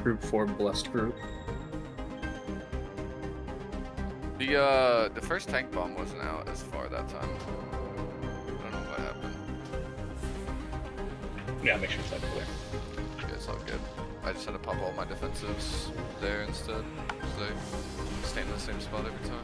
Group 4 blessed group. The first tank bomb wasn't out as far that time. I don't know what happened. Yeah, make sure it's like clear. Yeah, it's all good. I just had to pop all my defensives there instead, so they stay in the same spot every time.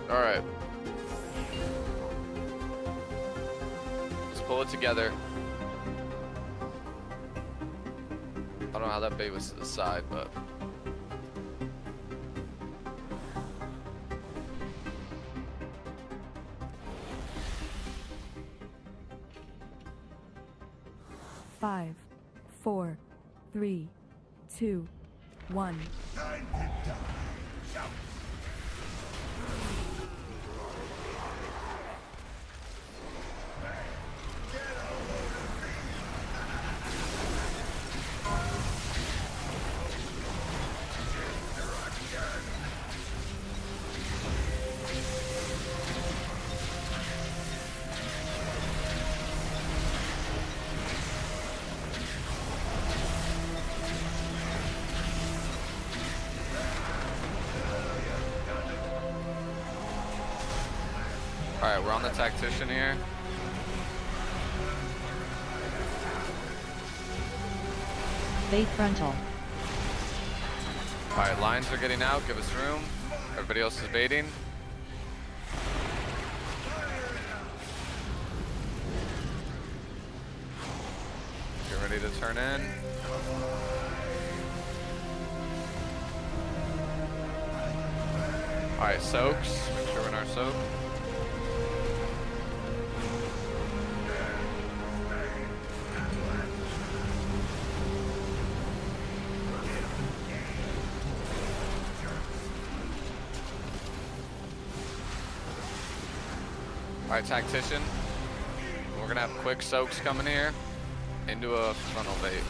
Alright. Let's pull it together. I don't know how that bait was to the side, but... Five, 4, 3, 2, 1. Alright, we're on the tactician here. Bait frontal. Alright, lines are getting out, give us room. Everybody else is baiting. Get ready to turn in. Alright, soaks. Make sure we're in our soak. Alright, tactician. We're gonna have quick soaks coming here into a frontal bait.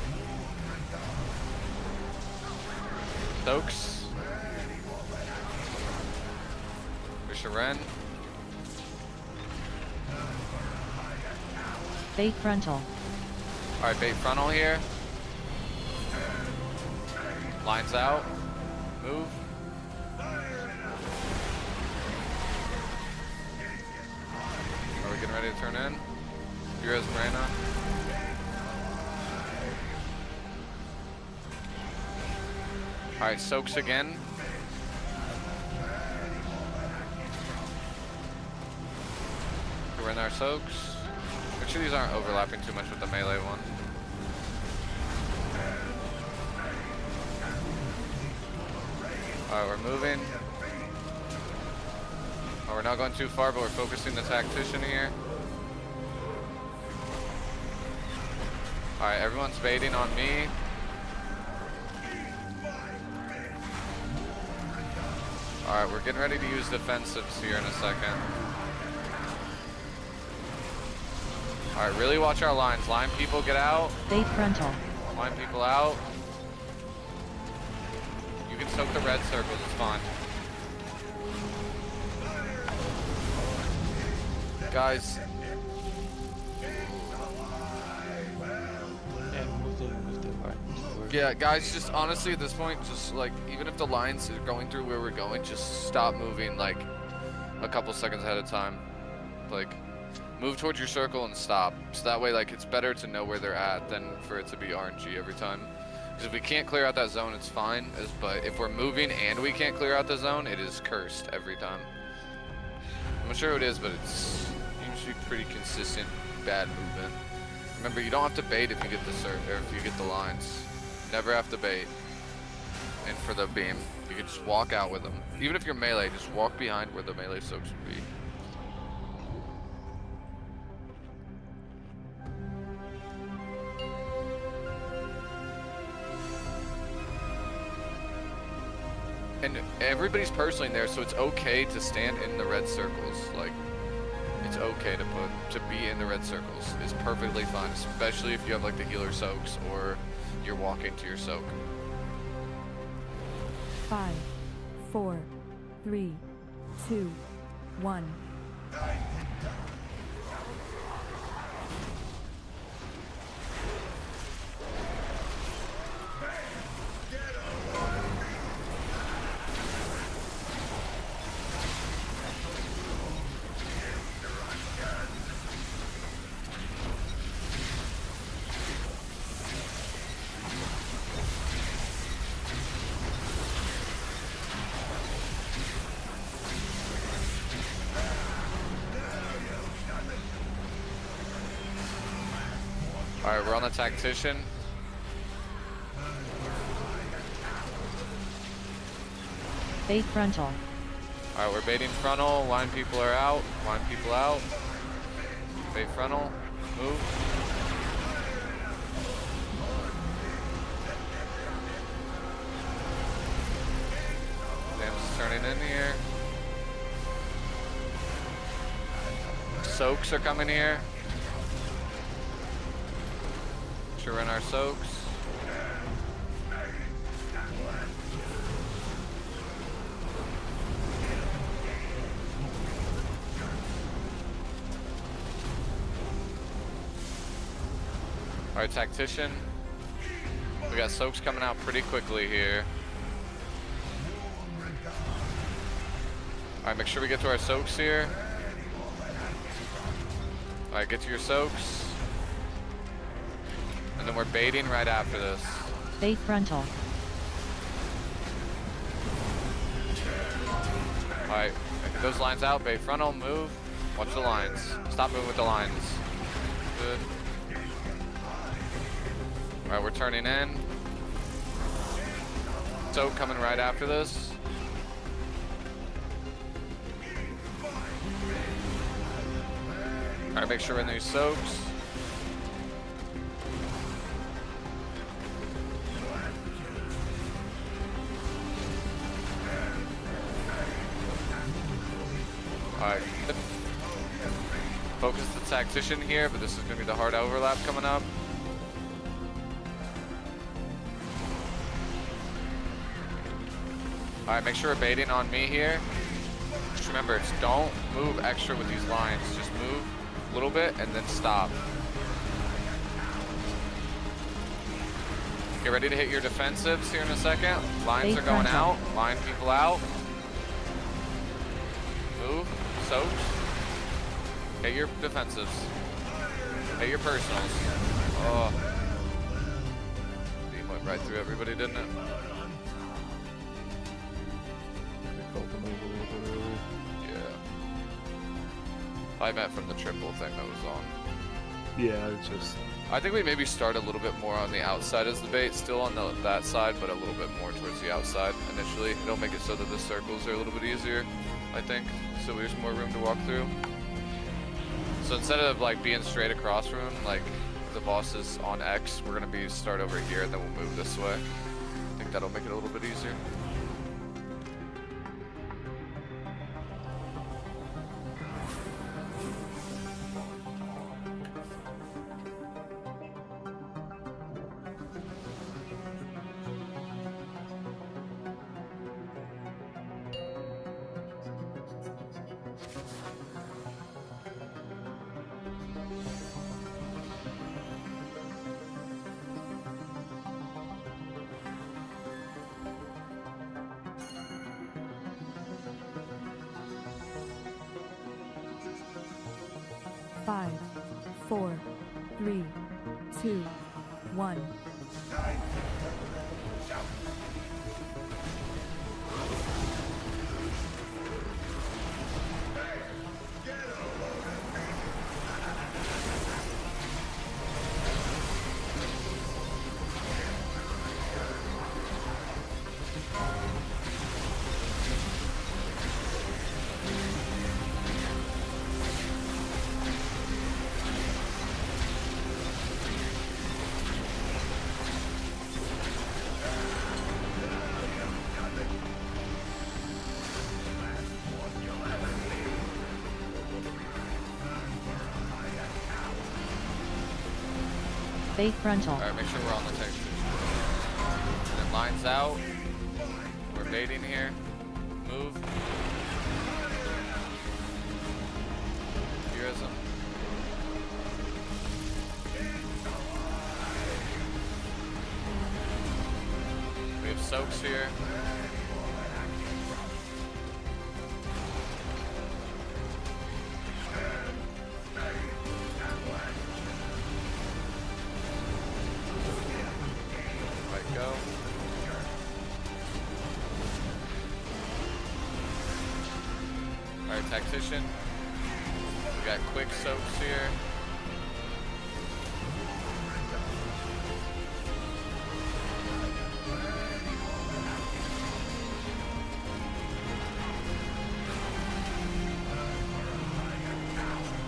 Soaks. Ren. Bait frontal. Alright, bait frontal here. Lines out. Move. Are we getting ready to turn in? Heroes Marina. Alright, soaks again. We're in our soaks. Make sure these aren't overlapping too much with the melee one. Alright, we're moving. Oh, we're not going too far, but we're focusing the tactician here. Alright, everyone's baiting on me. Alright, we're getting ready to use defensives here in a second. Alright, really watch our lines. Line people, get out. Bait frontal. Line people out. You can soak the red circles, it's fine. Guys. Yeah, move the line. Yeah, guys, just honestly at this point, just like, even if the lines are going through where we're going, just stop moving like a couple seconds ahead of time. Like, move towards your circle and stop. So that way, like, it's better to know where they're at than for it to be RNG every time. Because if we can't clear out that zone, it's fine. But if we're moving and we can't clear out the zone, it is cursed every time. I'm not sure who it is, but it's usually pretty consistent bad movement. Remember, you don't have to bait if you get the or if you get the lines. Never have to bait. And for the beam, you can just walk out with them. Even if you're melee, just walk behind where the melee soaks would be. And everybody's personally in there, so it's okay to stand in the red circles. Like, it's okay to be in the red circles. It's perfectly fine, especially if you have like the healer soaks or you're walking to your soak. 5, 4, 3, 2, 1. Alright, we're on the tactician. Bait frontal. Alright, we're baiting frontal. Line people are out. Line people out. Bait frontal. Move. Dam's turning in here. Soaks are coming here. We're in our soaks. Alright, tactician. We got soaks coming out pretty quickly here. Alright, make sure we get to our soaks here. Alright, get to your soaks. And then we're baiting right after this. Bait frontal. Alright, get those lines out. Bait frontal, move. Watch the lines. Stop moving with the lines. Good. Alright, we're turning in. Soak coming right after this. Alright, make sure we're in these soaks. Alright, good. Focus the tactician here, but this is going to be the hard overlap coming up. Alright, make sure we're baiting on me here. Just remember, don't move extra with these lines. Just move a little bit and then stop. Get ready to hit your defensives here in a second. Lines are going out. Line people out. Move. Soaks. Hit your defensives. Hit your personals. Oh. Beam went right through everybody, didn't it? Yeah. I meant from the triple thing that was on. Yeah, it's just... I think we maybe start a little bit more on the outside as the bait, still on that side, but a little bit more towards the outside initially. It'll make it so that the circles are a little bit easier, I think, so there's more room to walk through. So instead of like being straight across from him, like the boss is on X, we're gonna be start over here and then we'll move this way. I think that'll make it a little bit easier. Five, 4, 3, 2, 1. Bait frontal. Alright, make sure we're on the texture. And then lines out. We're baiting here. Move. Heroism. We have soaks here. Go. Alright, tactician. We got quick soaks here.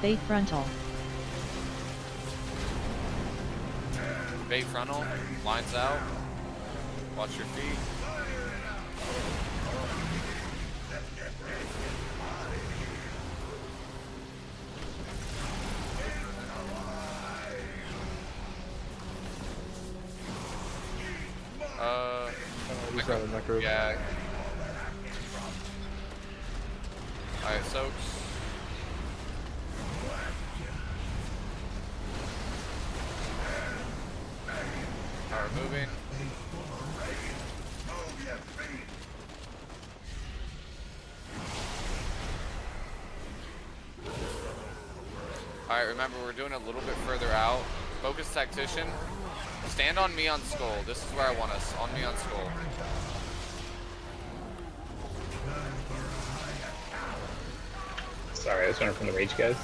Bait frontal. Bait frontal. Lines out. Watch your feet. Yeah. Alright, soaks. Alright, moving. Alright, remember we're doing a little bit further out. Focus Tactician. Stand on me on Skull. This is where I want us. On me on Skull. Sorry, I was running from the rage guys.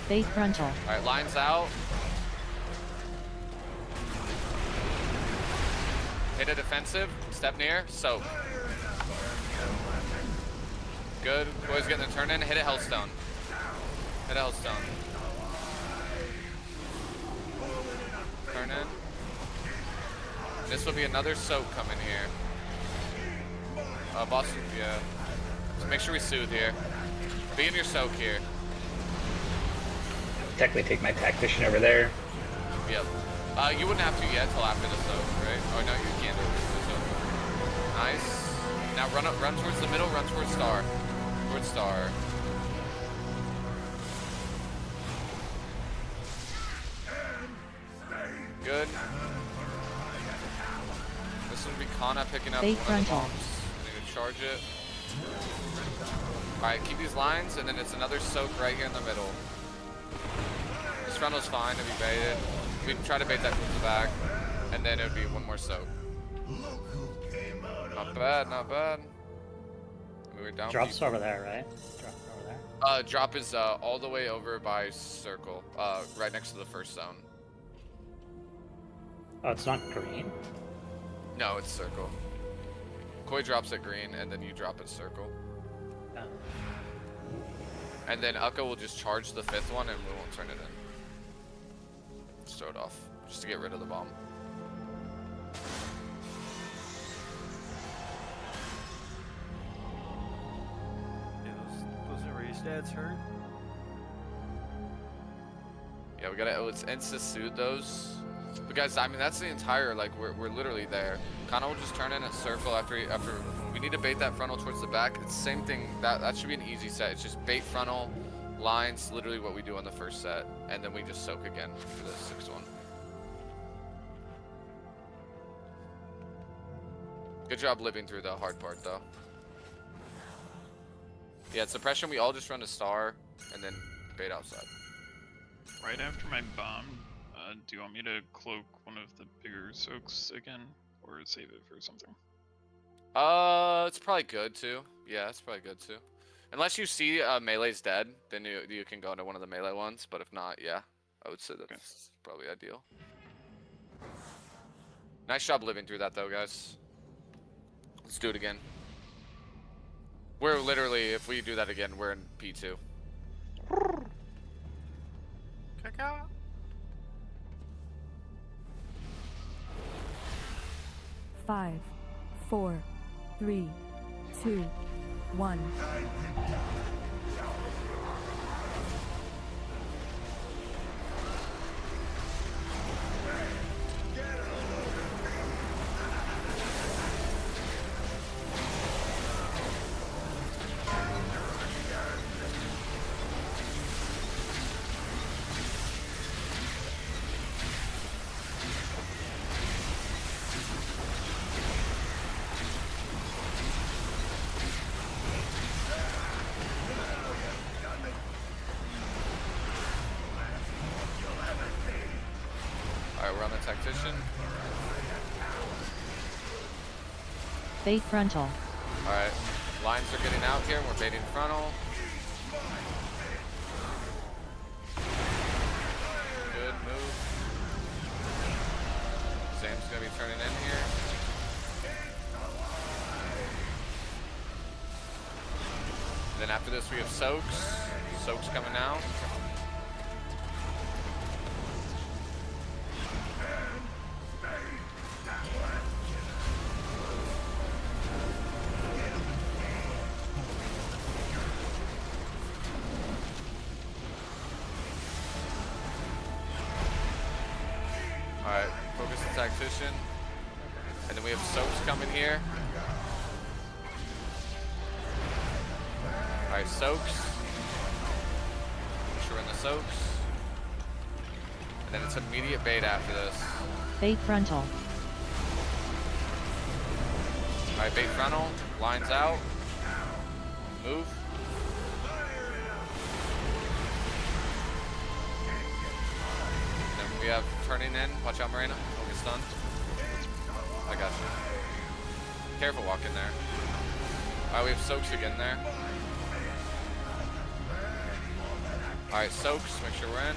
Bait frontal. Alright, lines out. Hit a defensive. Step near. Soak. Good. Boys getting the turn in. Hit a Hellstone. Hit a Hellstone. Turn in. This will be another soak coming here. Boss, yeah. So make sure we soothe here. Be in your soak here. Technically take my tactician over there. Yep. You wouldn't have to yet till after the soak, right? Oh no, you can't do it. Nice. Now run towards the middle, run towards star. Towards star. Good. This will be Kana picking up one of the bombs. I need to charge it. Alright, keep these lines, and then it's another soak right here in the middle. This frontal's fine to be baited. We can try to bait that towards the back, and then it would be one more soak. Not bad, not bad. We were down. Drop's over there, right? Drop over there. Drop is all the way over by circle, right next to the first zone. Oh, it's not green? No, it's circle. Koi drops at green, and then you drop at circle. Oh. And then Ukka will just charge the fifth one, and we won't turn it in. Just throw it off, just to get rid of the bomb. Yeah, those erase stats hurt. Yeah, we gotta, let's insta-soothe those. Because, I mean, that's the entire, like, we're literally there. Kana will just turn in a circle after we need to bait that frontal towards the back. It's the same thing, that should be an easy set. It's just bait frontal, lines, literally what we do on the first set. And then we just soak again for the sixth one. Good job living through the hard part, though. Yeah, suppression, we all just run a star, and then bait outside. Right after my bomb, do you want me to cloak one of the bigger soaks again, or save it for something? It's probably good too. Yeah, it's probably good too. Unless you see melee's dead, then you can go into one of the melee ones. But if not, yeah, I would say that's probably ideal. Nice job living through that though, guys. Let's do it again. We're literally, if we do that again, we're in P2. Caca. 5, 4, 3, 2, 1. Tactician. Bait frontal. Alright, lines are getting out here, we're baiting frontal. Good move. Sam's gonna be turning in here. Then after this we have soaks. Soaks coming out. Alright, focus the tactician. And then we have soaks coming here. Alright, soaks. Make sure we're in the soaks. And then it's immediate bait after this. Bait frontal. Alright, bait frontal. Lines out. Move. have turning in. Watch out, Marina. Don't get stunned. I got you. Careful walking there. Alright, we have soaks again there. Alright, soaks. Make sure we're in.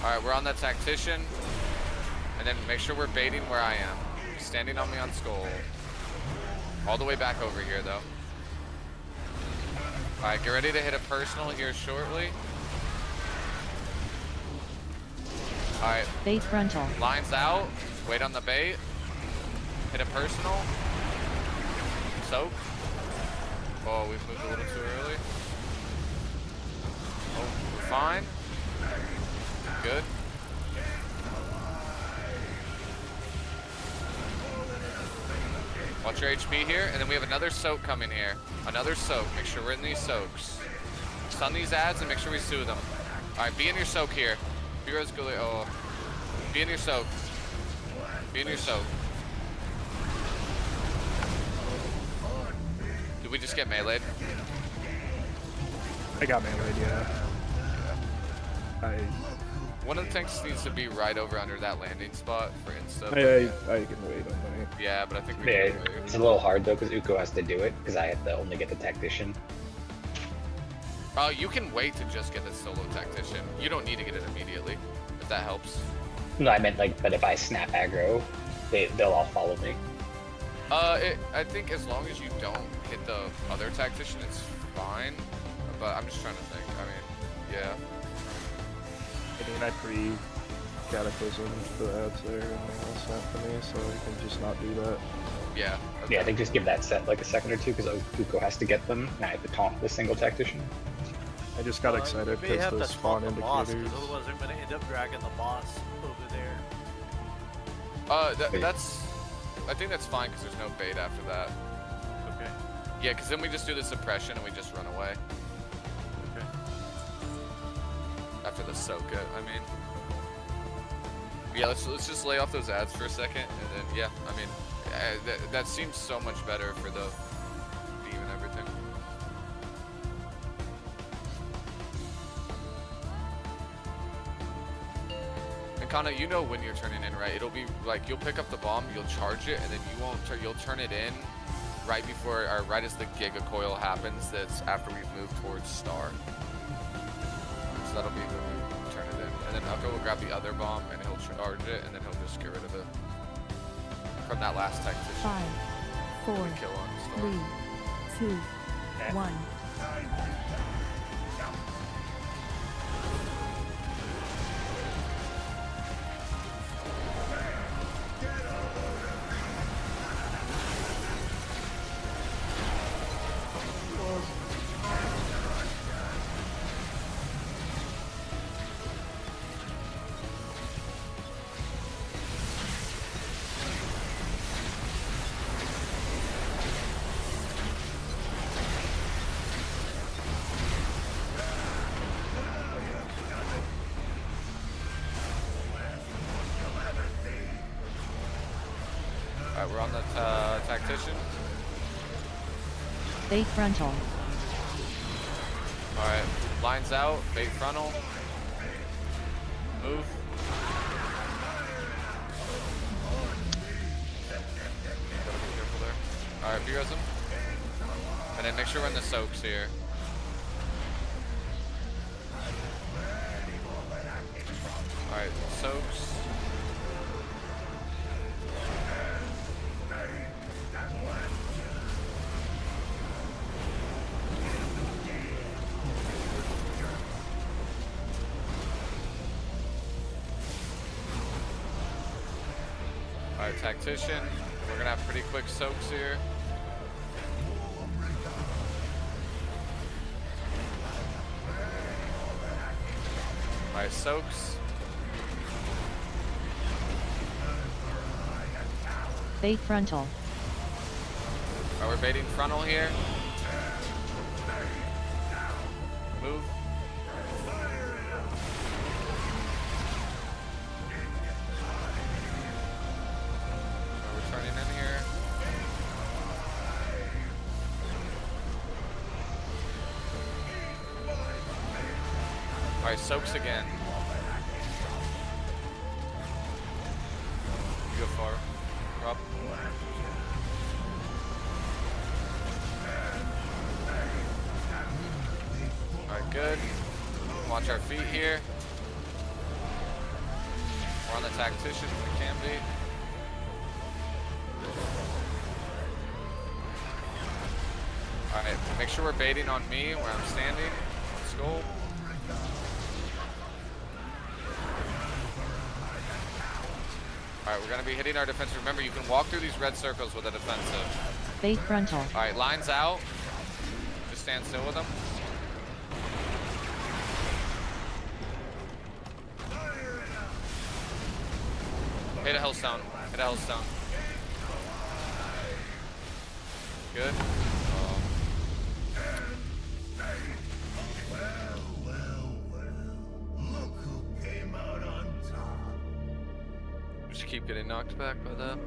Alright, we're on the tactician. And then make sure we're baiting where I am. Standing on me on skull. All the way back over here though. Alright, get ready to hit a personal here shortly. Alright. Bait frontal. Lines out. Wait on the bait. Hit a personal. Soak. Oh, we've moved a little too early. Oh, we're fine. Good. Watch your HP here, and then we have another soak coming here. Another soak. Make sure we're in these soaks. Stun these ads and make sure we sue them. Alright, be in your soak here. Heroes go. Oh. Be in your soak. Be in your soak. Did we just get meleeed? I got meleeed, yeah. One of the tanks needs to be right over under that landing spot for insta. I can wait on that. Yeah, but I think we Yeah, can wait. it's a little hard though because Uko has to do it because I have to only get the tactician. Oh, you can wait to just get the solo tactician. You don't need to get it immediately, if that helps. No, I meant like, but if I snap aggro, they'll all follow me. I think as long as you don't hit the other tactician, it's fine. But I'm just trying to think. I mean, yeah. I mean, I pre-cataclysm the ads there and they all snap for me, so you can just not do that. Yeah. Okay. Yeah, I think just give that set like a second or two because Uko has to get them, and I have to taunt the single tactician. I just got excited You may because have the to spawn taunt the boss, indicators. 'cause otherwise I'm gonna end up dragging the boss over there. I think that's fine because there's no bait after that. Okay. Yeah, because then we just do the suppression and we just run away. Okay. After the soak it, I mean. Yeah, let's just lay off those ads for a second, and then yeah, I mean, that seems so much better for the beam and everything. And Kana, you know when you're turning in, right? It'll be like you'll pick up the bomb, you'll charge it, and then you won't. You'll turn it in right before, or right as the Giga Coil happens. That's after we've moved towards Star. So that'll be when we turn it in, and then Uko will grab the other bomb and he'll charge it, and then he'll just get rid of it from that last tactician. 5, 4, Kill on Star. 3, 2, 1. Alright, we're on the tactician. Bait frontal. Alright, lines out, bait frontal. Move. Gotta be careful there. Alright, Burism. And then make sure we're in the soaks here. Alright, soaks. Alright, tactician. We're gonna have pretty quick soaks here. Alright, soaks. Bait frontal. Alright, we're baiting frontal here. Move. Alright, soaks again. You go far. Rob. Alright, good. Watch our feet here. We're on the tactician when we can be. Alright, make sure we're baiting on me where I'm standing. Let's go. Alright, we're gonna be hitting our defense. Remember, you can walk through these red circles with a defensive. Bait frontal. Alright, lines out. Just stand still with them. Hit a hellstone. Hit a hellstone. Good. Just keep getting knocked back by that.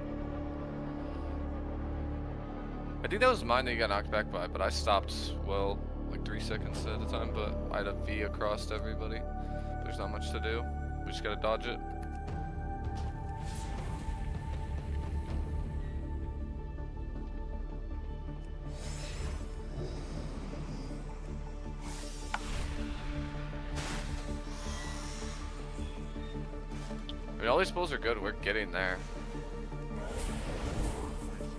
I think that was mine that you got knocked back by, but I stopped, well, like 3 seconds at a time, but I had a V across everybody. There's not much to do. We just gotta dodge it. I mean, all these pulls are good. We're getting there.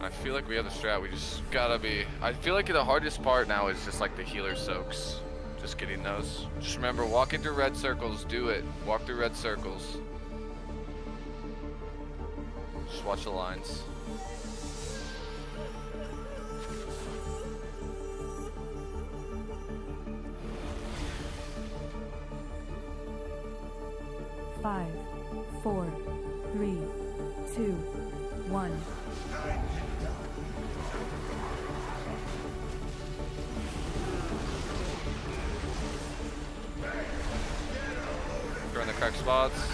I feel like we have the strat. We just gotta be. I feel like the hardest part now is just like the healer soaks. Just getting those. Just remember, walking through red circles. Do it. Walk through red circles. Just watch the lines. Five, 4, 3, 2, 1. We're in the correct spots.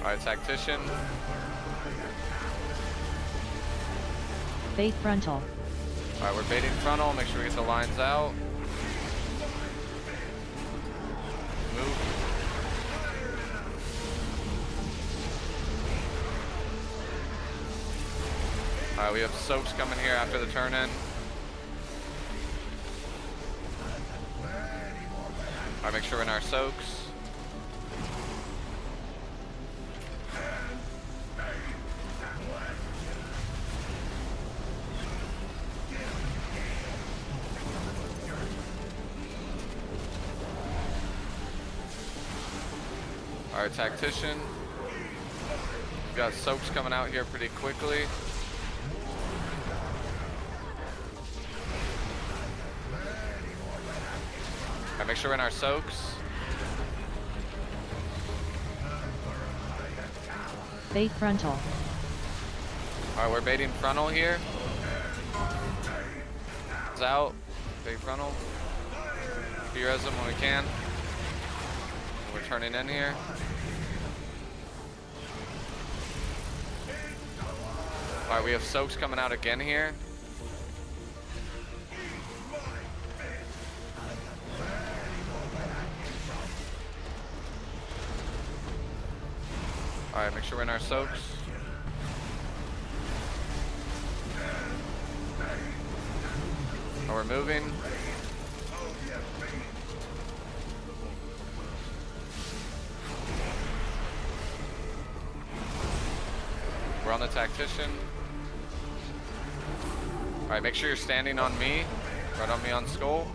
Alright, tactician. Bait frontal. Alright, we're baiting frontal. Make sure we get the lines out. Move. Alright, we have soaks coming here after the turn in. Alright, make sure we're in our soaks. Our tactician. We've got soaks coming out here pretty quickly. Alright, make sure we're in our soaks. Bait frontal. Alright, we're baiting frontal here. It's out. Bait frontal. Res them when we can. We're turning in here. Alright, we have soaks coming out again here. Alright, make sure we're in our soaks. Oh, we're moving. We're on the tactician. Alright, make sure you're standing on me. Right on me on skull.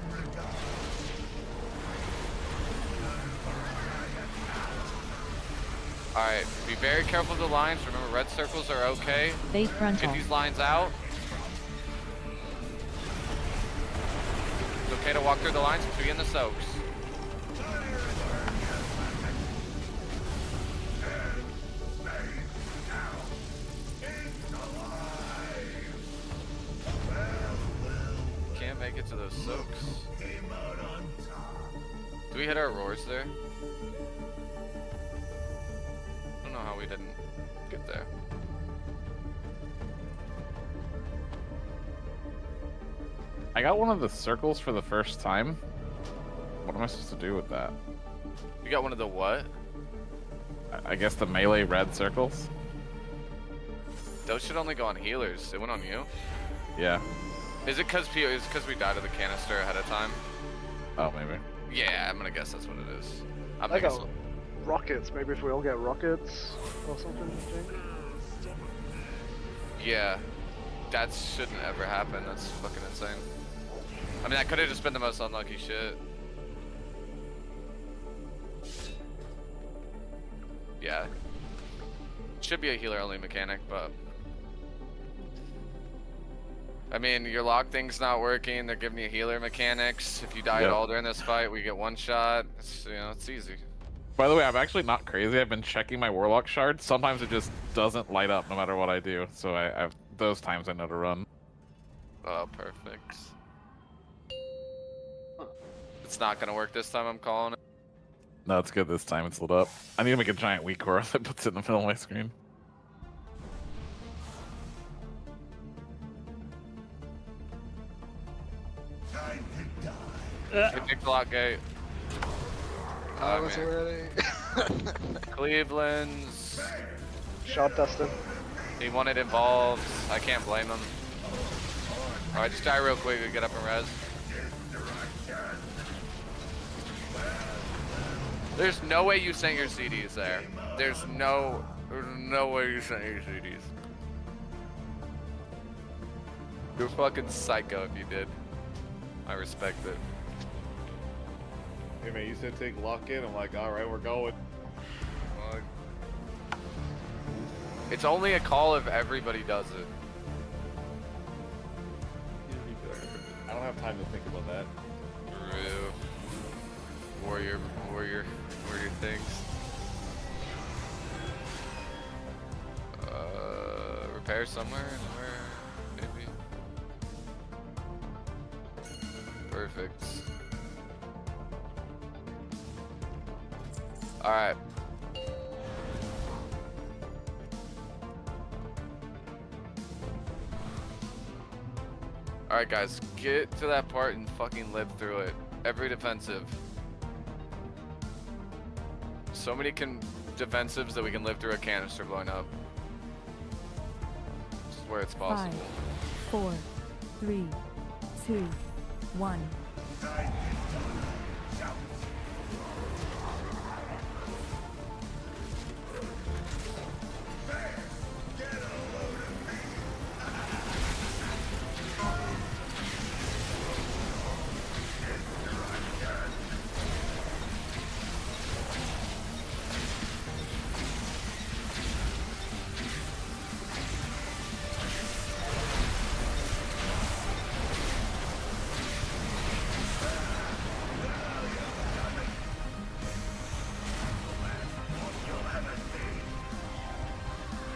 Alright, be very careful of the lines. Remember, red circles are okay. Bait frontal. Get these lines out. It's okay to walk through the lines, but be in the soaks. can't get to those soaks. Do we hit our roars there? I don't know how we didn't get there. I got one of the circles for the first time. What am I supposed to do with that? You got one of the what? I guess the melee red circles. Those should only go on healers. It went on you? Yeah. Is it because we died of the canister ahead of time? Oh, maybe. Yeah, I'm gonna guess that's what it is. I'm I thinking got rockets. Maybe if we all get rockets or something. Jake? yeah, that shouldn't ever happen. That's fucking insane. I mean, that could have just been the most unlucky shit. Yeah. Should be a healer only mechanic, but I mean, your log thing's not working. They're giving you healer mechanics. If you die at all during this fight, we get one shot. It's, you know, it's easy. By the way, I'm actually not crazy. I've been checking my warlock shard. Sometimes it just doesn't light up no matter what I do. So I've those times I know to run. Oh, perfect. It's not gonna work this time. I'm calling it. No, it's good this time. It's lit up. I need to make a giant weak core that puts it in the middle of my screen. Hit the lock gate. I was ready. Cleveland's. Shot Dustin. He wanted involved. I can't blame him. Alright, just die real quick and get up and res. There's no way you sent your CDs there. There's no way you sent your CDs. You're fucking psycho if you did. I respect it. Hey man, you said take lock in. I'm like, alright, we're going. It's only a call if everybody does it. I don't have time to think about that. True. Warrior things. Repair somewhere, maybe. Perfect. All right. All right, guys, get to that part and fucking live through it. Every defensive. So many defensives that we can live through a canister blowing up. This is where it's possible. 5, 4, 3, 2, 1.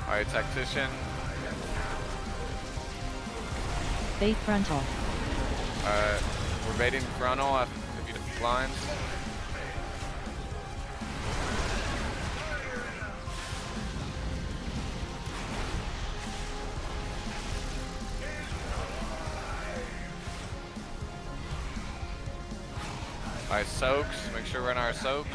Alright, tactician. Bait frontal. Alright, we're baiting frontal if you hit lines. Alright, soaks. Make sure we're in our soaks.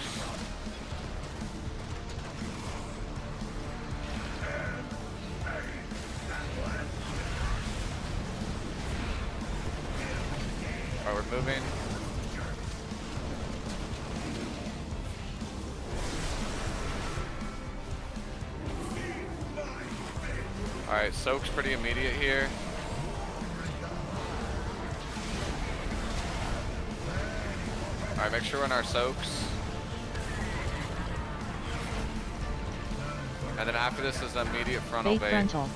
Alright, we're moving. Alright, soak's pretty immediate here. Alright, make sure we're in our soaks. And then after this is immediate frontal bait. Frontal.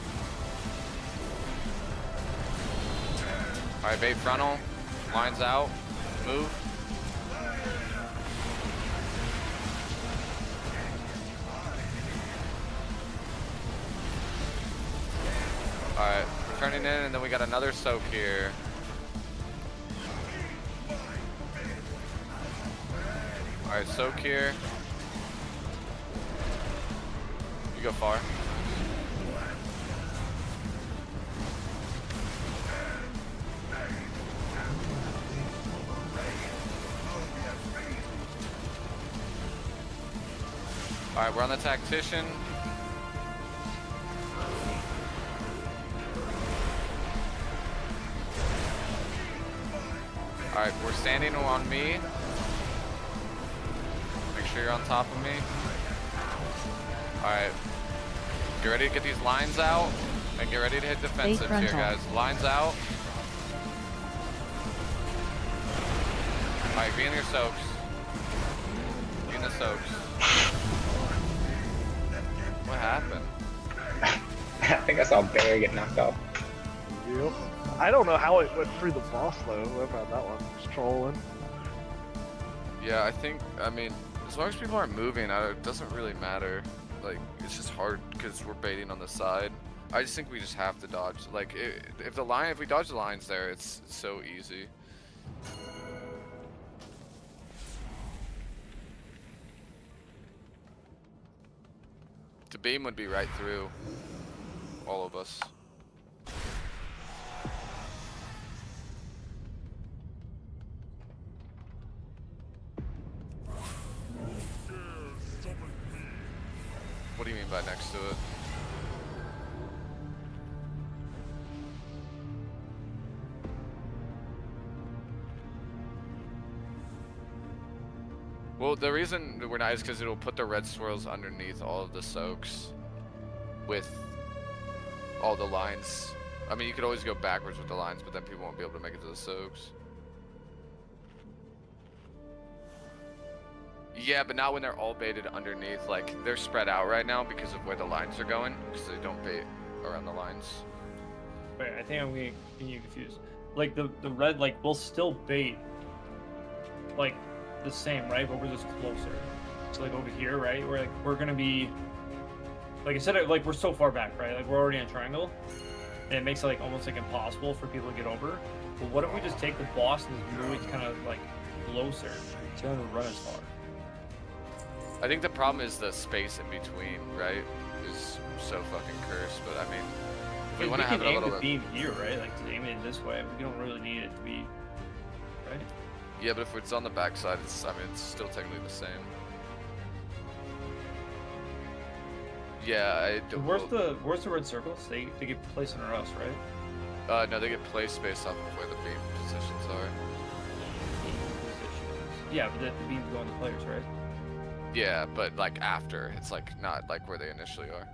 Alright, bait frontal. Lines out. Move. Alright, we're turning in and then we got another soak here. Alright, soak here. You go far. Alright, we're on the tactician. Alright, we're standing on me. Make sure you're on top of me. Alright. Get ready to get these lines out. And get ready to hit defensives here, guys. Lines out. Alright, be in your soaks. Be in the soaks. What happened? I think I saw Barry get knocked off. Yep. I don't know how it went through the boss though. Whoever had that one was trolling. Yeah, I mean, as long as people aren't moving, it doesn't really matter. Like, it's just hard because we're baiting on the side. I just think we just have to dodge. Like, if we dodge the lines there, it's so easy. The beam would be right through all of us. What do you mean by next to it? Well, the reason that we're not is because it'll put the red swirls underneath all of the soaks with all the lines. I mean, you could always go backwards with the lines, but then people won't be able to make it to the soaks. Yeah, but not when they're all baited underneath. Like, they're spread out right now because of where the lines are going, because they don't bait around the lines. Wait, I think I'm getting you confused. Like, the red, like, will still bait, like, the same, right? But we're just closer. So, like, over here, right? We're gonna be, like I said, like, we're so far back, right? Like, we're already in a triangle. And it makes it, like, almost, like, impossible for people to get over. But what if we just take the boss and just move it kind of, like, closer? So we don't run as far. I think the problem is the space in between, right? Is so fucking cursed. But I mean, if we want to have it a little bit. We can aim the beam here, right? Like, to aim it this way. We don't really need it to be, right? Yeah, but if it's on the backside, it's still technically the same. Yeah, Where's the red circles? They get placed under us, right? No, they get placed based off of where the beam positions are. Yeah, but the beams go on the players, right? Yeah, but like after, it's like not like where they initially are.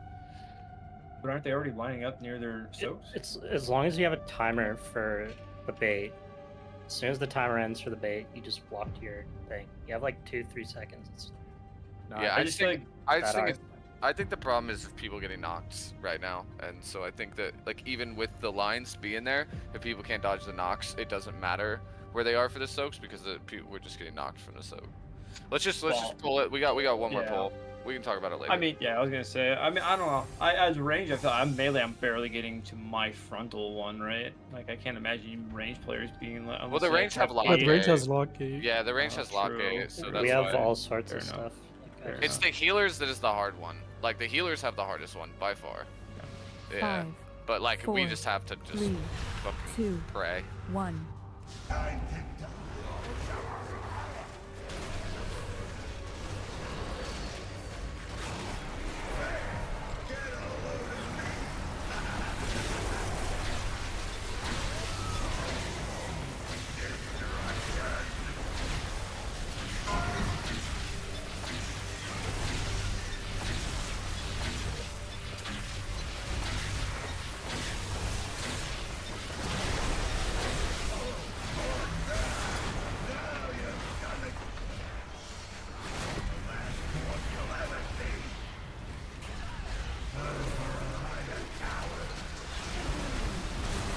But aren't they already lining up near their soaks? It's as long as you have a timer for the bait. As soon as the timer ends for the bait, you just block your thing. You have like 2-3 seconds. It's not, Yeah, I think the problem is people getting knocked right now, and so I think that like even with the lines being there, if people can't dodge the knocks, it doesn't matter where they are for the soaks because we're just getting knocked from the soak. Let's just pull it. We got one more pull. We can talk about it later. I mean, yeah, I was gonna say. I mean, I don't know. As range, I feel I'm melee. I'm barely getting to my frontal one, right? Like, I can't imagine range players being. Well, the range have lock. Yeah, the range has lock gate. Yeah, the range has lock gate, so that's we have why. all sorts of stuff. It's the healers that is the hard one. Like, the healers have the hardest one by far. Yeah. 5, But like, 4, we just have to just 3, fucking 2, pray. 1.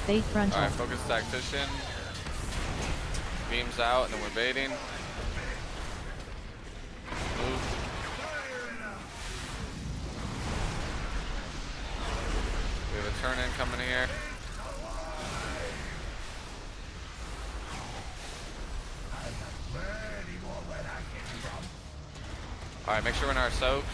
Bait frontal. Alright, focus tactician. Beams out, and then we're baiting. Move. We have a turn in coming here. Alright, make sure we're in our soaks.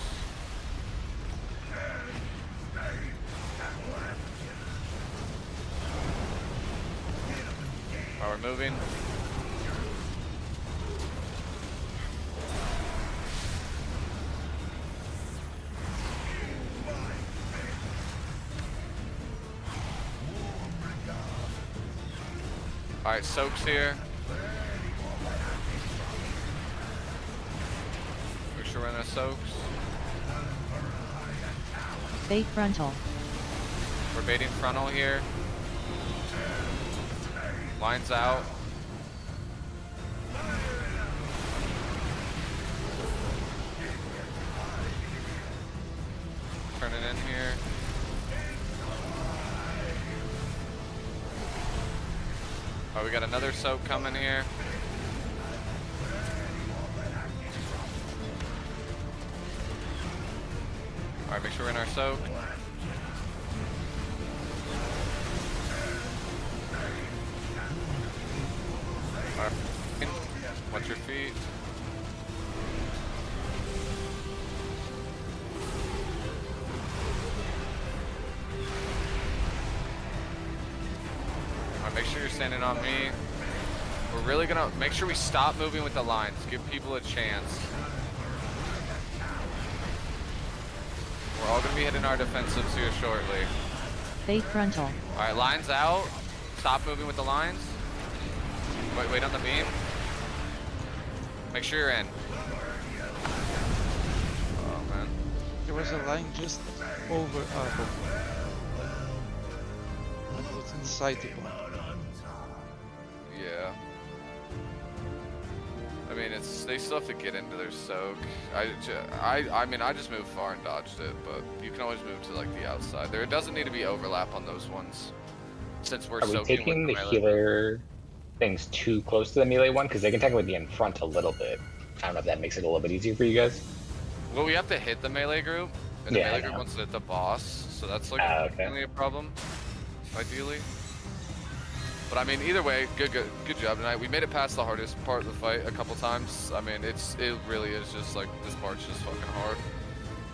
Alright, we're moving. Alright, soaks here. Make sure we're in our soaks. Bait frontal. We're baiting frontal here. Lines out. Turn it in here. Oh, we got another soak coming here. Alright, make sure we're in our soak. Alright, watch your feet. Alright, make sure you're standing on me. We're really gonna make sure we stop moving with the lines. Give people a chance. We're all gonna be hitting our defensives here shortly. Bait frontal. Alright, lines out. Stop moving with the lines. Wait on the beam. Make sure you're in. Oh man. There was a line just over it was inside the bomb. Yeah. I mean, they still have to get into their soak. I mean, I just moved far and dodged it, but you can always move to like the outside. There doesn't need to be overlap on those ones, since we're Are we soaking taking with the melee. healer things too close to the melee one? Because they can technically be in front a little bit. I don't know if that makes it a little bit easier for you guys. Well, we have to hit the melee group, and the Yeah, I melee group know. wants to hit the boss, so that's like Okay. only a problem, ideally. But I mean, either way, good job tonight. We made it past the hardest part of the fight a couple times. I mean, it really is just like, this part's just fucking hard.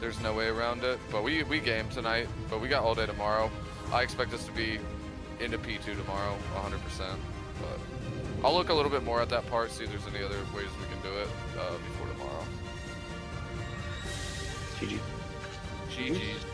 There's no way around it. But we gamed tonight, but we got all day tomorrow. I expect us to be into P2 tomorrow, 100%. But I'll look a little bit more at that part, see if there's any other ways we can do it before tomorrow. GG. GG's.